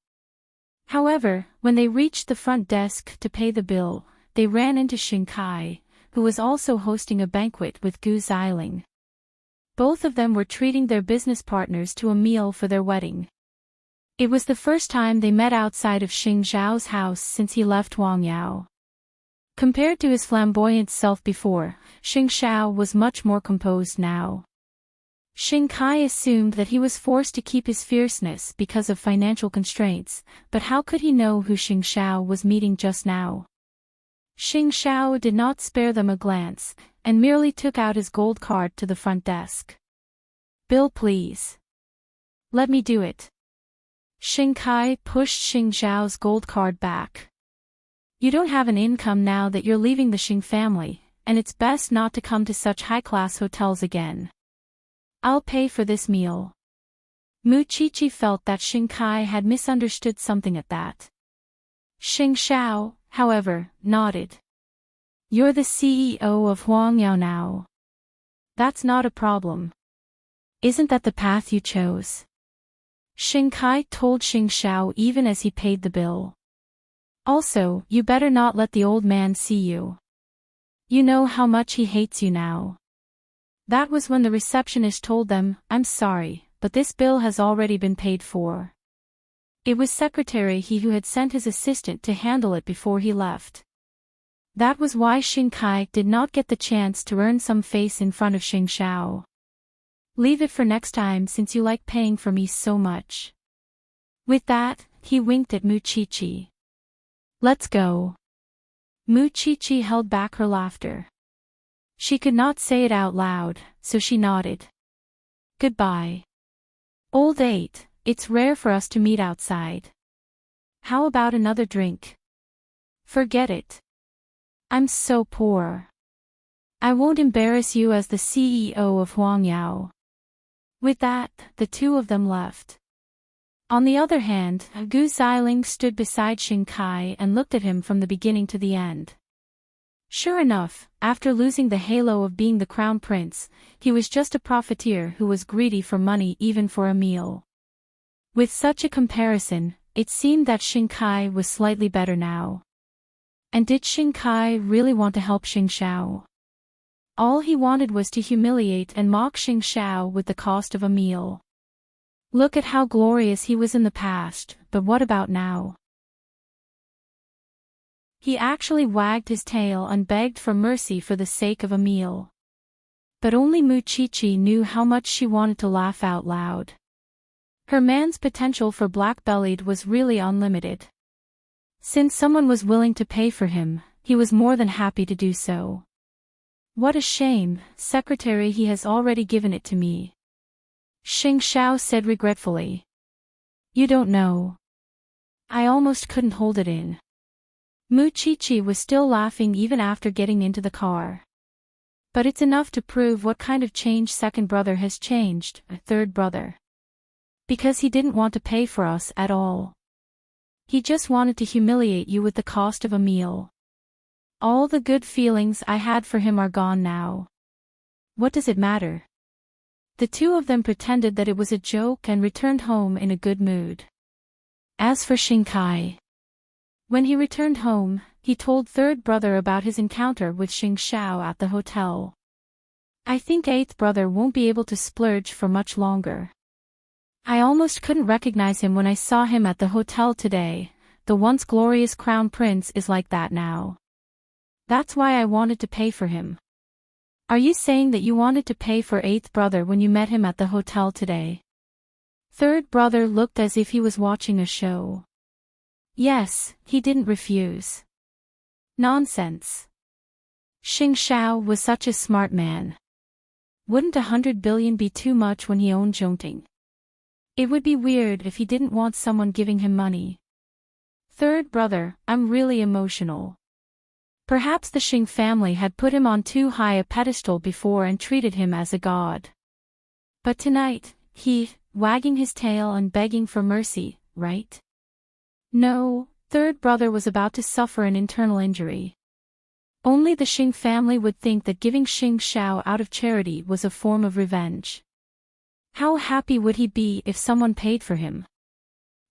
However, when they reached the front desk to pay the bill, they ran into Xing Kai, who was also hosting a banquet with Gu Xiling. Both of them were treating their business partners to a meal for their wedding. It was the first time they met outside of Xing Xiao's house since he left Wangyao. Compared to his flamboyant self before, Xing Xiao was much more composed now. Xing Kai assumed that he was forced to keep his fierceness because of financial constraints, but how could he know who Xing Xiao was meeting just now? Xing Xiao did not spare them a glance, and merely took out his gold card to the front desk. Bill, please. Let me do it. Xing Kai pushed Xing Xiao's gold card back. You don't have an income now that you're leaving the Xing family, and it's best not to come to such high-class hotels again. I'll pay for this meal. Muchichi felt that Xing Kai had misunderstood something at that. Xing Xiao, however, nodded. You're the CEO of Huangyao now. That's not a problem. Isn't that the path you chose? Xing Kai told Xing Xiao even as he paid the bill. Also, you better not let the old man see you. You know how much he hates you now. That was when the receptionist told them, I'm sorry, but this bill has already been paid for. It was Secretary He who had sent his assistant to handle it before he left. That was why Xing Kai did not get the chance to earn some face in front of Xing Xiao. Leave it for next time since you like paying for me so much. With that, he winked at Muchichi. Let's go. Muchichi held back her laughter. She could not say it out loud, so she nodded. Goodbye. Old 8, it's rare for us to meet outside. How about another drink? Forget it. I'm so poor. I won't embarrass you as the CEO of Huangyao. With that, the two of them left. On the other hand, Gu Xiling stood beside Xing Kai and looked at him from the beginning to the end. Sure enough, after losing the halo of being the crown prince, he was just a profiteer who was greedy for money even for a meal. With such a comparison, it seemed that Xing Kai was slightly better now. And did Xing Kai really want to help Xing Xiao? All he wanted was to humiliate and mock Xing Xiao with the cost of a meal. Look at how glorious he was in the past, but what about now? He actually wagged his tail and begged for mercy for the sake of a meal. But only Muchichi knew how much she wanted to laugh out loud. Her man's potential for black-bellied was really unlimited. Since someone was willing to pay for him, he was more than happy to do so. What a shame, Secretary, he has already given it to me. Xing Xiao said regretfully. You don't know. I almost couldn't hold it in. Muchichi was still laughing even after getting into the car. But it's enough to prove what kind of change second brother has changed, a third brother. Because he didn't want to pay for us at all. He just wanted to humiliate you with the cost of a meal. All the good feelings I had for him are gone now. What does it matter? The two of them pretended that it was a joke and returned home in a good mood. As for Xing Kai, when he returned home, he told third brother about his encounter with Xing Xiao at the hotel. I think eighth brother won't be able to splurge for much longer. I almost couldn't recognize him when I saw him at the hotel today. The once glorious crown prince is like that now. That's why I wanted to pay for him. Are you saying that you wanted to pay for eighth brother when you met him at the hotel today? Third brother looked as if he was watching a show. Yes, he didn't refuse. Nonsense. Xing Xiao was such a smart man. Wouldn't 100 billion be too much when he owned Zhongting? It would be weird if he didn't want someone giving him money. Third brother, I'm really emotional. Perhaps the Xing family had put him on too high a pedestal before and treated him as a god. But tonight, wagging his tail and begging for mercy, right? No, third brother was about to suffer an internal injury. Only the Xing family would think that giving Xing Xiao out of charity was a form of revenge. How happy would he be if someone paid for him?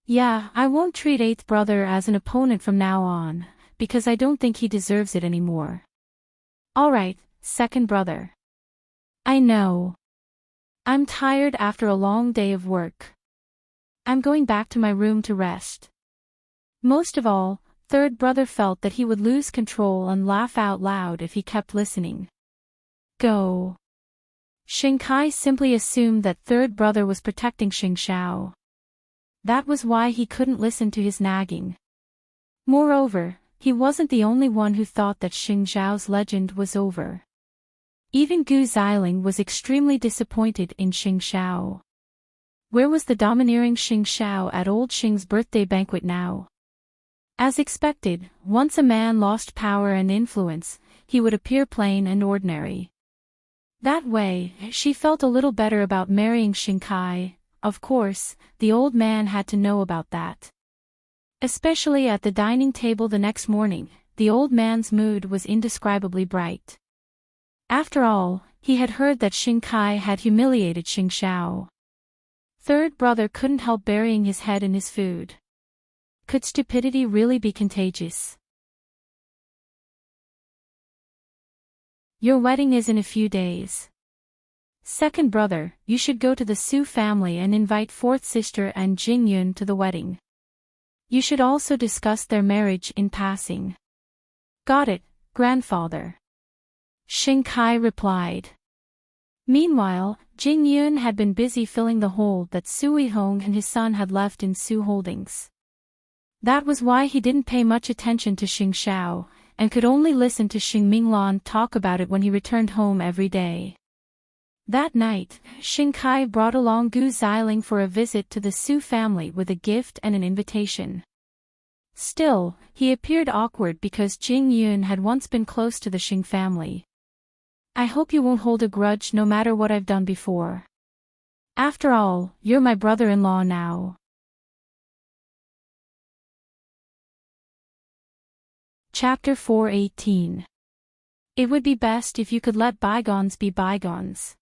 Yeah, I won't treat eighth brother as an opponent from now on, because I don't think he deserves it anymore. Alright, second brother. I know. I'm tired after a long day of work. I'm going back to my room to rest. Most of all, third brother felt that he would lose control and laugh out loud if he kept listening. Go. Xing Kai simply assumed that third brother was protecting Xing Xiao. That was why he couldn't listen to his nagging. Moreover, he wasn't the only one who thought that Xing Xiao's legend was over. Even Gu Xiling was extremely disappointed in Xing Xiao. Where was the domineering Xing Xiao at old Xing's birthday banquet now? As expected, once a man lost power and influence, he would appear plain and ordinary. That way, she felt a little better about marrying Xing Kai, of course, the old man had to know about that. Especially at the dining table the next morning, the old man's mood was indescribably bright. After all, he had heard that Xing Kai had humiliated Xing Xiao. Third brother couldn't help burying his head in his food. Could stupidity really be contagious? Your wedding is in a few days. Second brother, you should go to the Su family and invite fourth sister and Jing Yun to the wedding. You should also discuss their marriage in passing. Got it, grandfather. Xing Kai replied. Meanwhile, Jing Yun had been busy filling the hole that Su Yihong and his son had left in Su Holdings. That was why he didn't pay much attention to Xing Xiao, and could only listen to Xing Minglan talk about it when he returned home every day. That night, Xing Kai brought along Gu Xiling for a visit to the Su family with a gift and an invitation. Still, he appeared awkward because Jing Yun had once been close to the Xing family. I hope you won't hold a grudge no matter what I've done before. After all, you're my brother-in-law now. Chapter 418. It would be best if you could let bygones be bygones.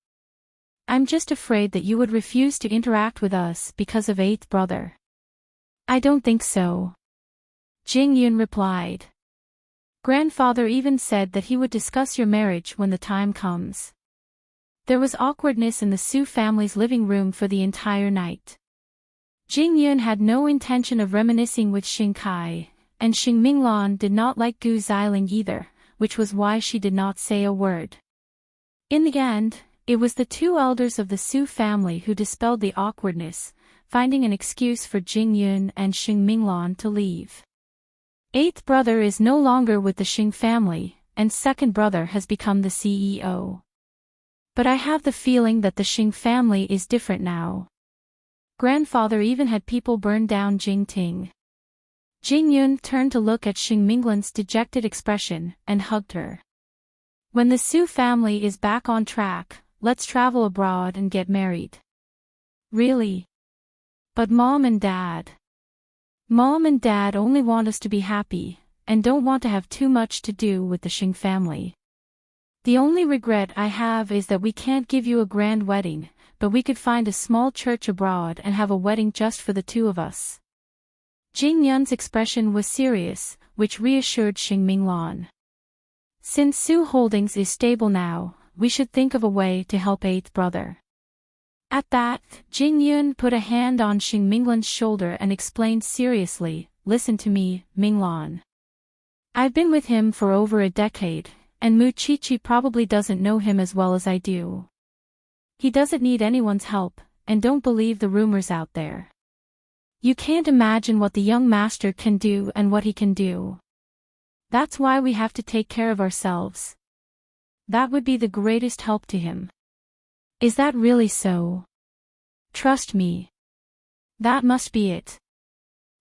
I'm just afraid that you would refuse to interact with us because of eighth brother. I don't think so. Jing Yun replied. Grandfather even said that he would discuss your marriage when the time comes. There was awkwardness in the Su family's living room for the entire night. Jing Yun had no intention of reminiscing with Xing Kai, and Xing Minglan did not like Gu Xiling either, which was why she did not say a word. In the end, it was the two elders of the Su family who dispelled the awkwardness, finding an excuse for Jing Yun and Xing Minglan to leave. Eighth brother is no longer with the Xing family, and second brother has become the CEO. But I have the feeling that the Xing family is different now. Grandfather even had people burn down Jingting. Jing Yun turned to look at Xing Minglan's dejected expression and hugged her. When the Su family is back on track, let's travel abroad and get married. Really? But Mom and Dad only want us to be happy, and don't want to have too much to do with the Xing family. The only regret I have is that we can't give you a grand wedding, but we could find a small church abroad and have a wedding just for the two of us. Jing Yun's expression was serious, which reassured Xing Minglan. Since Su Holdings is stable now, we should think of a way to help eighth brother. At that, Jing Yun put a hand on Xing Minglan's shoulder and explained seriously, listen to me, Minglan. I've been with him for over a decade, and Mu Chichi probably doesn't know him as well as I do. He doesn't need anyone's help, and don't believe the rumors out there. You can't imagine what the young master can do and what he can do. That's why we have to take care of ourselves. That would be the greatest help to him. Is that really so? Trust me. That must be it.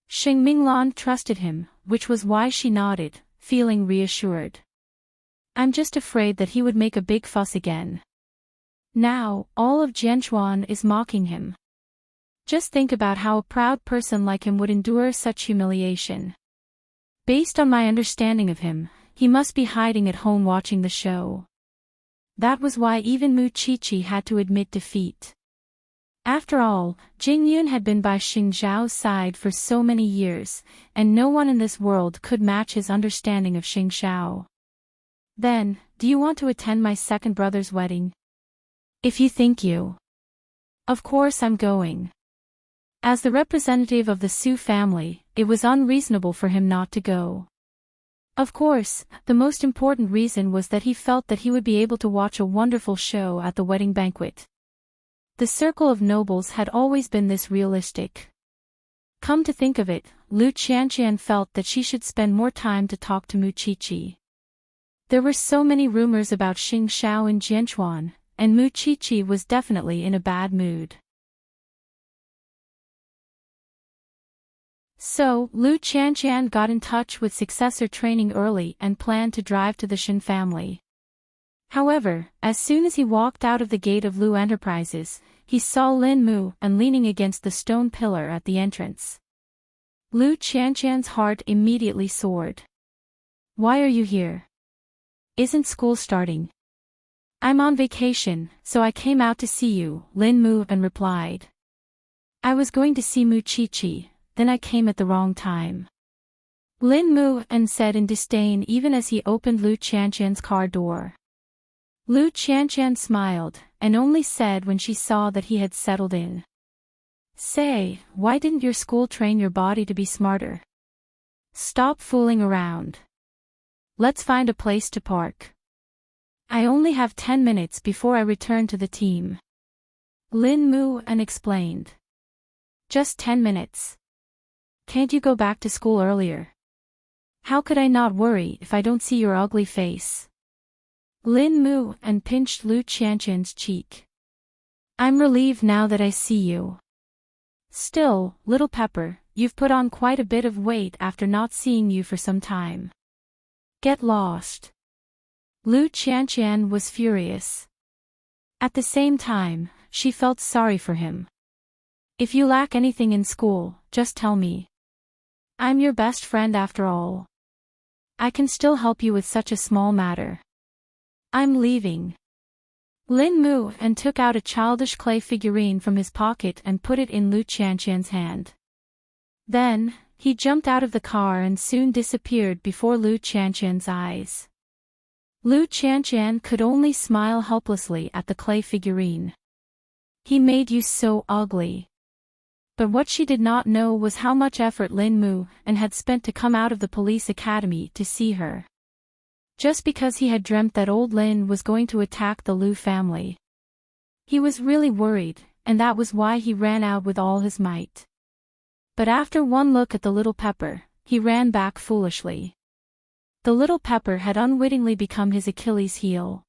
Xing Minglan trusted him, which was why she nodded, feeling reassured. I'm just afraid that he would make a big fuss again. Now, all of Jianchuan is mocking him. Just think about how a proud person like him would endure such humiliation. Based on my understanding of him, he must be hiding at home watching the show. That was why even Mu Chichi had to admit defeat. After all, Jing Yun had been by Xing Zhao's side for so many years, and no one in this world could match his understanding of Xing Xiao. Then, do you want to attend my second brother's wedding? If you think you. Of course I'm going. As the representative of the Su family, it was unreasonable for him not to go. Of course, the most important reason was that he felt that he would be able to watch a wonderful show at the wedding banquet. The circle of nobles had always been this realistic. Come to think of it, Lu Qianqian felt that she should spend more time to talk to Mu Chichi. There were so many rumors about Xing Xiao in Jianchuan, and Mu Chichi was definitely in a bad mood. So, Lu Qianqian got in touch with successor training early and planned to drive to the Shin family. However, as soon as he walked out of the gate of Lu Enterprises, he saw Lin Mu and leaning against the stone pillar at the entrance. Lu Qianshan's heart immediately soared. Why are you here? Isn't school starting? I'm on vacation, so I came out to see you, Lin Mu and replied. I was going to see Mu Chi-Chi, then I came at the wrong time. Lin Mu and said in disdain even as he opened Lu Qianshan's car door. Lu Qianshan smiled, and only said when she saw that he had settled in. Say, why didn't your school train your body to be smarter? Stop fooling around. Let's find a place to park. I only have 10 minutes before I return to the team. Lin Mu and explained. Just 10 minutes. Can't you go back to school earlier? How could I not worry if I don't see your ugly face? Lin Mu and pinched Lu Qianshan's cheek. I'm relieved now that I see you. Still, little Pepper, you've put on quite a bit of weight after not seeing you for some time. Get lost. Lu Qianshan was furious. At the same time, she felt sorry for him. If you lack anything in school, just tell me. I'm your best friend after all. I can still help you with such a small matter. I'm leaving. Lin Mu and took out a childish clay figurine from his pocket and put it in Lu Qianshan's hand. Then, he jumped out of the car and soon disappeared before Lu Qianshan's eyes. Lu Qianshan could only smile helplessly at the clay figurine. He made you so ugly. But what she did not know was how much effort Lin Mu and had spent to come out of the police academy to see her. Just because he had dreamt that old Lin was going to attack the Lu family. He was really worried, and that was why he ran out with all his might. But after one look at the little Pepper, he ran back foolishly. The little Pepper had unwittingly become his Achilles heel.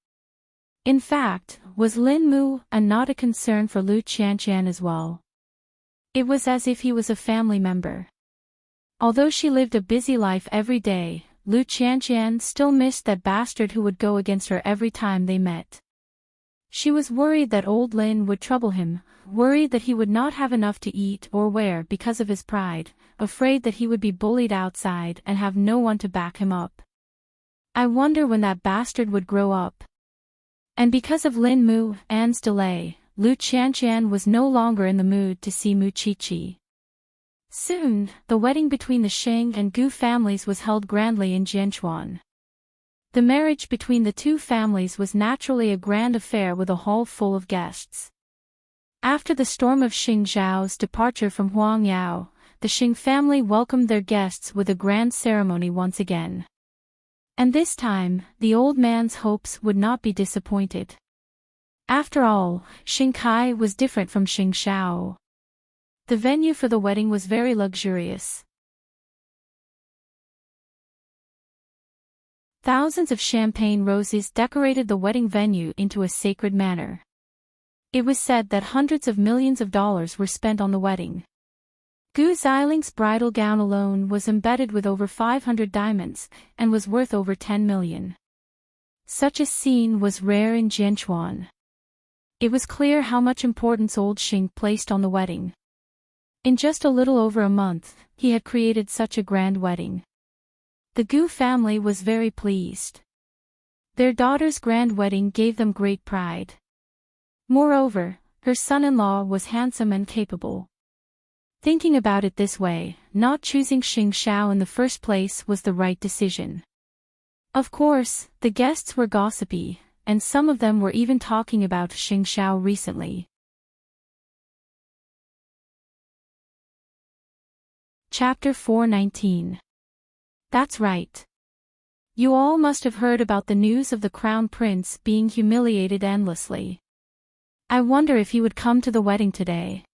In fact, was Lin Mu and not a concern for Lu Qianshan as well? It was as if he was a family member. Although she lived a busy life every day, Lu Qianshan still missed that bastard who would go against her every time they met. She was worried that old Lin would trouble him, worried that he would not have enough to eat or wear because of his pride, afraid that he would be bullied outside and have no one to back him up. I wonder when that bastard would grow up. And because of Lin Mu An's delay, Lu Qianshan was no longer in the mood to see Mu Chi-Chi. Soon, the wedding between the Xing and Gu families was held grandly in Jianchuan. The marriage between the two families was naturally a grand affair with a hall full of guests. After the storm of Xing Zhao's departure from Huangyao, the Xing family welcomed their guests with a grand ceremony once again. And this time, the old man's hopes would not be disappointed. After all, Xing Kai was different from Xing Zhao. The venue for the wedding was very luxurious. Thousands of champagne roses decorated the wedding venue into a sacred manner. It was said that hundreds of millions of dollars were spent on the wedding. Gu Ziling's bridal gown alone was embedded with over 500 diamonds, and was worth over 10 million. Such a scene was rare in Jianchuan. It was clear how much importance old Xing placed on the wedding. In just a little over a month, he had created such a grand wedding. The Gu family was very pleased. Their daughter's grand wedding gave them great pride. Moreover, her son-in-law was handsome and capable. Thinking about it this way, not choosing Xing Xiao in the first place was the right decision. Of course, the guests were gossipy, and some of them were even talking about Xing Xiao recently. Chapter 419. That's right. You all must have heard about the news of the Crown Prince being humiliated endlessly. I wonder if he would come to the wedding today.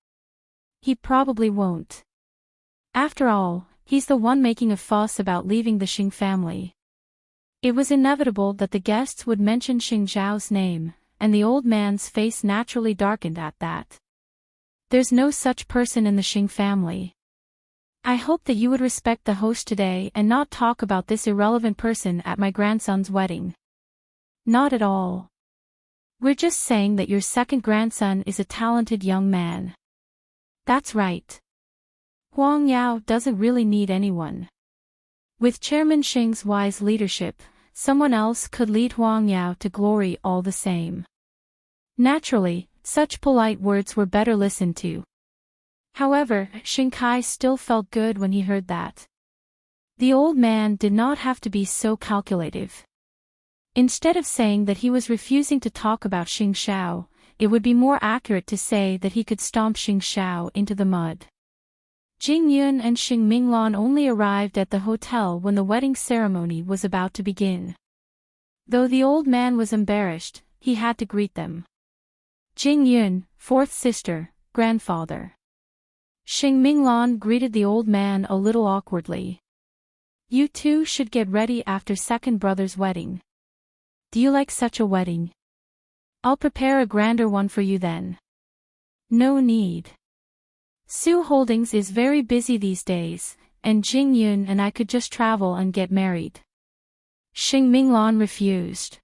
He probably won't. After all, he's the one making a fuss about leaving the Xing family. It was inevitable that the guests would mention Xing Zhao's name, and the old man's face naturally darkened at that. There's no such person in the Xing family. I hope that you would respect the host today and not talk about this irrelevant person at my grandson's wedding. Not at all. We're just saying that your second grandson is a talented young man. That's right. Huang Yao doesn't really need anyone. With Chairman Xing's wise leadership, someone else could lead Huang Yao to glory all the same. Naturally, such polite words were better listened to. However, Xing Kai still felt good when he heard that. The old man did not have to be so calculative. Instead of saying that he was refusing to talk about Xing Xiao, it would be more accurate to say that he could stomp Xing Xiao into the mud. Jing Yun and Xing Minglan only arrived at the hotel when the wedding ceremony was about to begin. Though the old man was embarrassed, he had to greet them. Jing Yun, fourth sister, grandfather. Xing Minglan greeted the old man a little awkwardly. You two should get ready after second brother's wedding. Do you like such a wedding? I'll prepare a grander one for you then. No need. Su Holdings is very busy these days, and Jing Yun and I could just travel and get married. Xing Minglan refused.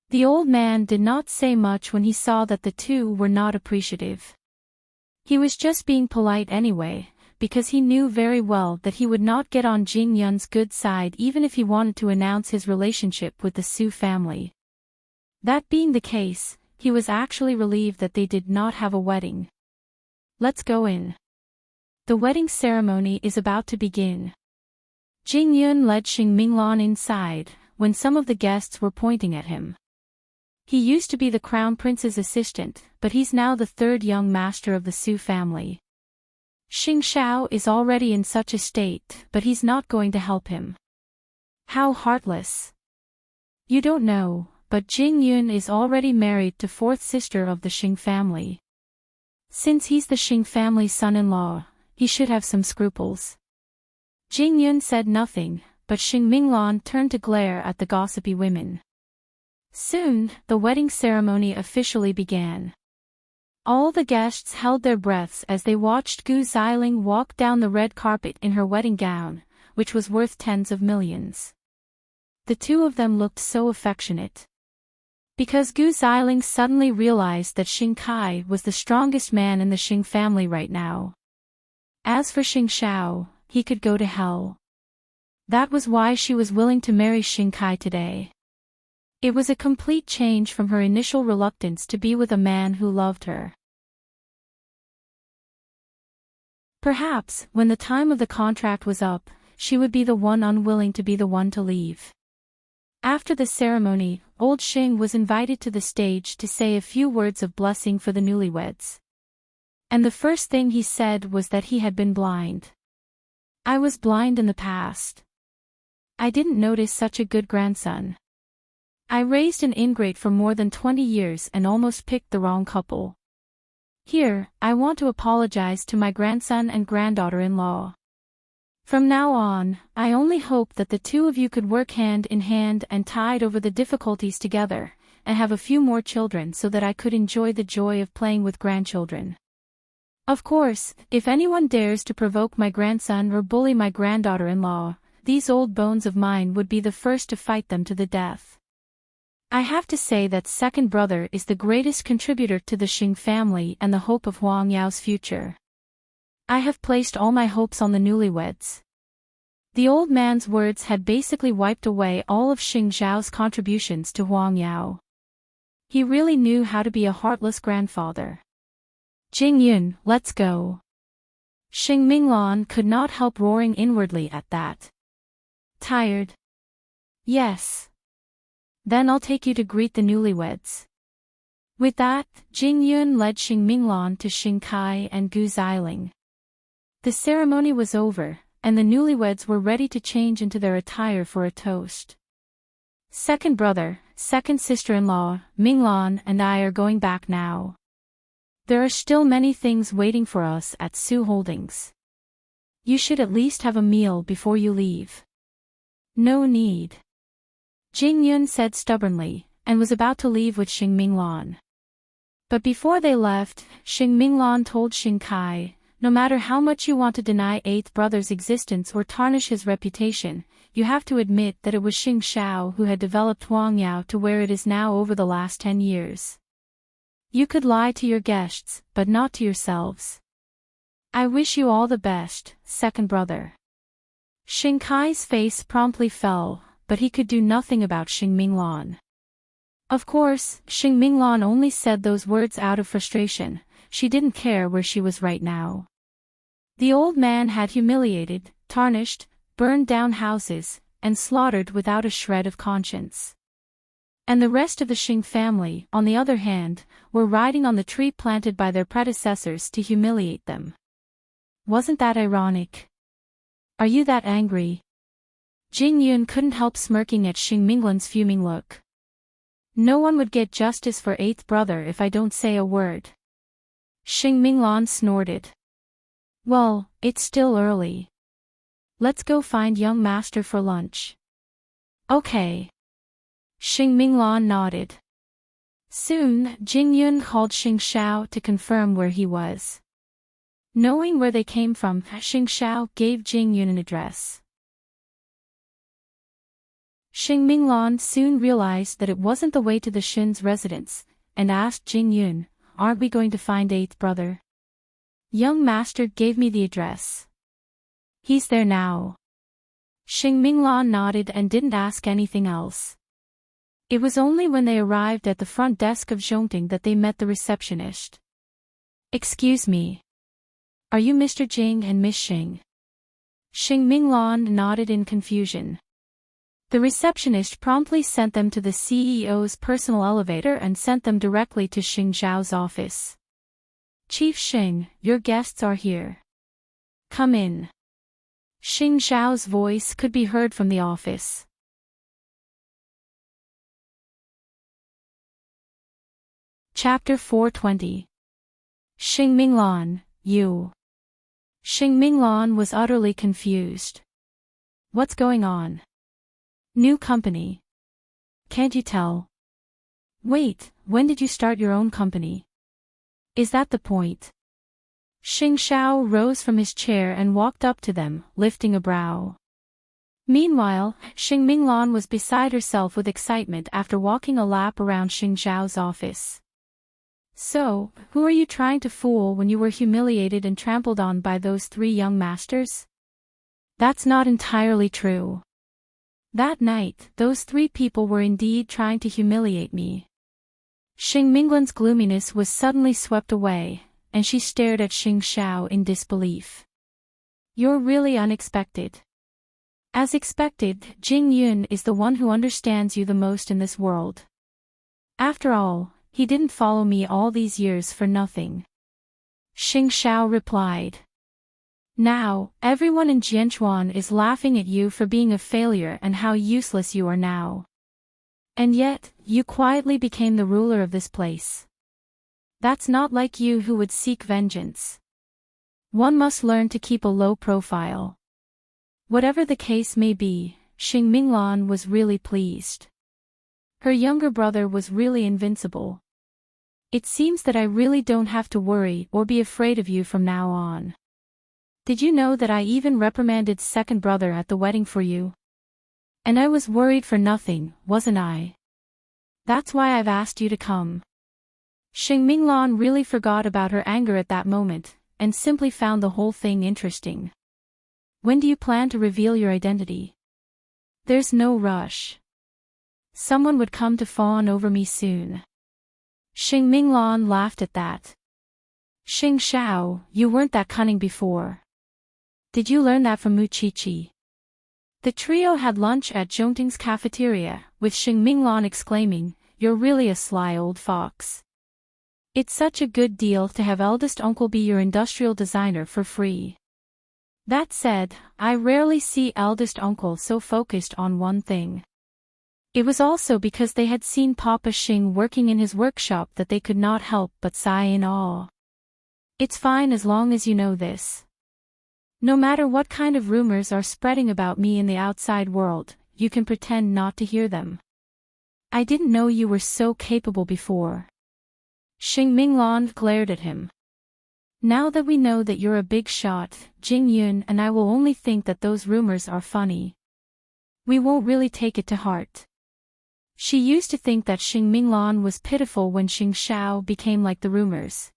The old man did not say much when he saw that the two were not appreciative. He was just being polite anyway, because he knew very well that he would not get on Jing Yun's good side even if he wanted to announce his relationship with the Su family. That being the case, he was actually relieved that they did not have a wedding. Let's go in. The wedding ceremony is about to begin. Jing Yun led Xing Minglan inside, when some of the guests were pointing at him. He used to be the crown prince's assistant, but he's now the third young master of the Su family. Xing Xiao is already in such a state, but he's not going to help him. How heartless. You don't know, but Jing Yun is already married to fourth sister of the Xing family. Since he's the Xing family's son-in-law, he should have some scruples. Jing Yun said nothing, but Xing Minglan turned to glare at the gossipy women. Soon, the wedding ceremony officially began. All the guests held their breaths as they watched Gu Xiling walk down the red carpet in her wedding gown, which was worth tens of millions. The two of them looked so affectionate. Because Gu Xiling suddenly realized that Xing Kai was the strongest man in the Xing family right now. As for Xing Xiao, he could go to hell. That was why she was willing to marry Xing Kai today. It was a complete change from her initial reluctance to be with a man who loved her. Perhaps, when the time of the contract was up, she would be the one unwilling to be the one to leave. After the ceremony, old Xing was invited to the stage to say a few words of blessing for the newlyweds. And the first thing he said was that he had been blind. I was blind in the past. I didn't notice such a good grandson. I raised an ingrate for more than 20 years and almost picked the wrong couple. Here, I want to apologize to my grandson and granddaughter-in-law. From now on, I only hope that the two of you could work hand in hand and tide over the difficulties together, and have a few more children so that I could enjoy the joy of playing with grandchildren. Of course, if anyone dares to provoke my grandson or bully my granddaughter-in-law, these old bones of mine would be the first to fight them to the death. I have to say that second brother is the greatest contributor to the Xing family and the hope of Huang Yao's future. I have placed all my hopes on the newlyweds. The old man's words had basically wiped away all of Xing Xiao's contributions to Huang Yao. He really knew how to be a heartless grandfather. Jing Yun, let's go. Xing Minglan could not help roaring inwardly at that. Tired? Yes. Then I'll take you to greet the newlyweds. With that, Jing Yun led Xing Minglan to Xing Kai and Gu Xiling. The ceremony was over, and the newlyweds were ready to change into their attire for a toast. Second brother, second sister-in-law, Minglan and I are going back now. There are still many things waiting for us at Su Holdings. You should at least have a meal before you leave. No need. Jing Yun said stubbornly, and was about to leave with Xing Minglan. But before they left, Xing Minglan told Xing Kai, no matter how much you want to deny eighth brother's existence or tarnish his reputation, you have to admit that it was Xing Xiao who had developed Huang Yao to where it is now over the last 10 years. You could lie to your guests, but not to yourselves. I wish you all the best, second brother. Xing Kai's face promptly fell, but he could do nothing about Xing Minglan. Of course, Xing Minglan only said those words out of frustration. She didn't care where she was right now. The old man had humiliated, tarnished, burned down houses, and slaughtered without a shred of conscience. And the rest of the Xing family, on the other hand, were riding on the tree planted by their predecessors to humiliate them. Wasn't that ironic? Are you that angry? Jing Yun couldn't help smirking at Xing Minglan's fuming look. No one would get justice for eighth brother if I don't say a word. Xing Minglan snorted. Well, it's still early. Let's go find young master for lunch. Okay. Xing Minglan nodded. Soon, Jing Yun called Xing Xiao to confirm where he was. Knowing where they came from, Xing Xiao gave Jing Yun an address. Xing Minglan soon realized that it wasn't the way to the Shin's residence, and asked Jing Yun, aren't we going to find eighth brother? Young master gave me the address. He's there now. Xing Minglan nodded and didn't ask anything else. It was only when they arrived at the front desk of Zhongting that they met the receptionist. Excuse me. Are you Mr. Jing and Miss Xing? Xing Minglan nodded in confusion. The receptionist promptly sent them to the CEO's personal elevator and sent them directly to Xing Zhao's office. Chief Xing, your guests are here. Come in. Xing Zhao's voice could be heard from the office. Chapter 420. Xing Minglan, you. Xing Minglan was utterly confused. What's going on? New company. Can't you tell? Wait, when did you start your own company? Is that the point? Xing Xiao rose from his chair and walked up to them, lifting a brow. Meanwhile, Xing Minglan was beside herself with excitement after walking a lap around Xing Zhao's office. So, who are you trying to fool when you were humiliated and trampled on by those three young masters? That's not entirely true. That night, those three people were indeed trying to humiliate me. Xing Minglan's gloominess was suddenly swept away, and she stared at Xing Xiao in disbelief. You're really unexpected. As expected, Jing Yun is the one who understands you the most in this world. After all, he didn't follow me all these years for nothing. Xing Xiao replied. Now, everyone in Jianchuan is laughing at you for being a failure and how useless you are now. And yet, you quietly became the ruler of this place. That's not like you who would seek vengeance. One must learn to keep a low profile. Whatever the case may be, Xing Minglan was really pleased. Her younger brother was really invincible. It seems that I really don't have to worry or be afraid of you from now on. Did you know that I even reprimanded second brother at the wedding for you? And I was worried for nothing, wasn't I? That's why I've asked you to come. Xing Minglan really forgot about her anger at that moment, and simply found the whole thing interesting. When do you plan to reveal your identity? There's no rush. Someone would come to fawn over me soon. Xing Minglan laughed at that. Xing Xiao, you weren't that cunning before. Did you learn that from Mu Qiqi? The trio had lunch at Zhongting's cafeteria, with Xing Minglan exclaiming, "You're really a sly old fox. It's such a good deal to have eldest uncle be your industrial designer for free." That said, I rarely see eldest uncle so focused on one thing. It was also because they had seen Papa Xing working in his workshop that they could not help but sigh in awe. It's fine as long as you know this. No matter what kind of rumors are spreading about me in the outside world, you can pretend not to hear them. I didn't know you were so capable before. Xing Minglan glared at him. Now that we know that you're a big shot, Jing Yun and I will only think that those rumors are funny. We won't really take it to heart. She used to think that Xing Minglan was pitiful when Xing Xiao became like the rumors.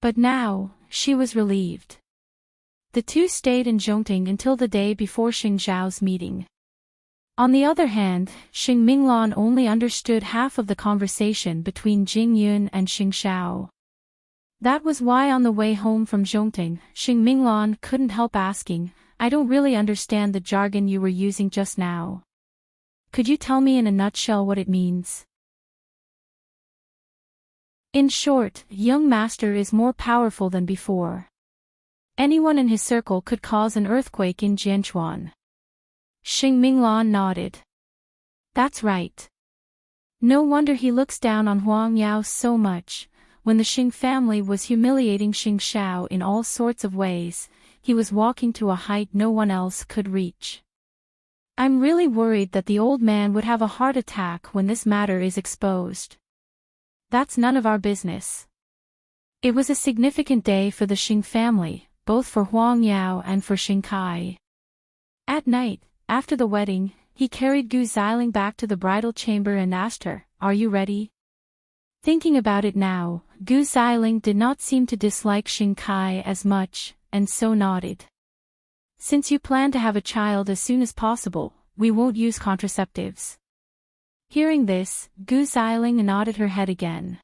But now, she was relieved. The two stayed in Zhongting until the day before Xing Xiao's meeting. On the other hand, Xing Minglan only understood half of the conversation between Jing Yun and Xing Xiao. That was why on the way home from Zhongting, Xing Minglan couldn't help asking, "I don't really understand the jargon you were using just now. Could you tell me in a nutshell what it means?" In short, young master is more powerful than before. Anyone in his circle could cause an earthquake in Jianchuan. Xing Minglan nodded. That's right. No wonder he looks down on Huang Yao so much. When the Xing family was humiliating Xing Xiao in all sorts of ways, he was walking to a height no one else could reach. I'm really worried that the old man would have a heart attack when this matter is exposed. That's none of our business. It was a significant day for the Xing family, both for Huang Yao and for Xing Kai. At night, after the wedding, he carried Gu Xiling back to the bridal chamber and asked her, "Are you ready?" Thinking about it now, Gu Xiling did not seem to dislike Xing Kai as much, and so nodded. "Since you plan to have a child as soon as possible, we won't use contraceptives." Hearing this, Gu Xiling nodded her head again.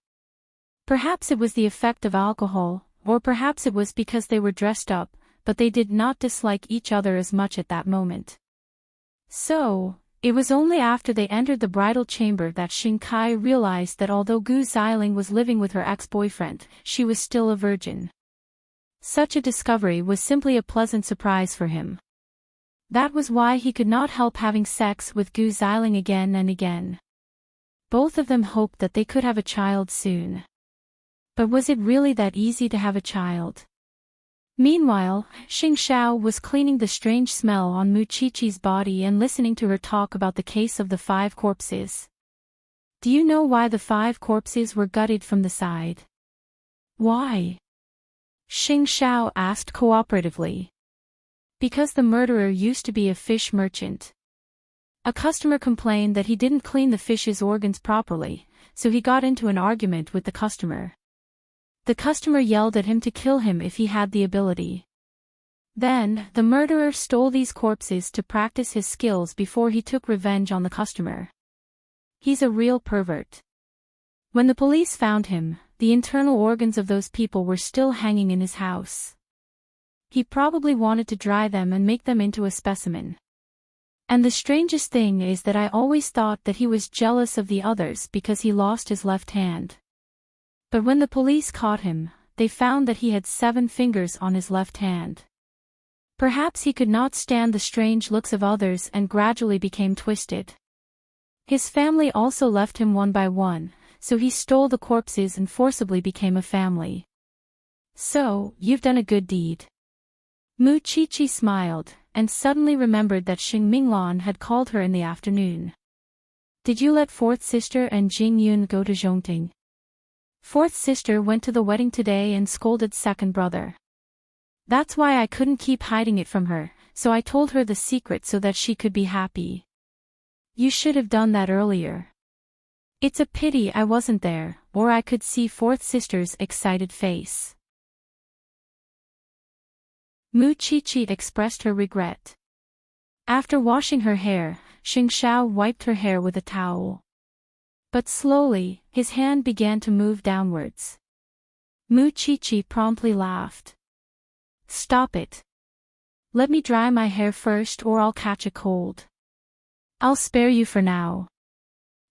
Perhaps it was the effect of alcohol, or perhaps it was because they were dressed up, but they did not dislike each other as much at that moment. So, it was only after they entered the bridal chamber that Xing Kai realized that although Gu Xiling was living with her ex-boyfriend, she was still a virgin. Such a discovery was simply a pleasant surprise for him. That was why he could not help having sex with Gu Xiling again and again. Both of them hoped that they could have a child soon. But was it really that easy to have a child? Meanwhile, Xing Xiao was cleaning the strange smell on Mu Qiqi's body and listening to her talk about the case of the 5 corpses. Do you know why the 5 corpses were gutted from the side? Why? Xing Xiao asked cooperatively. Because the murderer used to be a fish merchant. A customer complained that he didn't clean the fish's organs properly, so he got into an argument with the customer. The customer yelled at him to kill him if he had the ability. Then, the murderer stole these corpses to practice his skills before he took revenge on the customer. He's a real pervert. When the police found him, the internal organs of those people were still hanging in his house. He probably wanted to dry them and make them into a specimen. And the strangest thing is that I always thought that he was jealous of the others because he lost his left hand. But when the police caught him, they found that he had 7 fingers on his left hand. Perhaps he could not stand the strange looks of others and gradually became twisted. His family also left him one by one, so he stole the corpses and forcibly became a family. So, you've done a good deed. Mu Qiqi smiled, and suddenly remembered that Xing Minglan had called her in the afternoon. Did you let 4th sister and Jing Yun go to Zhongting? 4th sister went to the wedding today and scolded 2nd brother. That's why I couldn't keep hiding it from her, so I told her the secret so that she could be happy. You should have done that earlier. It's a pity I wasn't there, or I could see 4th sister's excited face. Mu Qiqi expressed her regret. After washing her hair, Xing Xiao wiped her hair with a towel. But slowly, his hand began to move downwards. Mu Qiqi promptly laughed. Stop it. Let me dry my hair first or I'll catch a cold. I'll spare you for now.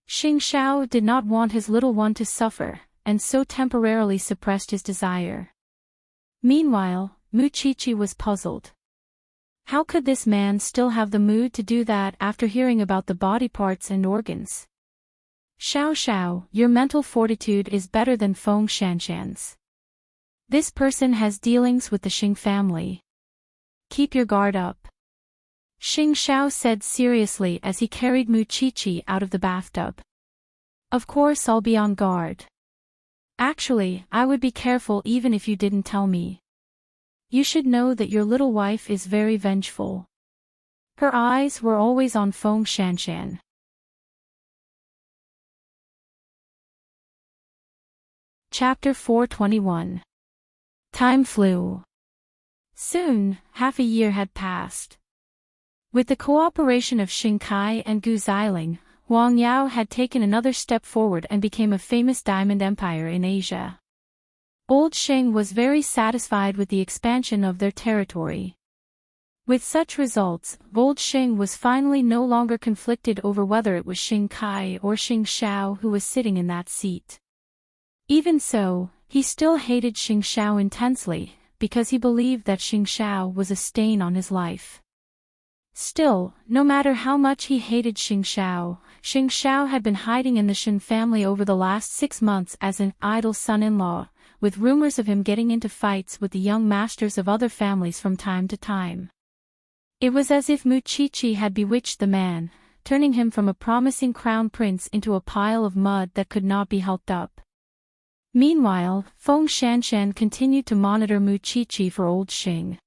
Xing Xiao did not want his little one to suffer, and so temporarily suppressed his desire. Meanwhile, Mu Qiqi was puzzled. How could this man still have the mood to do that after hearing about the body parts and organs? Xiao Xiao, your mental fortitude is better than Feng Shanshan's. This person has dealings with the Xing family. Keep your guard up. Xing Xiao said seriously as he carried Mu Qiqi out of the bathtub. Of course I'll be on guard. Actually, I would be careful even if you didn't tell me. You should know that your little wife is very vengeful. Her eyes were always on Feng Shanshan. Chapter 421. Time flew. Soon, half a year had passed. With the cooperation of Xing Kai and Gu Xiling, Huang Yao had taken another step forward and became a famous diamond empire in Asia. Old Xing was very satisfied with the expansion of their territory. With such results, Old Xing was finally no longer conflicted over whether it was Xing Kai or Xing Xiao who was sitting in that seat. Even so, he still hated Xing Xiao intensely, because he believed that Xing Xiao was a stain on his life. Still, no matter how much he hated Xing Xiao had been hiding in the Shen family over the last 6 months as an idle son-in-law, with rumors of him getting into fights with the young masters of other families from time to time. It was as if Mu Chichi had bewitched the man, turning him from a promising crown prince into a pile of mud that could not be helped up. Meanwhile, Feng Shanshan continued to monitor Mu Chichi for Old Xing.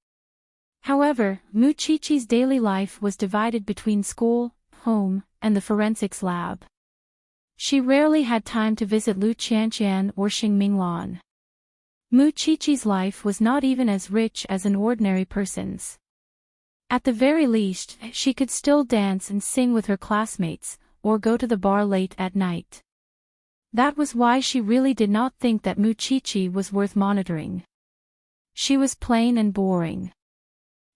However, Mu Chichi's daily life was divided between school, home, and the forensics lab. She rarely had time to visit Lu Qianqian or Xing Minglan. Mu Chichi's life was not even as rich as an ordinary person's. At the very least, she could still dance and sing with her classmates, or go to the bar late at night. That was why she really did not think that Mu Chichi was worth monitoring. She was plain and boring.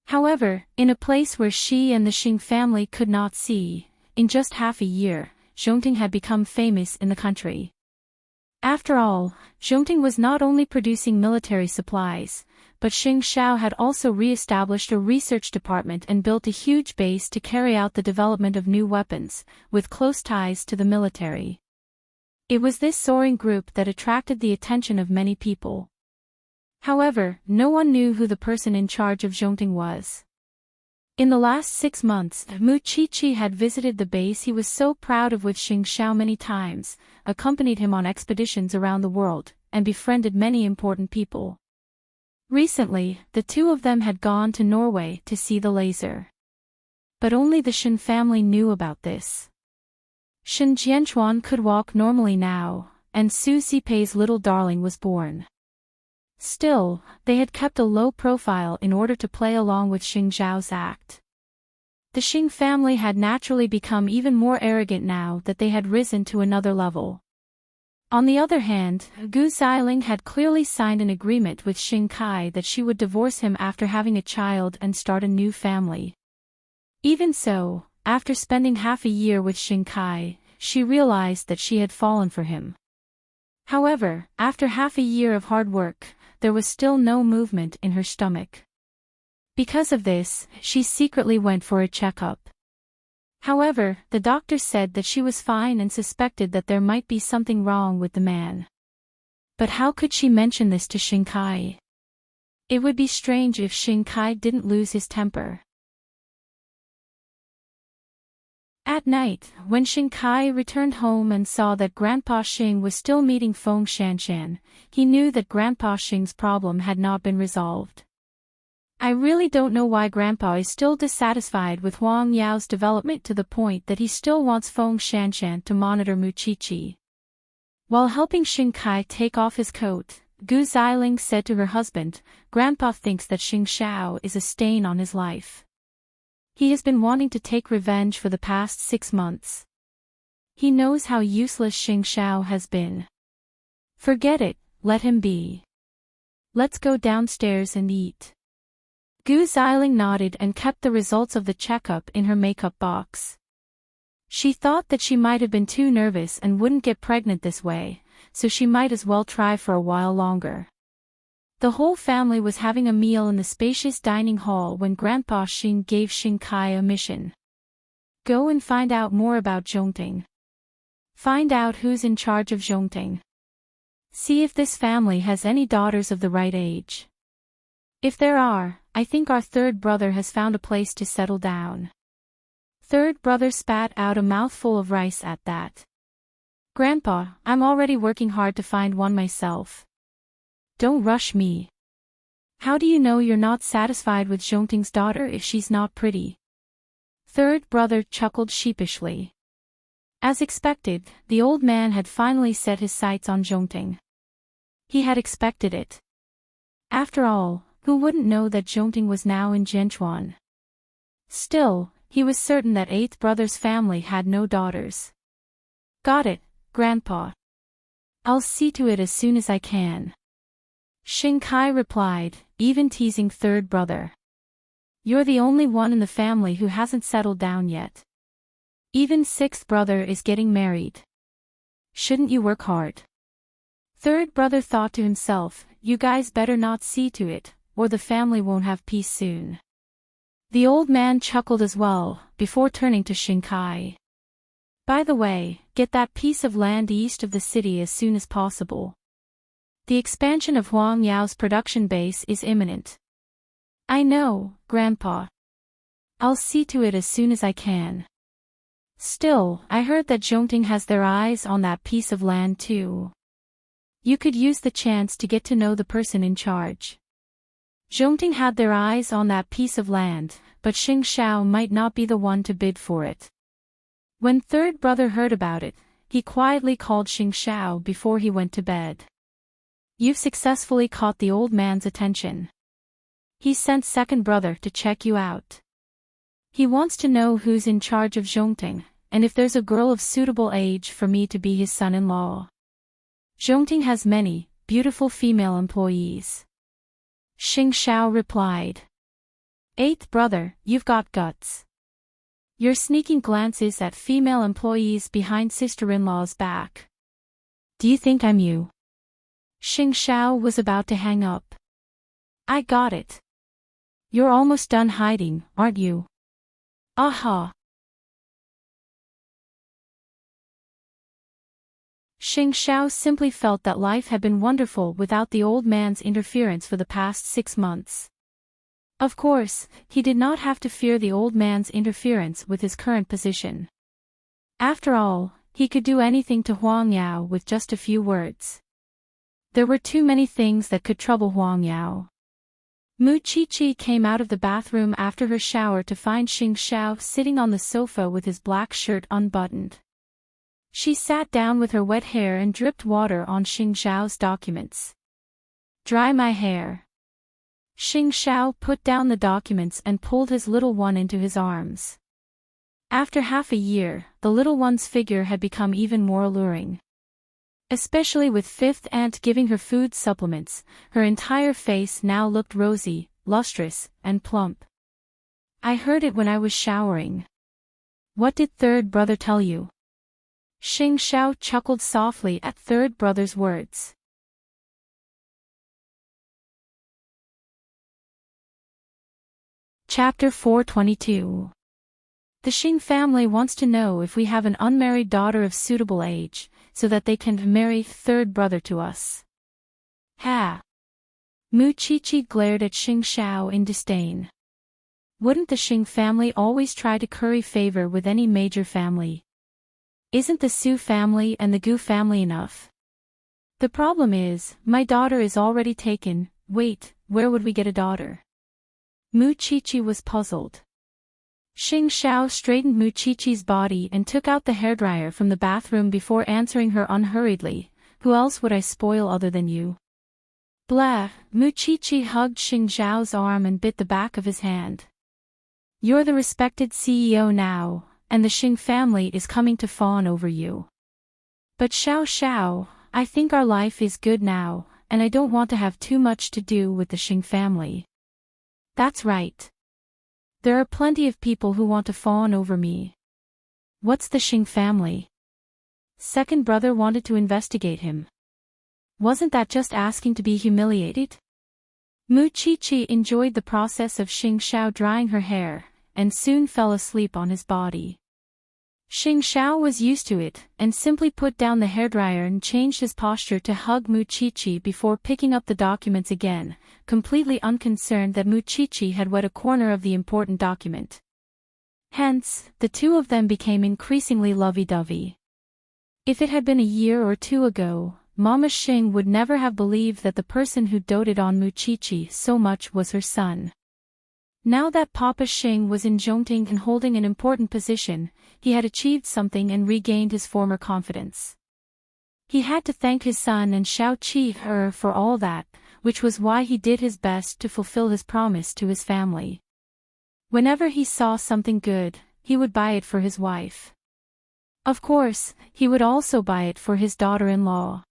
However, in a place where she and the Xing family could not see, in just half a year, Zhongting had become famous in the country. After all, Zhongting was not only producing military supplies, but Xing Xiao had also re-established a research department and built a huge base to carry out the development of new weapons, with close ties to the military. It was this soaring group that attracted the attention of many people. However, no one knew who the person in charge of Zhongting was. In the last 6 months, Mu Chichi had visited the base he was so proud of with Xing Xiao many times, accompanied him on expeditions around the world, and befriended many important people. Recently, the two of them had gone to Norway to see the laser. But only the Shen family knew about this. Shen Jianchuan could walk normally now, and Su Sipei's little darling was born. Still, they had kept a low profile in order to play along with Xing Zhao's act. The Xing family had naturally become even more arrogant now that they had risen to another level. On the other hand, Gu Xiling had clearly signed an agreement with Xing Kai that she would divorce him after having a child and start a new family. Even so, after spending half a year with Xing Kai, she realized that she had fallen for him. However, after half a year of hard work, there was still no movement in her stomach. Because of this, she secretly went for a checkup. However, the doctor said that she was fine and suspected that there might be something wrong with the man. But how could she mention this to Xing Kai? It would be strange if Xing Kai didn't lose his temper. At night, when Xing Kai returned home and saw that Grandpa Xing was still meeting Feng Shanshan, he knew that Grandpa Xing's problem had not been resolved. I really don't know why Grandpa is still dissatisfied with Huang Yao's development to the point that he still wants Feng Shanshan to monitor Mu Chichi. While helping Xing Kai take off his coat, Gu Xiling said to her husband, Grandpa thinks that Xing Xiao is a stain on his life. He has been wanting to take revenge for the past 6 months. He knows how useless Xing Xiao has been. Forget it, let him be. Let's go downstairs and eat. Gu Xiling nodded and kept the results of the checkup in her makeup box. She thought that she might have been too nervous and wouldn't get pregnant this way, so she might as well try for a while longer. The whole family was having a meal in the spacious dining hall when Grandpa Xing gave Xing Kai a mission. Go and find out more about Zhongting. Find out who's in charge of Zhongting. See if this family has any daughters of the right age. If there are, I think our third brother has found a place to settle down. Third brother spat out a mouthful of rice at that. Grandpa, I'm already working hard to find one myself. Don't rush me. How do you know you're not satisfied with Zhongting's daughter if she's not pretty? Third brother chuckled sheepishly. As expected, the old man had finally set his sights on Enchanting. He had expected it. After all, who wouldn't know that Enchanting was now in Genthuan? Still, he was certain that eighth brother's family had no daughters. Got it, Grandpa. I'll see to it as soon as I can. Xingkai replied, even teasing third brother. You're the only one in the family who hasn't settled down yet. Even sixth brother is getting married. Shouldn't you work hard? Third brother thought to himself, you guys better not see to it, or the family won't have peace soon. The old man chuckled as well, before turning to Xingkai. By the way, get that piece of land east of the city as soon as possible. The expansion of Huang Yao's production base is imminent. I know, Grandpa. I'll see to it as soon as I can. Still, I heard that Enchanting has their eyes on that piece of land too. You could use the chance to get to know the person in charge. Enchanting had their eyes on that piece of land, but Xing Xiao might not be the one to bid for it. When third brother heard about it, he quietly called Xing Xiao before he went to bed. You've successfully caught the old man's attention. He sent second brother to check you out. He wants to know who's in charge of Enchanting, and if there's a girl of suitable age for me to be his son-in-law. Enchanting has many, beautiful female employees. Xing Xiao replied. Eighth brother, you've got guts. Your sneaking glances at female employees behind sister-in-law's back. Do you think I'm you? Xing Xiao was about to hang up. I got it. You're almost done hiding, aren't you? Aha! Xing Xiao simply felt that life had been wonderful without the old man's interference for the past 6 months. Of course, he did not have to fear the old man's interference with his current position. After all, he could do anything to Huang Yao with just a few words. There were too many things that could trouble Huang Yao. Mu Qiqi came out of the bathroom after her shower to find Xing Xiao sitting on the sofa with his black shirt unbuttoned. She sat down with her wet hair and dripped water on Xing Xiao's documents. Dry my hair. Xing Xiao put down the documents and pulled his little one into his arms. After half a year, the little one's figure had become even more alluring. Especially with fifth aunt giving her food supplements, her entire face now looked rosy, lustrous, and plump. I heard it when I was showering. What did third brother tell you? Xing Xiao chuckled softly at third brother's words. Chapter 422. The Xing family wants to know if we have an unmarried daughter of suitable age, so that they can marry third brother to us. Ha! Mu Qiqi glared at Xing Xiao in disdain. Wouldn't the Xing family always try to curry favor with any major family? Isn't the Su family and the Gu family enough? The problem is, my daughter is already taken. Wait, where would we get a daughter? Mu Qiqi was puzzled. Xing Xiao straightened Mu Qiqi's body and took out the hairdryer from the bathroom before answering her unhurriedly. Who else would I spoil other than you? Blah! Mu Qiqi hugged Xing Xiao's arm and bit the back of his hand. You're the respected CEO now, and the Xing family is coming to fawn over you. But Xiao Xiao, I think our life is good now, and I don't want to have too much to do with the Xing family. That's right. There are plenty of people who want to fawn over me. What's the Xing family? Second brother wanted to investigate him. Wasn't that just asking to be humiliated? Mu Qiqi enjoyed the process of Xing Xiao drying her hair, and soon fell asleep on his body. Xing Xiao was used to it, and simply put down the hairdryer and changed his posture to hug Mu Qiqi before picking up the documents again, completely unconcerned that Mu Qiqi had wet a corner of the important document. Hence, the two of them became increasingly lovey-dovey. If it had been a year or two ago, Mama Xing would never have believed that the person who doted on Mu Qiqi so much was her son. Now that Papa Xing was Enchanting and holding an important position, he had achieved something and regained his former confidence. He had to thank his son and Xiao Qi for all that, which was why he did his best to fulfill his promise to his family. Whenever he saw something good, he would buy it for his wife. Of course, he would also buy it for his daughter-in-law.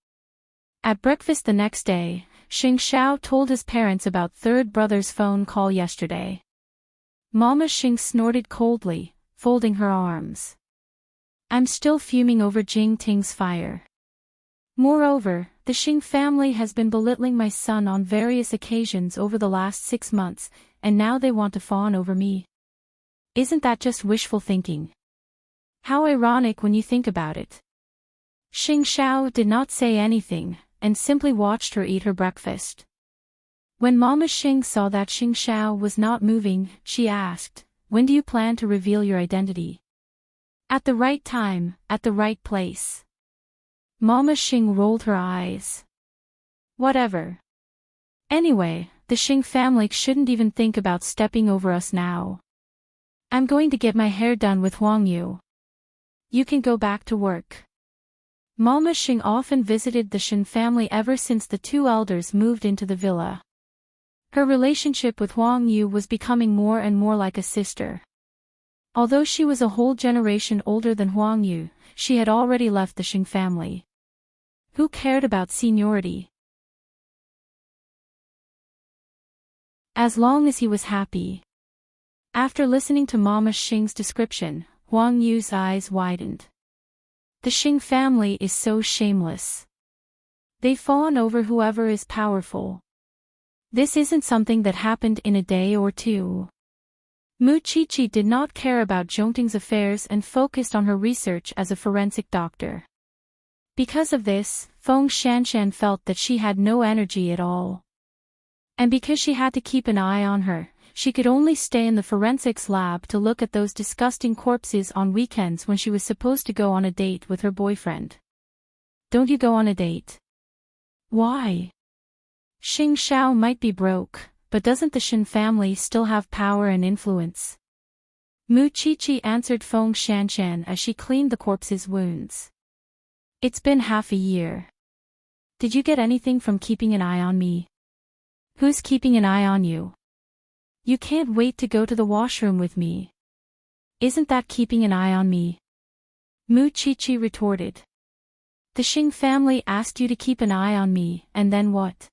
At breakfast the next day, Xing Xiao told his parents about third brother's phone call yesterday. Mama Xing snorted coldly, folding her arms. I'm still fuming over Jing Ting's fire. Moreover, the Xing family has been belittling my son on various occasions over the last 6 months, and now they want to fawn over me. Isn't that just wishful thinking? How ironic when you think about it. Xing Xiao did not say anything, and simply watched her eat her breakfast. When Mama Xing saw that Xing Xiao was not moving, she asked, "When do you plan to reveal your identity?" "At the right time, at the right place." Mama Xing rolled her eyes. Whatever. Anyway, the Xing family shouldn't even think about stepping over us now. I'm going to get my hair done with Huang Yu. You can go back to work. Mama Xing often visited the Xing family ever since the two elders moved into the villa. Her relationship with Huang Yu was becoming more and more like a sister. Although she was a whole generation older than Huang Yu, she had already left the Xing family. Who cared about seniority? As long as he was happy. After listening to Mama Xing's description, Huang Yu's eyes widened. The Xing family is so shameless. They fawn over whoever is powerful. This isn't something that happened in a day or two. Mu Qiqi did not care about Zhongting's affairs and focused on her research as a forensic doctor. Because of this, Feng Shanshan felt that she had no energy at all. And because she had to keep an eye on her, she could only stay in the forensics lab to look at those disgusting corpses on weekends when she was supposed to go on a date with her boyfriend. Don't you go on a date? Why? Xing Xiao might be broke, but doesn't the Xing family still have power and influence? Mu Qiqi answered Feng Shanshan as she cleaned the corpse's wounds. It's been half a year. Did you get anything from keeping an eye on me? Who's keeping an eye on you? You can't wait to go to the washroom with me. Isn't that keeping an eye on me? Mu Qiqi retorted. The Xing family asked you to keep an eye on me, and then what?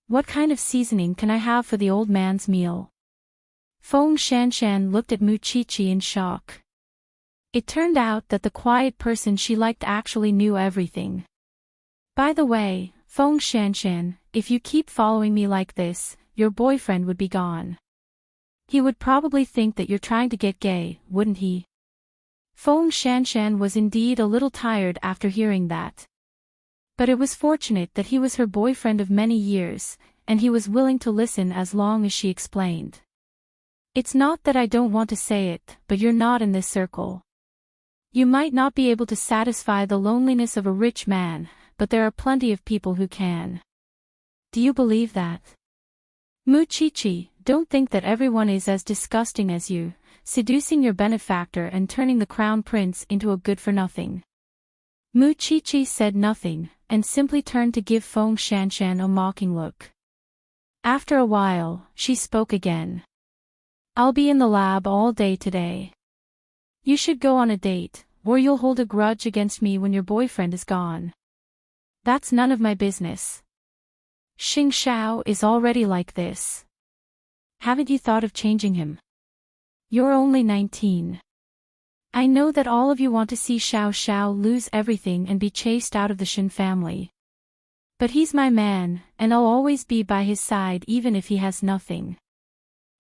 What kind of seasoning can I have for the old man's meal? Feng Shanshan looked at Mu Qiqi in shock. It turned out that the quiet person she liked actually knew everything. By the way, Feng Shanshan, if you keep following me like this, your boyfriend would be gone. He would probably think that you're trying to get gay, wouldn't he? Feng Shanshan was indeed a little tired after hearing that. But it was fortunate that he was her boyfriend of many years, and he was willing to listen as long as she explained. It's not that I don't want to say it, but you're not in this circle. You might not be able to satisfy the loneliness of a rich man, but there are plenty of people who can. Do you believe that? Mu Qiqi, don't think that everyone is as disgusting as you, seducing your benefactor and turning the crown prince into a good-for-nothing. Mu Qiqi said nothing, and simply turned to give Feng Shanshan a mocking look. After a while, she spoke again. I'll be in the lab all day today. You should go on a date, or you'll hold a grudge against me when your boyfriend is gone. That's none of my business. Xing Xiao is already like this. Haven't you thought of changing him? You're only 19. I know that all of you want to see Xiao Xiao lose everything and be chased out of the Xing family. But he's my man, and I'll always be by his side even if he has nothing.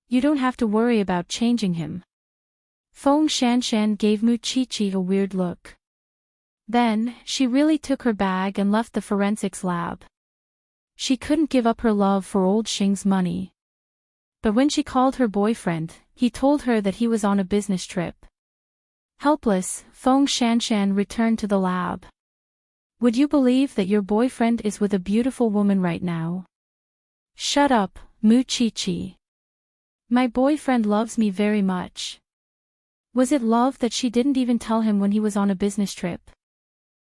You don't have to worry about changing him. Feng Shanshan gave Mu Qiqi a weird look. Then, she really took her bag and left the forensics lab. She couldn't give up her love for old Xing's money. But when she called her boyfriend, he told her that he was on a business trip. Helpless, Feng Shanshan returned to the lab. Would you believe that your boyfriend is with a beautiful woman right now? Shut up, Mu Qiqi. My boyfriend loves me very much. Was it love that she didn't even tell him when he was on a business trip?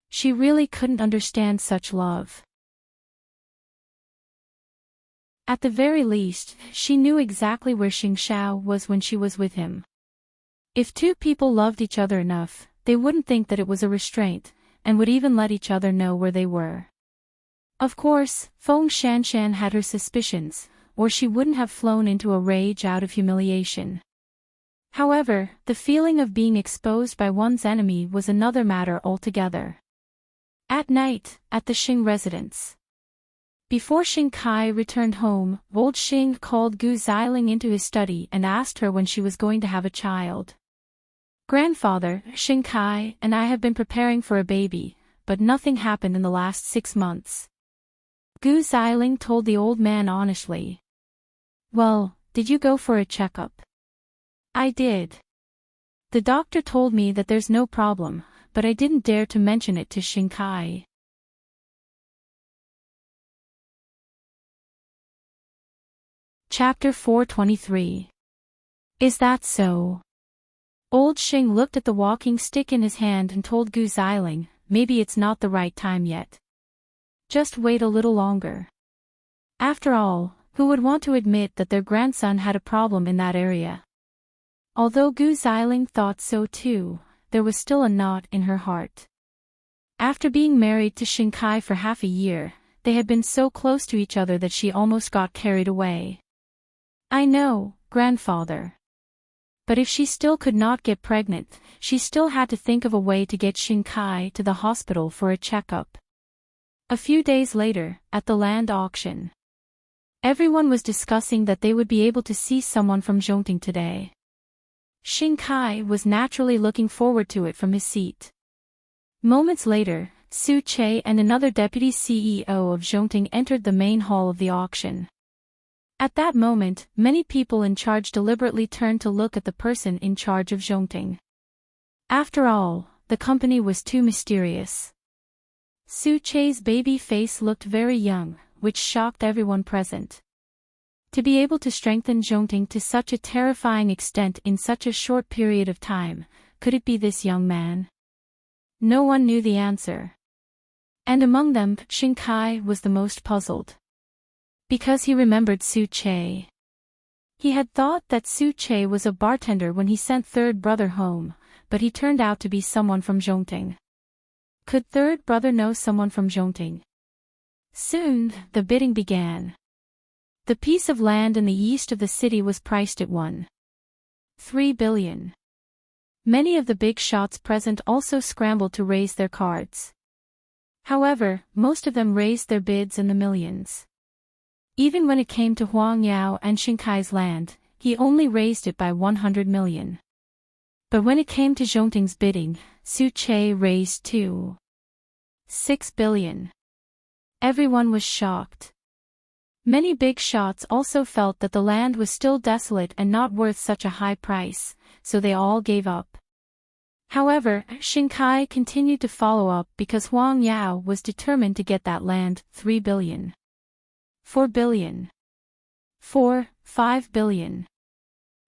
She really couldn't understand such love. At the very least, she knew exactly where Xingxiao was when she was with him. If two people loved each other enough, they wouldn't think that it was a restraint, and would even let each other know where they were. Of course, Feng Shanshan had her suspicions, or she wouldn't have flown into a rage out of humiliation. However, the feeling of being exposed by one's enemy was another matter altogether. At night, at the Xing residence. Before Xing Kai returned home, old Xing called Gu Xiling into his study and asked her when she was going to have a child. Grandfather, Xing Kai and I have been preparing for a baby, but nothing happened in the last 6 months. Gu Xiling told the old man honestly. Well, did you go for a checkup? I did. The doctor told me that there's no problem, but I didn't dare to mention it to Xing Kai. Chapter 423. Is that so? Old Xing looked at the walking stick in his hand and told Gu Xiling, maybe it's not the right time yet. Just wait a little longer. After all, who would want to admit that their grandson had a problem in that area? Although Gu Xiling thought so too, there was still a knot in her heart. After being married to Xing Kai for half a year, they had been so close to each other that she almost got carried away. I know, grandfather. But if she still could not get pregnant, she still had to think of a way to get Xing Kai to the hospital for a checkup. A few days later, at the land auction. Everyone was discussing that they would be able to see someone from Zhongting today. Xing Kai was naturally looking forward to it from his seat. Moments later, Su Che and another deputy CEO of Zhongting entered the main hall of the auction. At that moment, many people in charge deliberately turned to look at the person in charge of Zhongting. After all, the company was too mysterious. Su Che's baby face looked very young, which shocked everyone present. To be able to strengthen Zhongting to such a terrifying extent in such a short period of time, could it be this young man? No one knew the answer. And among them, Xing Kai was the most puzzled. Because he remembered Su Che. He had thought that Su Che was a bartender when he sent third brother home, but he turned out to be someone from Zhongting. Could third brother know someone from Zhongting? Soon, the bidding began. The piece of land in the east of the city was priced at 1.3 billion. Many of the big shots present also scrambled to raise their cards. However, most of them raised their bids in the millions. Even when it came to Huang Yao and Xing Kai's land, he only raised it by 100 million. But when it came to Zhongting's bidding, Su Che raised 2.6 billion. Everyone was shocked. Many big shots also felt that the land was still desolate and not worth such a high price, so they all gave up. However, Xing Kai continued to follow up because Huang Yao was determined to get that land, 3 billion. 4 billion. 5 billion.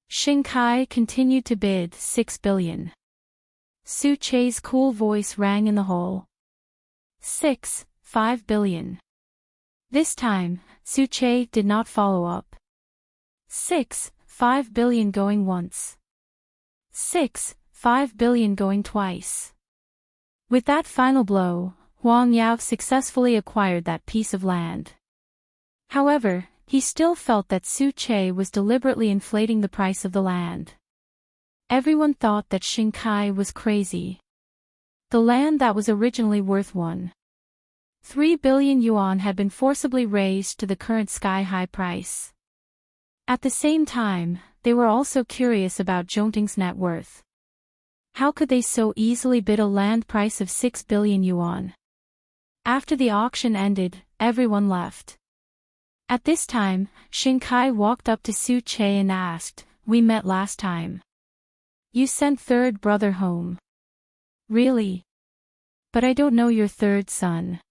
Xing Kai continued to bid 6 billion. Su Che's cool voice rang in the hall. 5 billion. This time, Su Che did not follow up. 5 billion going once. 5 billion going twice. With that final blow, Huang Yao successfully acquired that piece of land. However, he still felt that Su Che was deliberately inflating the price of the land. Everyone thought that Xing Kai was crazy. The land that was originally worth 1.3 billion yuan had been forcibly raised to the current sky-high price. At the same time, they were also curious about Zhongting's net worth. How could they so easily bid a land price of 6 billion yuan? After the auction ended, everyone left. At this time, Xing Kai walked up to Su Che and asked, "We met last time. You sent third brother home." "Really? But I don't know your third son."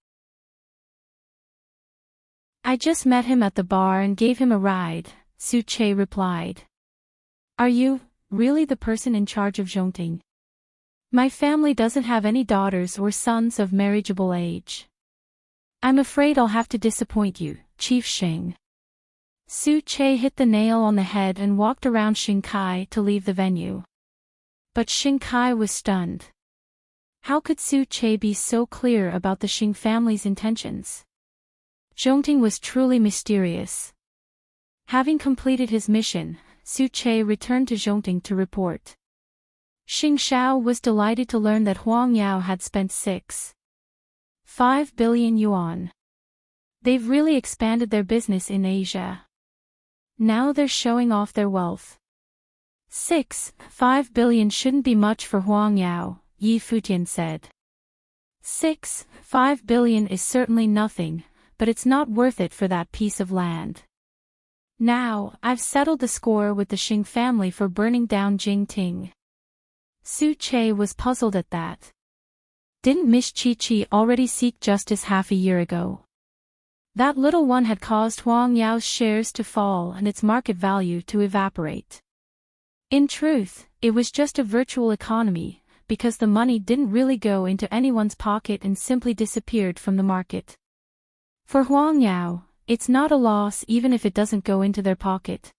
"I just met him at the bar and gave him a ride," Su Che replied. Are you really the person in charge of Zhongting? My family doesn't have any daughters or sons of marriageable age. I'm afraid I'll have to disappoint you, Chief Xing. Su Che hit the nail on the head and walked around Xing Kai to leave the venue. But Xing Kai was stunned. How could Su Che be so clear about the Xing family's intentions? Zhongting was truly mysterious. Having completed his mission, Su Che returned to Zhongting to report. Xing Xiao was delighted to learn that Huang Yao had spent 6.5 billion yuan. They've really expanded their business in Asia. Now they're showing off their wealth. 6.5 billion shouldn't be much for Huang Yao, Yi Futian said. 6.5 billion is certainly nothing, but it's not worth it for that piece of land. Now, I've settled the score with the Xing family for burning down Jingting. Su Che was puzzled at that. Didn't Miss Chi-Chi already seek justice half a year ago? That little one had caused Huang Yao's shares to fall and its market value to evaporate. In truth, it was just a virtual economy, because the money didn't really go into anyone's pocket and simply disappeared from the market. For Huang Yao, it's not a loss even if it doesn't go into their pocket.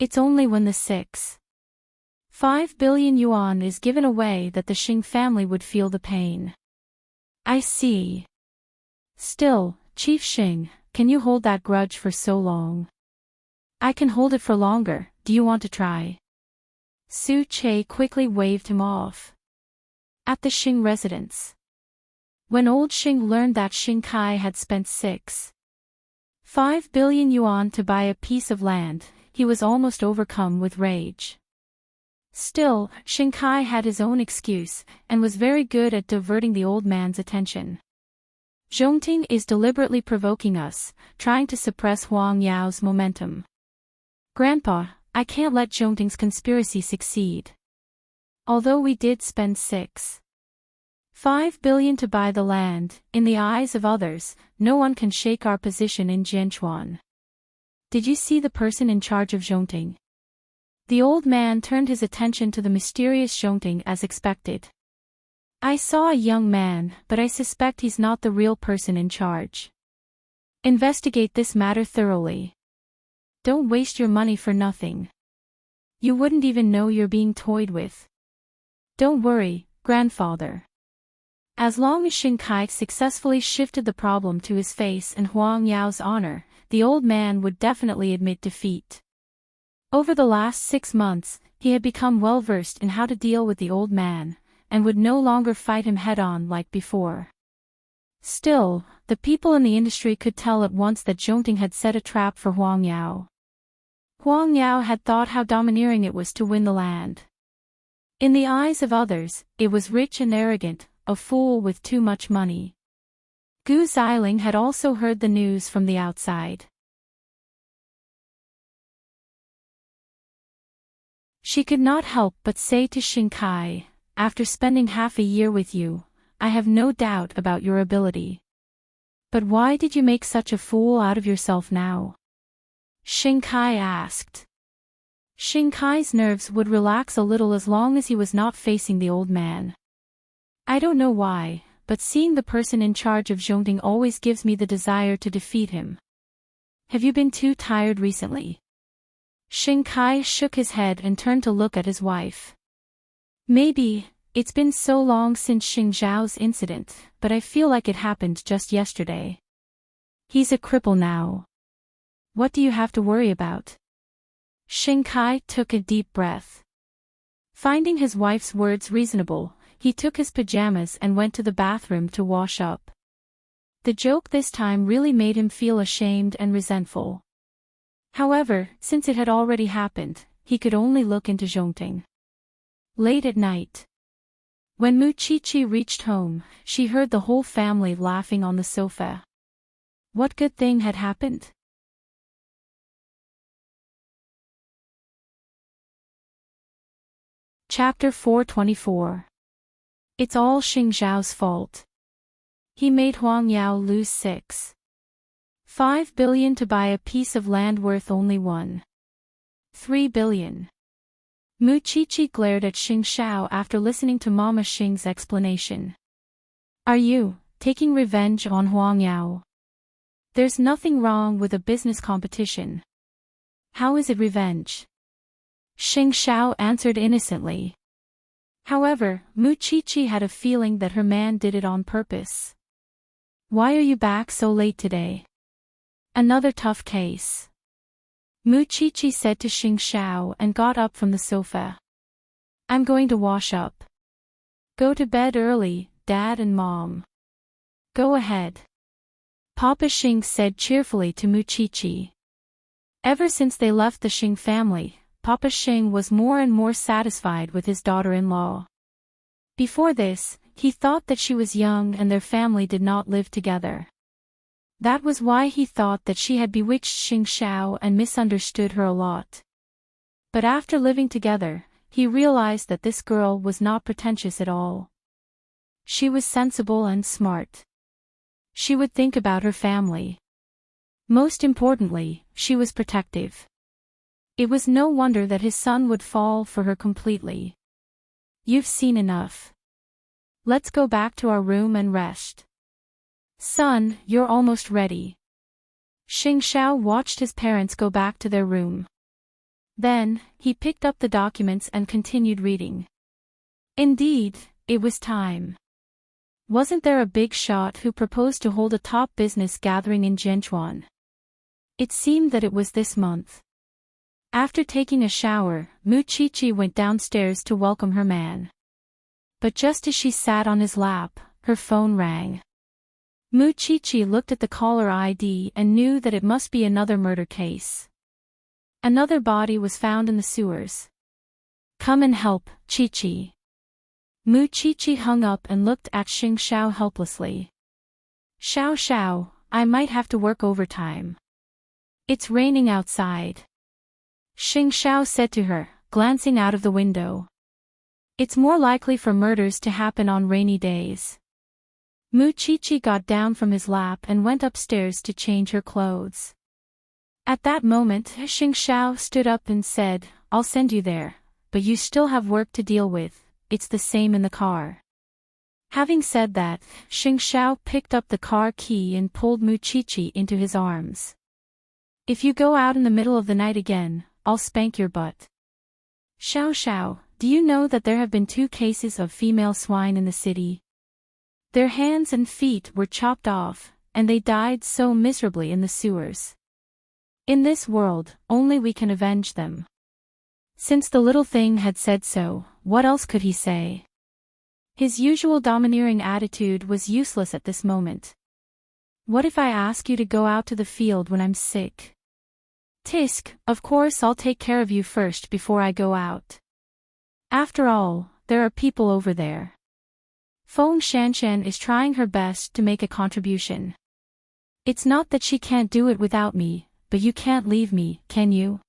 It's only when the 6.5 billion yuan is given away that the Xing family would feel the pain. I see. Still, Chief Xing, can you hold that grudge for so long? I can hold it for longer, do you want to try? Su Che quickly waved him off. At the Xing residence. When old Xing learned that Xing Kai had spent 6.5 billion yuan to buy a piece of land, he was almost overcome with rage. Still, Xing Kai had his own excuse, and was very good at diverting the old man's attention. Zhongting is deliberately provoking us, trying to suppress Huang Yao's momentum. Grandpa, I can't let Zhongting's conspiracy succeed. Although we did spend 6.5 billion to buy the land, in the eyes of others, no one can shake our position in Jianchuan. Did you see the person in charge of Zhongting? The old man turned his attention to the mysterious Zhongting as expected. I saw a young man, but I suspect he's not the real person in charge. Investigate this matter thoroughly. Don't waste your money for nothing. You wouldn't even know you're being toyed with. Don't worry, grandfather. As long as Xing Kai successfully shifted the problem to his face and Huang Yao's honor, the old man would definitely admit defeat. Over the last 6 months, he had become well versed in how to deal with the old man, and would no longer fight him head-on like before. Still, the people in the industry could tell at once that Zhongting had set a trap for Huang Yao. Huang Yao had thought how domineering it was to win the land. In the eyes of others, it was rich and arrogant, a fool with too much money. Gu Xiling had also heard the news from the outside. She could not help but say to Xing Kai, after spending half a year with you, I have no doubt about your ability. But why did you make such a fool out of yourself now? Xing Kai asked. Xing Kai's nerves would relax a little as long as he was not facing the old man. I don't know why, but seeing the person in charge of Zhongting always gives me the desire to defeat him. Have you been too tired recently? Xing Kai shook his head and turned to look at his wife. Maybe, it's been so long since Xing Zhao's incident, but I feel like it happened just yesterday. He's a cripple now. What do you have to worry about? Xing Kai took a deep breath. Finding his wife's words reasonable, he took his pajamas and went to the bathroom to wash up. The joke this time really made him feel ashamed and resentful. However, since it had already happened, he could only look into Zhongting. Late at night. When Mu Chi-Chi reached home, she heard the whole family laughing on the sofa. What good thing had happened? Chapter 424. It's all Xing Zhao's fault. He made Huang Yao lose 6.5 billion to buy a piece of land worth only 1.3 billion. Mu Qiqi glared at Xing Xiao after listening to Mama Xing's explanation. Are you taking revenge on Huang Yao? There's nothing wrong with a business competition. How is it revenge? Xing Xiao answered innocently. However, Mu Qiqi had a feeling that her man did it on purpose. Why are you back so late today? Another tough case. Mu Qiqi said to Xing Xiao and got up from the sofa. I'm going to wash up. Go to bed early, Dad and Mom. Go ahead. Papa Xing said cheerfully to Mu Qiqi. Ever since they left the Xing family, Papa Xing was more and more satisfied with his daughter-in-law. Before this, he thought that she was young and their family did not live together. That was why he thought that she had bewitched Xing Xiao and misunderstood her a lot. But after living together, he realized that this girl was not pretentious at all. She was sensible and smart. She would think about her family. Most importantly, she was protective. It was no wonder that his son would fall for her completely. You've seen enough. Let's go back to our room and rest. Son, you're almost ready. Xing Xiao watched his parents go back to their room. Then, he picked up the documents and continued reading. Indeed, it was time. Wasn't there a big shot who proposed to hold a top business gathering in Jianchuan? It seemed that it was this month. After taking a shower, Mu Qiqi went downstairs to welcome her man. But just as she sat on his lap, her phone rang. Mu Qiqi looked at the caller ID and knew that it must be another murder case. Another body was found in the sewers. Come and help, Qiqi. Mu Qiqi hung up and looked at Xing Xiao helplessly. Xiao, I might have to work overtime. It's raining outside. Xing Xiao said to her, glancing out of the window. It's more likely for murders to happen on rainy days. Mu Qiqi got down from his lap and went upstairs to change her clothes. At that moment, Xing Xiao stood up and said, I'll send you there, but you still have work to deal with, it's the same in the car. Having said that, Xing Xiao picked up the car key and pulled Mu Qiqi into his arms. If you go out in the middle of the night again, I'll spank your butt. Xiao, do you know that there have been 2 cases of female swine in the city? Their hands and feet were chopped off, and they died so miserably in the sewers. In this world, only we can avenge them. Since the little thing had said so, what else could he say? His usual domineering attitude was useless at this moment. What if I ask you to go out to the field when I'm sick? Tisk, of course I'll take care of you first before I go out. After all, there are people over there. Feng Shanshan is trying her best to make a contribution. It's not that she can't do it without me, but you can't leave me, can you?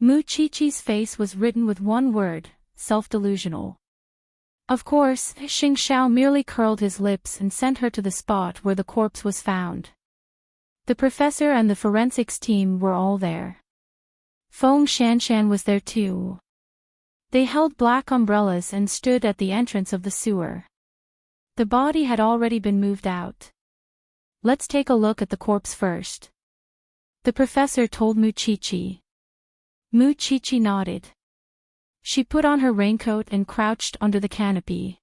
Mu Qiqi's face was written with one word, self-delusional. Of course, Xing Xiao merely curled his lips and sent her to the spot where the corpse was found. The professor and the forensics team were all there. Feng Shanshan was there too. They held black umbrellas and stood at the entrance of the sewer. The body had already been moved out. Let's take a look at the corpse first. The professor told Mu Qiqi. Mu Qiqi nodded. She put on her raincoat and crouched under the canopy.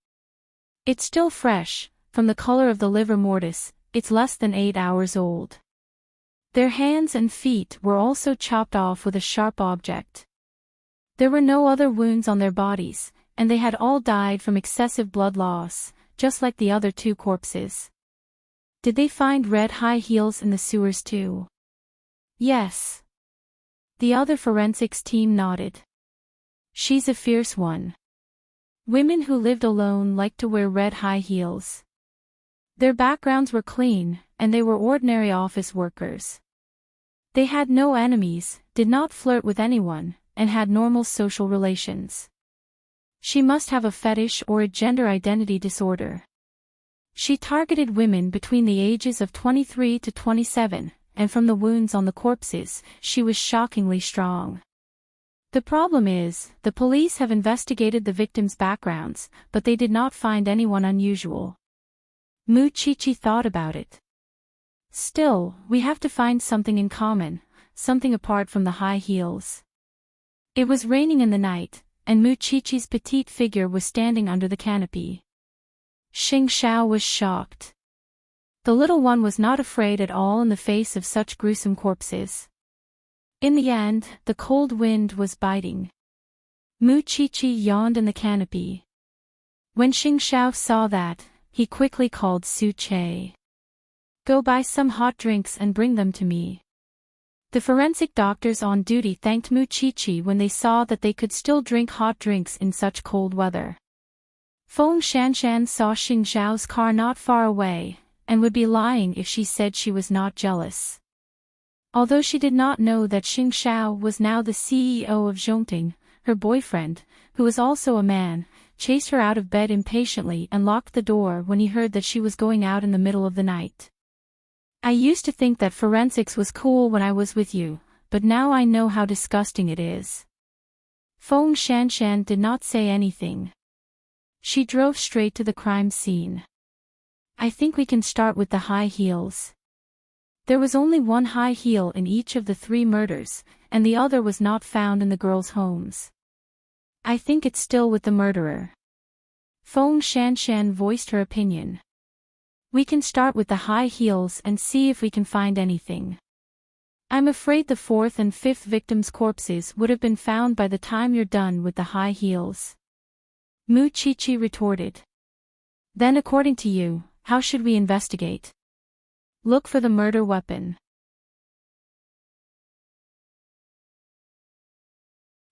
It's still fresh, from the color of the livor mortis, it's less than 8 hours old. Their hands and feet were also chopped off with a sharp object. There were no other wounds on their bodies, and they had all died from excessive blood loss, just like the other 2 corpses. Did they find red high heels in the sewers too? Yes. The other forensics team nodded. She's a fierce one. Women who lived alone liked to wear red high heels. Their backgrounds were clean, and they were ordinary office workers. They had no enemies, did not flirt with anyone, and had normal social relations. She must have a fetish or a gender identity disorder. She targeted women between the ages of 23 to 27, and from the wounds on the corpses, she was shockingly strong. The problem is, the police have investigated the victims' backgrounds, but they did not find anyone unusual. Muchichi thought about it. Still, we have to find something in common, something apart from the high heels. It was raining in the night, and Muchichi's petite figure was standing under the canopy. Xing Xiao was shocked. The little one was not afraid at all in the face of such gruesome corpses. In the end, the cold wind was biting. Muchichi yawned in the canopy. When Xing Xiao saw that, he quickly called Su Che. Go buy some hot drinks and bring them to me. The forensic doctors on duty thanked Muchichi when they saw that they could still drink hot drinks in such cold weather. Feng Shanshan saw Xing Xiao's car not far away, and would be lying if she said she was not jealous. Although she did not know that Xing Xiao was now the CEO of Zhongting, her boyfriend, who was also a man, chased her out of bed impatiently and locked the door when he heard that she was going out in the middle of the night. I used to think that forensics was cool when I was with you, but now I know how disgusting it is. Feng Shanshan did not say anything. She drove straight to the crime scene. I think we can start with the high heels. There was only one high heel in each of the 3 murders, and the other was not found in the girls' homes. I think it's still with the murderer. Feng Shanshan voiced her opinion. We can start with the high heels and see if we can find anything. I'm afraid the 4th and 5th victims' corpses would have been found by the time you're done with the high heels. Muchichi retorted. Then according to you, how should we investigate? Look for the murder weapon.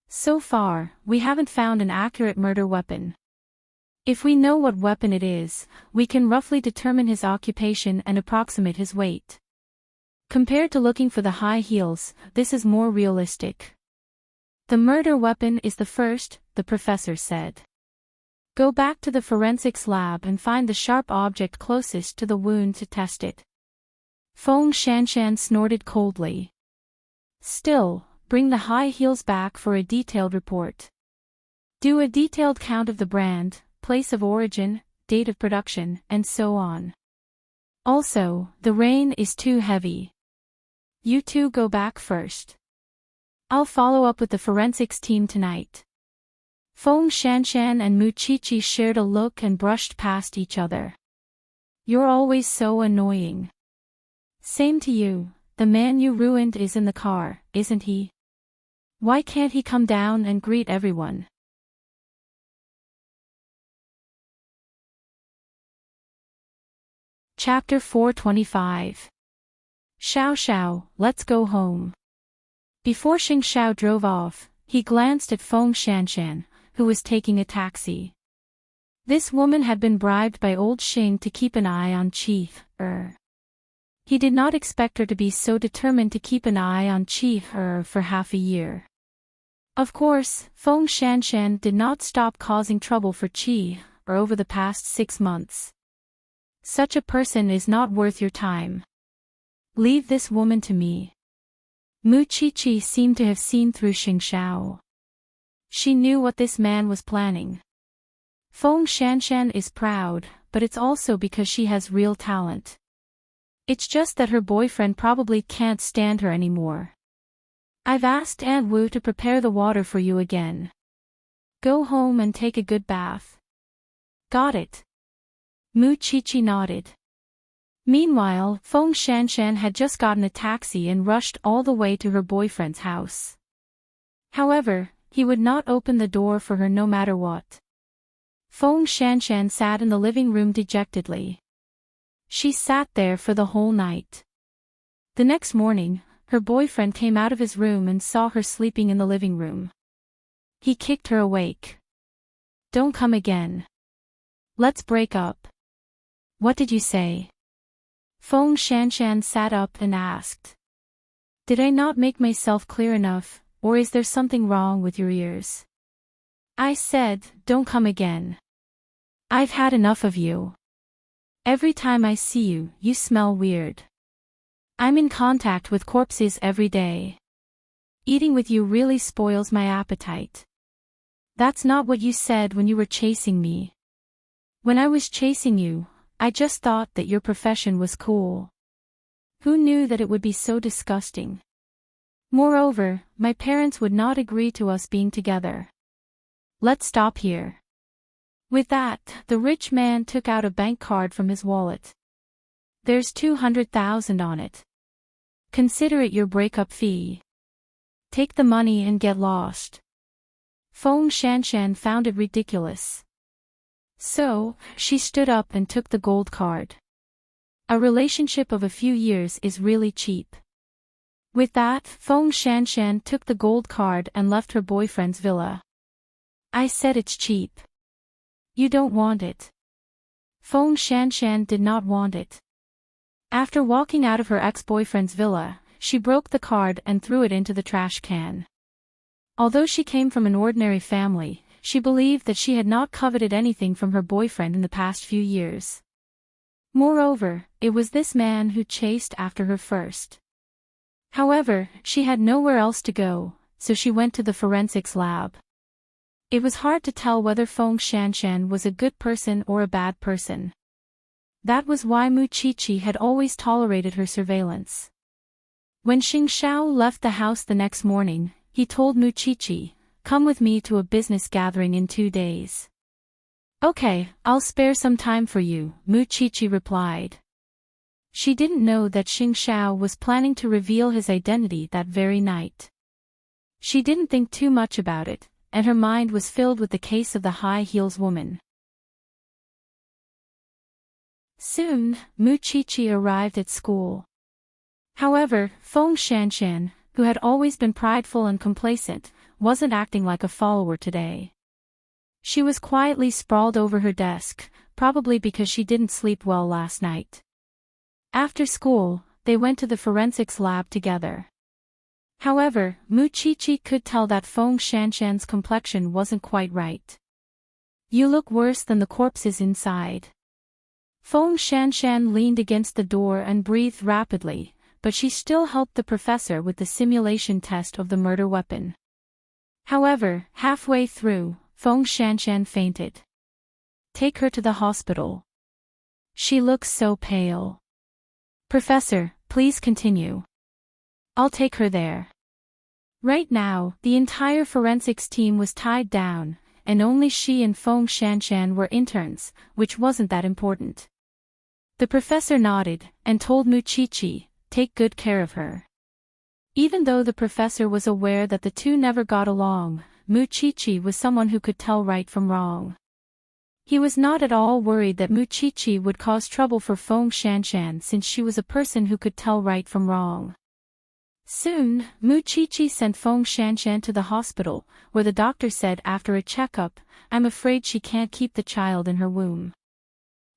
So far, we haven't found an accurate murder weapon. If we know what weapon it is, we can roughly determine his occupation and approximate his weight. Compared to looking for the high heels, this is more realistic. The murder weapon is the first, the professor said. Go back to the forensics lab and find the sharp object closest to the wound to test it. Feng Shanshan snorted coldly. Still, bring the high heels back for a detailed report. Do a detailed count of the brand, place of origin, date of production, and so on. Also, the rain is too heavy. You two go back first. I'll follow up with the forensics team tonight. Feng Shanshan and Muchichi shared a look and brushed past each other. You're always so annoying. Same to you, the man you ruined is in the car, isn't he? Why can't he come down and greet everyone? Chapter 425. Xiao Xiao, let's go home. Before Xing Xiao drove off, he glanced at Feng Shanshan, who was taking a taxi. This woman had been bribed by old Xing to keep an eye on Chief. He did not expect her to be so determined to keep an eye on Chief for half a year. Of course, Feng Shanshan did not stop causing trouble for Chi over the past 6 months. Such a person is not worth your time. Leave this woman to me. Muchichi seemed to have seen through Xing Xiao. She knew what this man was planning. Feng Shanshan is proud, but it's also because she has real talent. It's just that her boyfriend probably can't stand her anymore. I've asked Aunt Wu to prepare the water for you again. Go home and take a good bath. Got it. Muchichi nodded. Meanwhile, Feng Shanshan had just gotten a taxi and rushed all the way to her boyfriend's house. However, he would not open the door for her no matter what. Feng Shanshan sat in the living room dejectedly. She sat there for the whole night. The next morning, her boyfriend came out of his room and saw her sleeping in the living room. He kicked her awake. Don't come again. Let's break up. What did you say? Feng Shanshan sat up and asked. Did I not make myself clear enough, or is there something wrong with your ears? I said, don't come again. I've had enough of you. Every time I see you, you smell weird. I'm in contact with corpses every day. Eating with you really spoils my appetite. That's not what you said when you were chasing me. When I was chasing you, I just thought that your profession was cool. Who knew that it would be so disgusting? Moreover, my parents would not agree to us being together. Let's stop here. With that, the rich man took out a bank card from his wallet. There's 200,000 on it. Consider it your breakup fee. Take the money and get lost. Feng Shanshan found it ridiculous. So, she stood up and took the gold card. A relationship of a few years is really cheap. With that, Feng Shanshan took the gold card and left her boyfriend's villa. I said it's cheap. You don't want it. Feng Shanshan did not want it. After walking out of her ex-boyfriend's villa, she broke the card and threw it into the trash can. Although she came from an ordinary family, she believed that she had not coveted anything from her boyfriend in the past few years. Moreover, it was this man who chased after her first. However, she had nowhere else to go, so she went to the forensics lab. It was hard to tell whether Feng Shanshan was a good person or a bad person. That was why Mu Qiqi had always tolerated her surveillance. When Xing Xiao left the house the next morning, he told Mu Qiqi, "Come with me to a business gathering in 2 days." "Okay, I'll spare some time for you," Mu Qiqi replied. She didn't know that Xing Xiao was planning to reveal his identity that very night. She didn't think too much about it, and her mind was filled with the case of the high heels woman. Soon, Mu Qiqi arrived at school. However, Feng Shanshan, who had always been prideful and complacent, wasn't acting like a follower today. She was quietly sprawled over her desk, probably because she didn't sleep well last night. After school, they went to the forensics lab together. However, Mu Qiqi could tell that Feng Shanshan's complexion wasn't quite right. "You look worse than the corpses inside." Feng Shanshan leaned against the door and breathed rapidly, but she still helped the professor with the simulation test of the murder weapon. However, halfway through, Feng Shanshan fainted. "Take her to the hospital. She looks so pale." "Professor, please continue." "I'll take her there." Right now, the entire forensics team was tied down, and only she and Feng Shanshan were interns, which wasn't that important. The professor nodded, and told Mu Qiqi, "Take good care of her." Even though the professor was aware that the two never got along, Mu Qiqi was someone who could tell right from wrong. He was not at all worried that Mu Qiqi would cause trouble for Feng Shanshan since she was a person who could tell right from wrong. Soon, Mu Qiqi sent Feng Shanshan to the hospital, where the doctor said after a checkup, "I'm afraid she can't keep the child in her womb."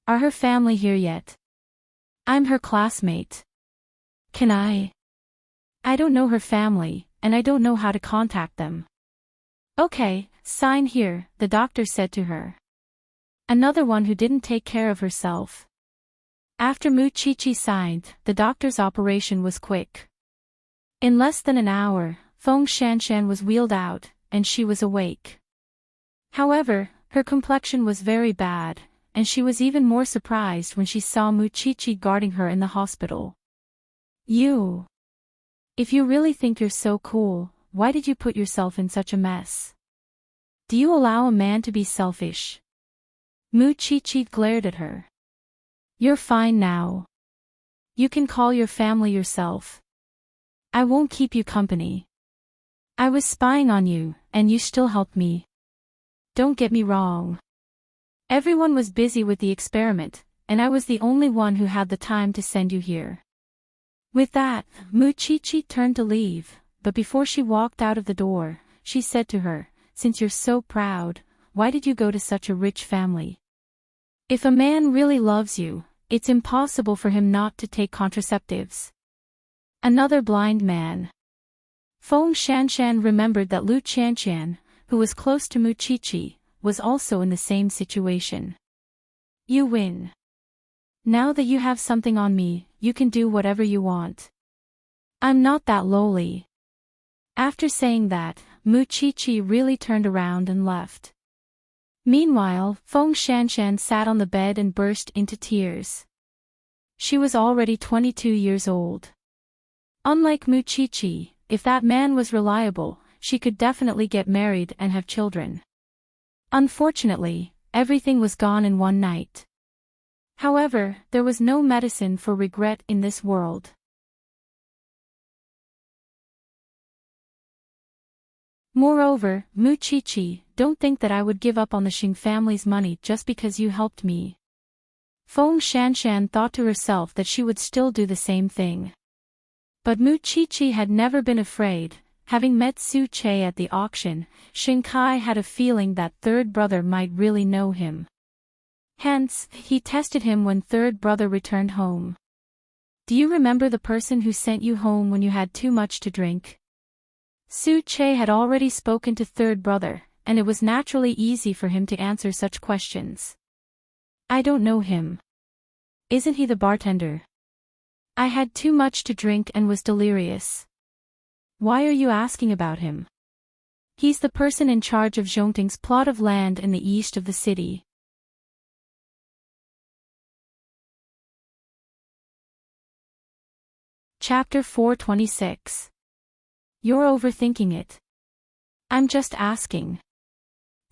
"Are her family here yet?" "I'm her classmate." "Can I?" "I don't know her family, and I don't know how to contact them." "Okay, sign here," the doctor said to her. Another one who didn't take care of herself. After Mu Qiqi signed, the doctor's operation was quick. In less than an hour, Feng Shanshan was wheeled out, and she was awake. However, her complexion was very bad, and she was even more surprised when she saw Mu Qiqi guarding her in the hospital. "You. If you really think you're so cool, why did you put yourself in such a mess? Do you allow a man to be selfish?" Mu Qiqi glared at her. "You're fine now. You can call your family yourself. I won't keep you company. I was spying on you, and you still helped me. Don't get me wrong. Everyone was busy with the experiment, and I was the only one who had the time to send you here." With that, Mu Qiqi turned to leave, but before she walked out of the door, she said to her, "Since you're so proud, why did you go to such a rich family? If a man really loves you, it's impossible for him not to take contraceptives." Another blind man. Feng Shanshan remembered that Lu Qianqian, who was close to Mu Qiqi, was also in the same situation. "You win. Now that you have something on me, you can do whatever you want. I'm not that lowly. After saying that, Muchichi really turned around and left. Meanwhile, Feng Shanshan sat on the bed and burst into tears. She was already 22 years old. Unlike Muchichi, if that man was reliable, she could definitely get married and have children. Unfortunately, everything was gone in one night. However, there was no medicine for regret in this world. Moreover, Muchichi, don't think that I would give up on the Xing family's money just because you helped me. Feng Shanshan thought to herself that she would still do the same thing. But Muchichi had never been afraid. Having met Su Che at the auction, Xing Kai had a feeling that third brother might really know him. Hence, he tested him when third brother returned home. Do you remember the person who sent you home when you had too much to drink? Su Che had already spoken to third brother, and it was naturally easy for him to answer such questions. I don't know him. Isn't he the bartender? I had too much to drink and was delirious. Why are you asking about him? He's the person in charge of Zhongting's plot of land in the east of the city. Chapter 426. You're overthinking it. I'm just asking.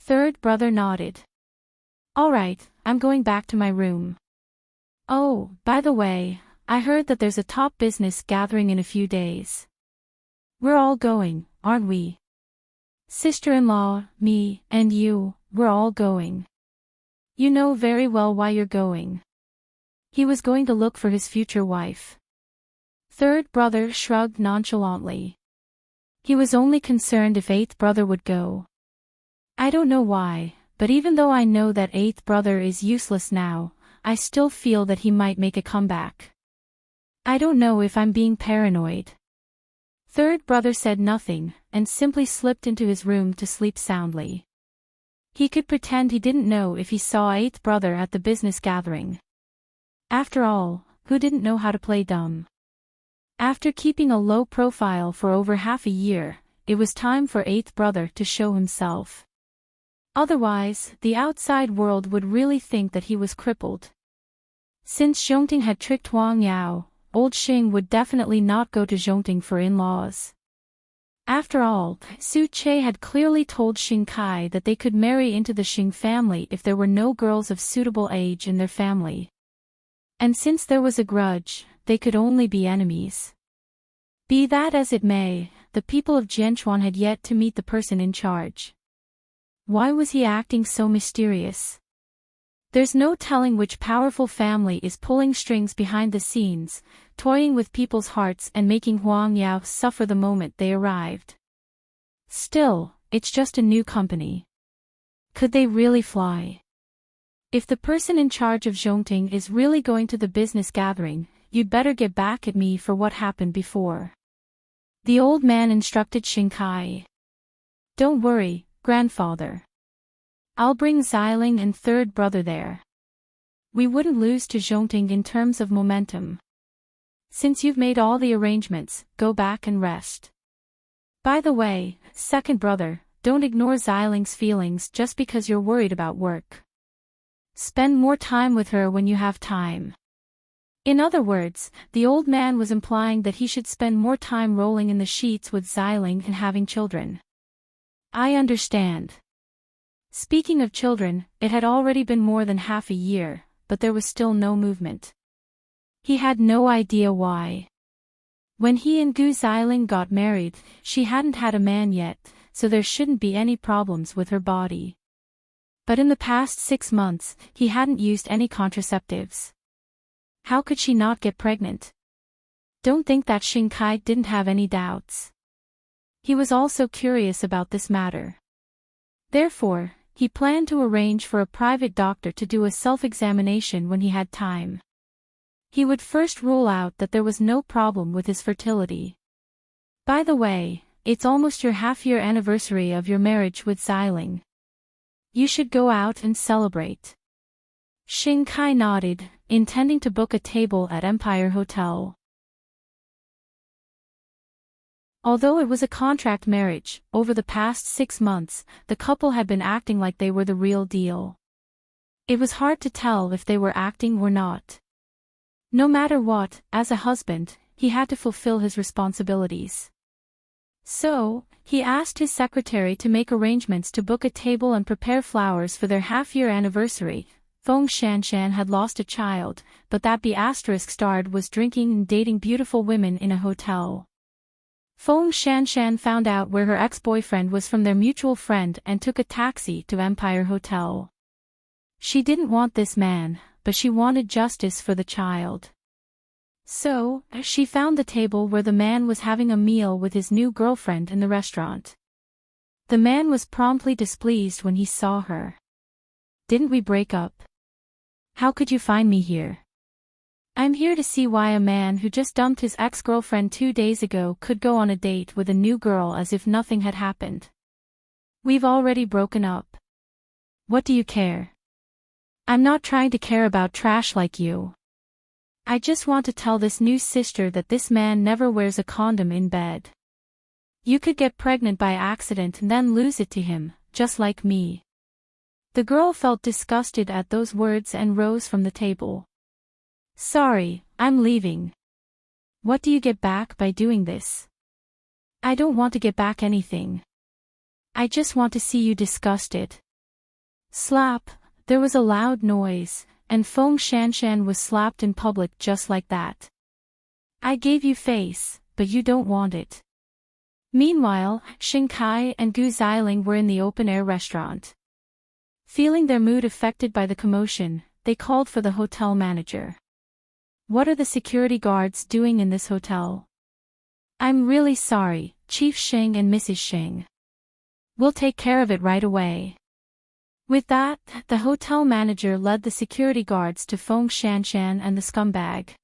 Third brother nodded. Alright, I'm going back to my room. Oh, by the way, I heard that there's a top business gathering in a few days. We're all going, aren't we? Sister-in-law, me, and you, we're all going. You know very well why you're going. He was going to look for his future wife. Third brother shrugged nonchalantly. He was only concerned if eighth brother would go. I don't know why, but even though I know that eighth brother is useless now, I still feel that he might make a comeback. I don't know if I'm being paranoid. Third brother said nothing, and simply slipped into his room to sleep soundly. He could pretend he didn't know if he saw eighth brother at the business gathering. After all, who didn't know how to play dumb? After keeping a low profile for over half a year, it was time for eighth brother to show himself. Otherwise, the outside world would really think that he was crippled. Since Zhongting had tricked Wang Yao, old Xing would definitely not go to Zhongting for in-laws. After all, Su Che had clearly told Xing Kai that they could marry into the Xing family if there were no girls of suitable age in their family. And since there was a grudge, they could only be enemies. Be that as it may, the people of Jianchuan had yet to meet the person in charge. Why was he acting so mysterious? There's no telling which powerful family is pulling strings behind the scenes, toying with people's hearts and making Huang Yao suffer the moment they arrived. Still, it's just a new company. Could they really fly? If the person in charge of Zhongting is really going to the business gathering, you'd better get back at me for what happened before. The old man instructed Xing Kai. Don't worry, grandfather. I'll bring Xiling and third brother there. We wouldn't lose to Zhongting in terms of momentum. Since you've made all the arrangements, go back and rest. By the way, second brother, don't ignore Xiling's feelings just because you're worried about work. Spend more time with her when you have time. In other words, the old man was implying that he should spend more time rolling in the sheets with Xiling and having children. I understand. Speaking of children, it had already been more than half a year, but there was still no movement. He had no idea why. When he and Gu Xiling got married, she hadn't had a man yet, so there shouldn't be any problems with her body. But in the past 6 months, he hadn't used any contraceptives. How could she not get pregnant? Don't think that Xing Kai didn't have any doubts. He was also curious about this matter. Therefore, he planned to arrange for a private doctor to do a self-examination when he had time. He would first rule out that there was no problem with his fertility. By the way, it's almost your half-year anniversary of your marriage with Xiling. You should go out and celebrate. Xing Kai nodded, intending to book a table at Empire Hotel. Although it was a contract marriage, over the past 6 months, the couple had been acting like they were the real deal. It was hard to tell if they were acting or not. No matter what, as a husband, he had to fulfill his responsibilities. So, he asked his secretary to make arrangements to book a table and prepare flowers for their half-year anniversary. Feng Shanshan had lost a child, but that B***starred was drinking and dating beautiful women in a hotel. Feng Shanshan found out where her ex-boyfriend was from their mutual friend and took a taxi to Empire Hotel. She didn't want this man, but she wanted justice for the child. So, she found the table where the man was having a meal with his new girlfriend in the restaurant. The man was promptly displeased when he saw her. "Didn't we break up? How could you find me here?" "I'm here to see why a man who just dumped his ex-girlfriend 2 days ago could go on a date with a new girl as if nothing had happened. We've already broken up. What do you care? I'm not trying to care about trash like you. I just want to tell this new sister that this man never wears a condom in bed. You could get pregnant by accident and then lose it to him, just like me." The girl felt disgusted at those words and rose from the table. "Sorry, I'm leaving." "What do you get back by doing this?" "I don't want to get back anything. I just want to see you disgusted." Slap, there was a loud noise, and Feng Shanshan was slapped in public just like that. "I gave you face, but you don't want it." Meanwhile, Xing Kai and Gu Xiling were in the open-air restaurant. Feeling their mood affected by the commotion, they called for the hotel manager. "What are the security guards doing in this hotel?" "I'm really sorry, Chief Xing and Mrs. Xing. We'll take care of it right away." With that, the hotel manager led the security guards to Feng Shanshan and the scumbag.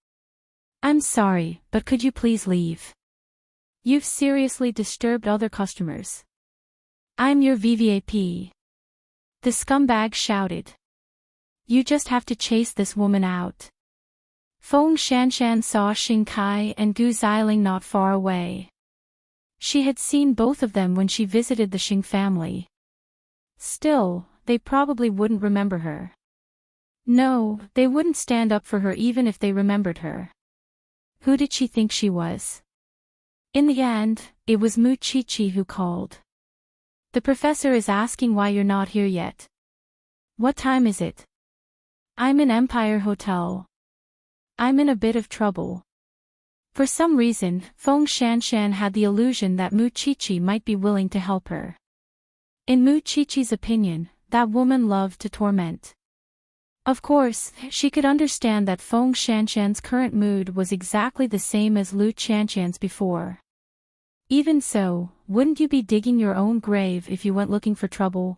"I'm sorry, but could you please leave? You've seriously disturbed other customers. I'm your VVIP." The scumbag shouted. "You just have to chase this woman out." Feng Shanshan saw Xing Kai and Gu Xiling not far away. She had seen both of them when she visited the Xing family. Still, they probably wouldn't remember her. No, they wouldn't stand up for her even if they remembered her. Who did she think she was? In the end, it was Mu Chi-Chi who called. "The professor is asking why you're not here yet." "What time is it?" "I'm in Empire Hotel. I'm in a bit of trouble." For some reason, Feng Shanshan had the illusion that Mu Chi-Chi might be willing to help her. In Mu Chi-Chi's opinion, that woman loved to torment. Of course, she could understand that Feng Shanshan's current mood was exactly the same as Lu Qianshan's before. Even so, wouldn't you be digging your own grave if you went looking for trouble?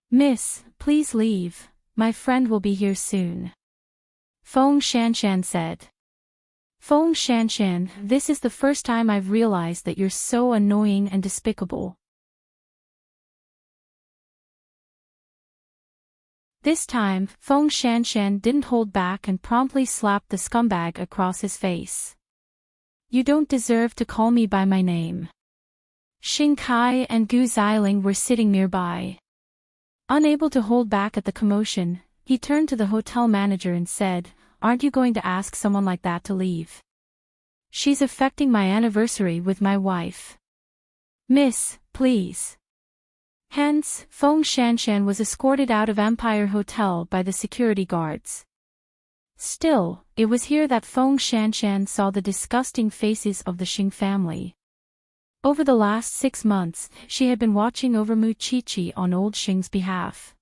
"Miss, please leave, my friend will be here soon," Feng Shanshan said. "Feng Shanshan, this is the first time I've realized that you're so annoying and despicable." This time, Feng Shanshan didn't hold back and promptly slapped the scumbag across his face. "You don't deserve to call me by my name." Xing Kai and Gu Xiling were sitting nearby. Unable to hold back at the commotion, he turned to the hotel manager and said, "Aren't you going to ask someone like that to leave? She's affecting my anniversary with my wife. Miss, please." Hence, Feng Shanshan was escorted out of Empire Hotel by the security guards. Still, it was here that Feng Shanshan saw the disgusting faces of the Xing family. Over the last 6 months, she had been watching over Mu Chi-Chi on old Xing's behalf.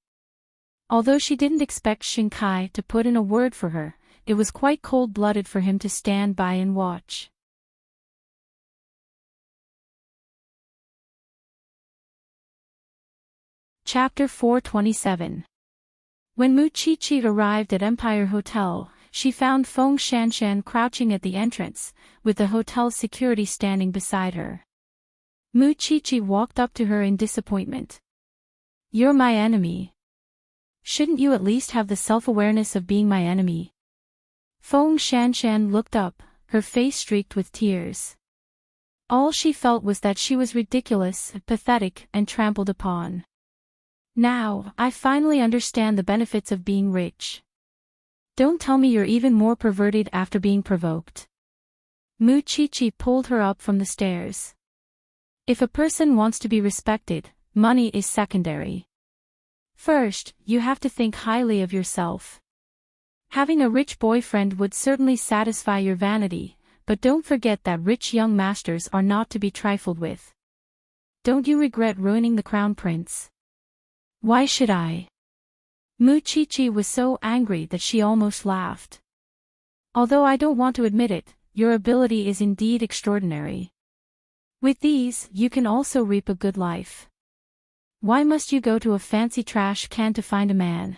Although she didn't expect Xing Kai to put in a word for her, it was quite cold-blooded for him to stand by and watch. Chapter 427. When Mu Chi-Chi arrived at Empire Hotel, she found Feng Shanshan crouching at the entrance, with the hotel's security standing beside her. Mu Chi-Chi walked up to her in disappointment. "You're my enemy. Shouldn't you at least have the self-awareness of being my enemy?" Feng Shanshan looked up, her face streaked with tears. All she felt was that she was ridiculous, pathetic, and trampled upon. Now, I finally understand the benefits of being rich. Don't tell me you're even more perverted after being provoked. Muchichi pulled her up from the stairs. If a person wants to be respected, money is secondary. First, you have to think highly of yourself. Having a rich boyfriend would certainly satisfy your vanity, but don't forget that rich young masters are not to be trifled with. Don't you regret ruining the crown prince? Why should I? Muchichi was so angry that she almost laughed. Although I don't want to admit it, your ability is indeed extraordinary. With these, you can also reap a good life. Why must you go to a fancy trash can to find a man?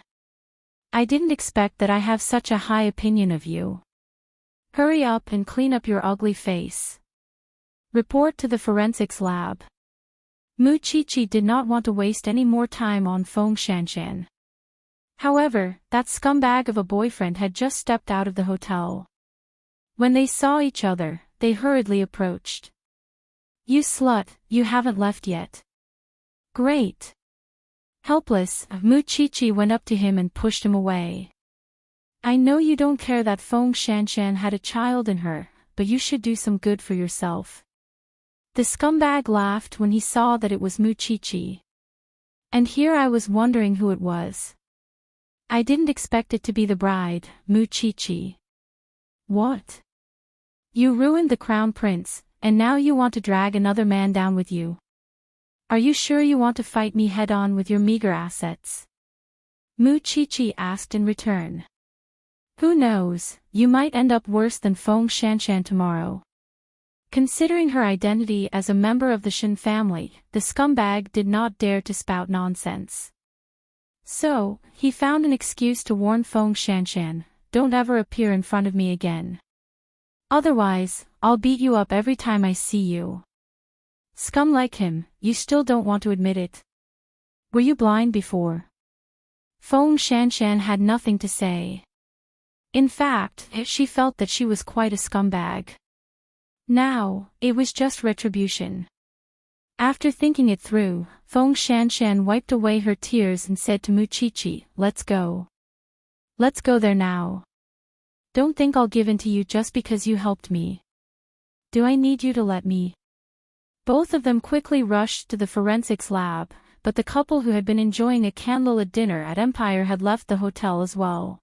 I didn't expect that I have such a high opinion of you. Hurry up and clean up your ugly face. Report to the forensics lab. Muchichi did not want to waste any more time on Feng Shanshan. However, that scumbag of a boyfriend had just stepped out of the hotel. When they saw each other, they hurriedly approached. You slut, you haven't left yet. Great. Helpless, Muchichi went up to him and pushed him away. I know you don't care that Feng Shanshan had a child in her, but you should do some good for yourself. The scumbag laughed when he saw that it was Muchichi. And here I was wondering who it was. I didn't expect it to be the bride, Muchichi. What? You ruined the crown prince, and now you want to drag another man down with you. Are you sure you want to fight me head-on with your meager assets? Muchichi asked in return. Who knows, you might end up worse than Feng Shanshan tomorrow. Considering her identity as a member of the Shin family, the scumbag did not dare to spout nonsense. So, he found an excuse to warn Feng Shanshan, don't ever appear in front of me again. Otherwise, I'll beat you up every time I see you. Scum like him, you still don't want to admit it. Were you blind before? Feng Shanshan had nothing to say. In fact, she felt that she was quite a scumbag. Now, it was just retribution. After thinking it through, Feng Shanshan wiped away her tears and said to Muchichi, let's go. Let's go there now. Don't think I'll give in to you just because you helped me. Do I need you to let me? Both of them quickly rushed to the forensics lab, but the couple who had been enjoying a candlelit dinner at Empire had left the hotel as well.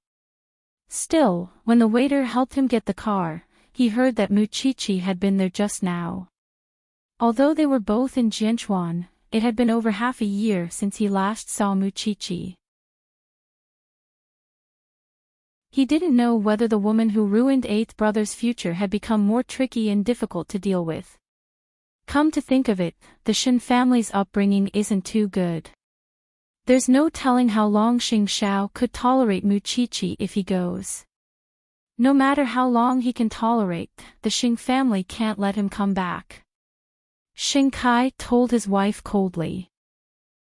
Still, when the waiter helped him get the car, he heard that Muchichi had been there just now. Although they were both in Jianchuan, it had been over half a year since he last saw Muchichi. He didn't know whether the woman who ruined Eighth Brother's future had become more tricky and difficult to deal with. Come to think of it, the Shin family's upbringing isn't too good. There's no telling how long Xing Xiao could tolerate Muchichi if he goes. No matter how long he can tolerate, the Xing family can't let him come back. Xing Kai told his wife coldly.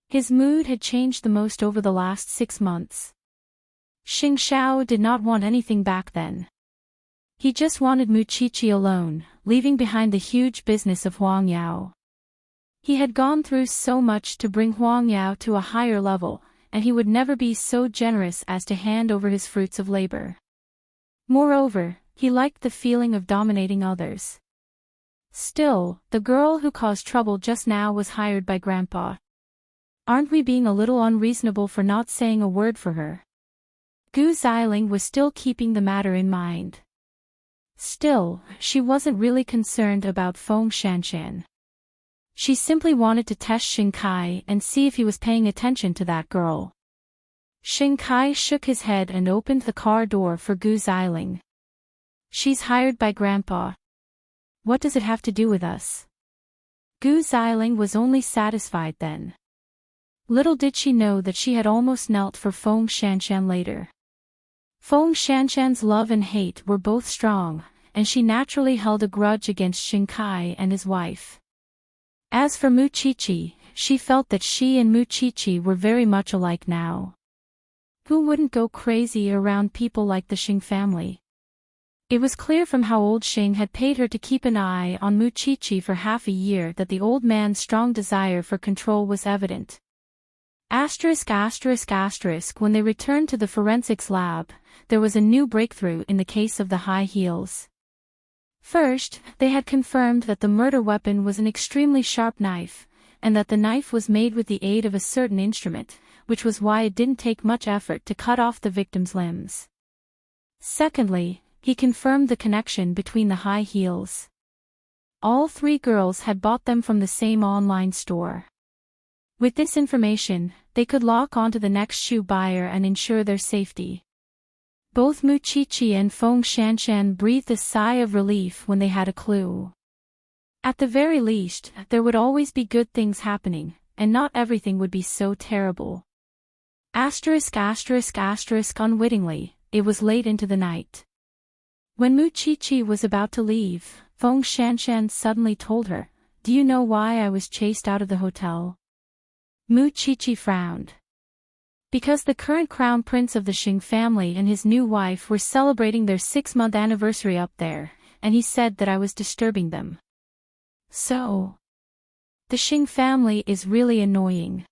His mood had changed the most over the last 6 months. Xing Xiao did not want anything back then. He just wanted Muchichi alone, leaving behind the huge business of Huang Yao. He had gone through so much to bring Huang Yao to a higher level, and he would never be so generous as to hand over his fruits of labor. Moreover, he liked the feeling of dominating others. Still, the girl who caused trouble just now was hired by Grandpa. Aren't we being a little unreasonable for not saying a word for her? Gu Xiling was still keeping the matter in mind. Still, she wasn't really concerned about Feng Shanshan. She simply wanted to test Xing Kai and see if he was paying attention to that girl. Xing Kai shook his head and opened the car door for Gu Xiling. She's hired by Grandpa. What does it have to do with us? Gu Xiling was only satisfied then. Little did she know that she had almost knelt for Feng Shanshan later. Feng Shanshan's love and hate were both strong, and she naturally held a grudge against Xing Kai and his wife. As for Muchichi, she felt that she and Muchichi were very much alike now. Who wouldn't go crazy around people like the Xing family? It was clear from how old Xing had paid her to keep an eye on Muchichi for half a year that the old man's strong desire for control was evident. When they returned to the forensics lab, there was a new breakthrough in the case of the high heels. First, they had confirmed that the murder weapon was an extremely sharp knife, and that the knife was made with the aid of a certain instrument, which was why it didn't take much effort to cut off the victim's limbs. Secondly, he confirmed the connection between the high heels. All three girls had bought them from the same online store. With this information, they could lock onto the next shoe buyer and ensure their safety. Both Muchichi and Feng Shanshan breathed a sigh of relief when they had a clue. At the very least, there would always be good things happening, and not everything would be so terrible. Unwittingly, it was late into the night. When Muchichi was about to leave, Feng Shanshan suddenly told her, "Do you know why I was chased out of the hotel?" Muchichi frowned. Because the current crown prince of the Xing family and his new wife were celebrating their 6-month anniversary up there, and he said that I was disturbing them. So, the Xing family is really annoying.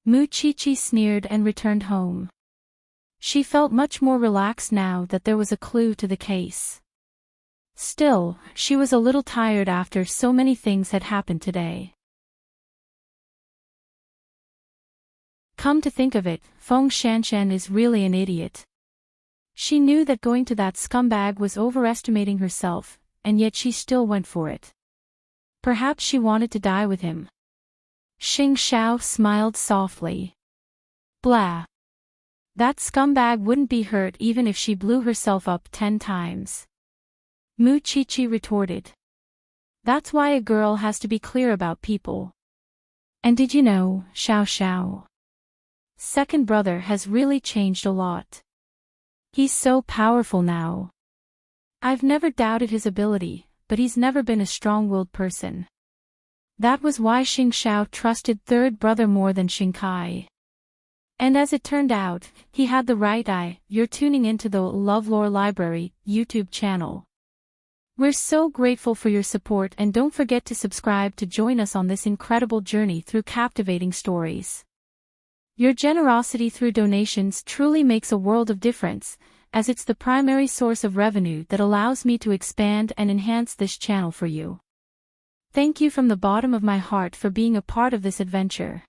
Muchichi sneered and returned home. She felt much more relaxed now that there was a clue to the case. Still, she was a little tired after so many things had happened today. Come to think of it, Feng Shanshan is really an idiot. She knew that going to that scumbag was overestimating herself, and yet she still went for it. Perhaps she wanted to die with him. Xing Xiao smiled softly. Blah. That scumbag wouldn't be hurt even if she blew herself up 10 times. Muchichi retorted. That's why a girl has to be clear about people. And did you know, Xiao Xiao? Second brother has really changed a lot. He's so powerful now. I've never doubted his ability, but he's never been a strong-willed person. That was why Xing Xiao trusted third brother more than Xing Kai. And as it turned out, he had the right eye. You're tuning into the LoveLore Library YouTube channel. We're so grateful for your support, and don't forget to subscribe to join us on this incredible journey through captivating stories. Your generosity through donations truly makes a world of difference, as it's the primary source of revenue that allows me to expand and enhance this channel for you. Thank you from the bottom of my heart for being a part of this adventure.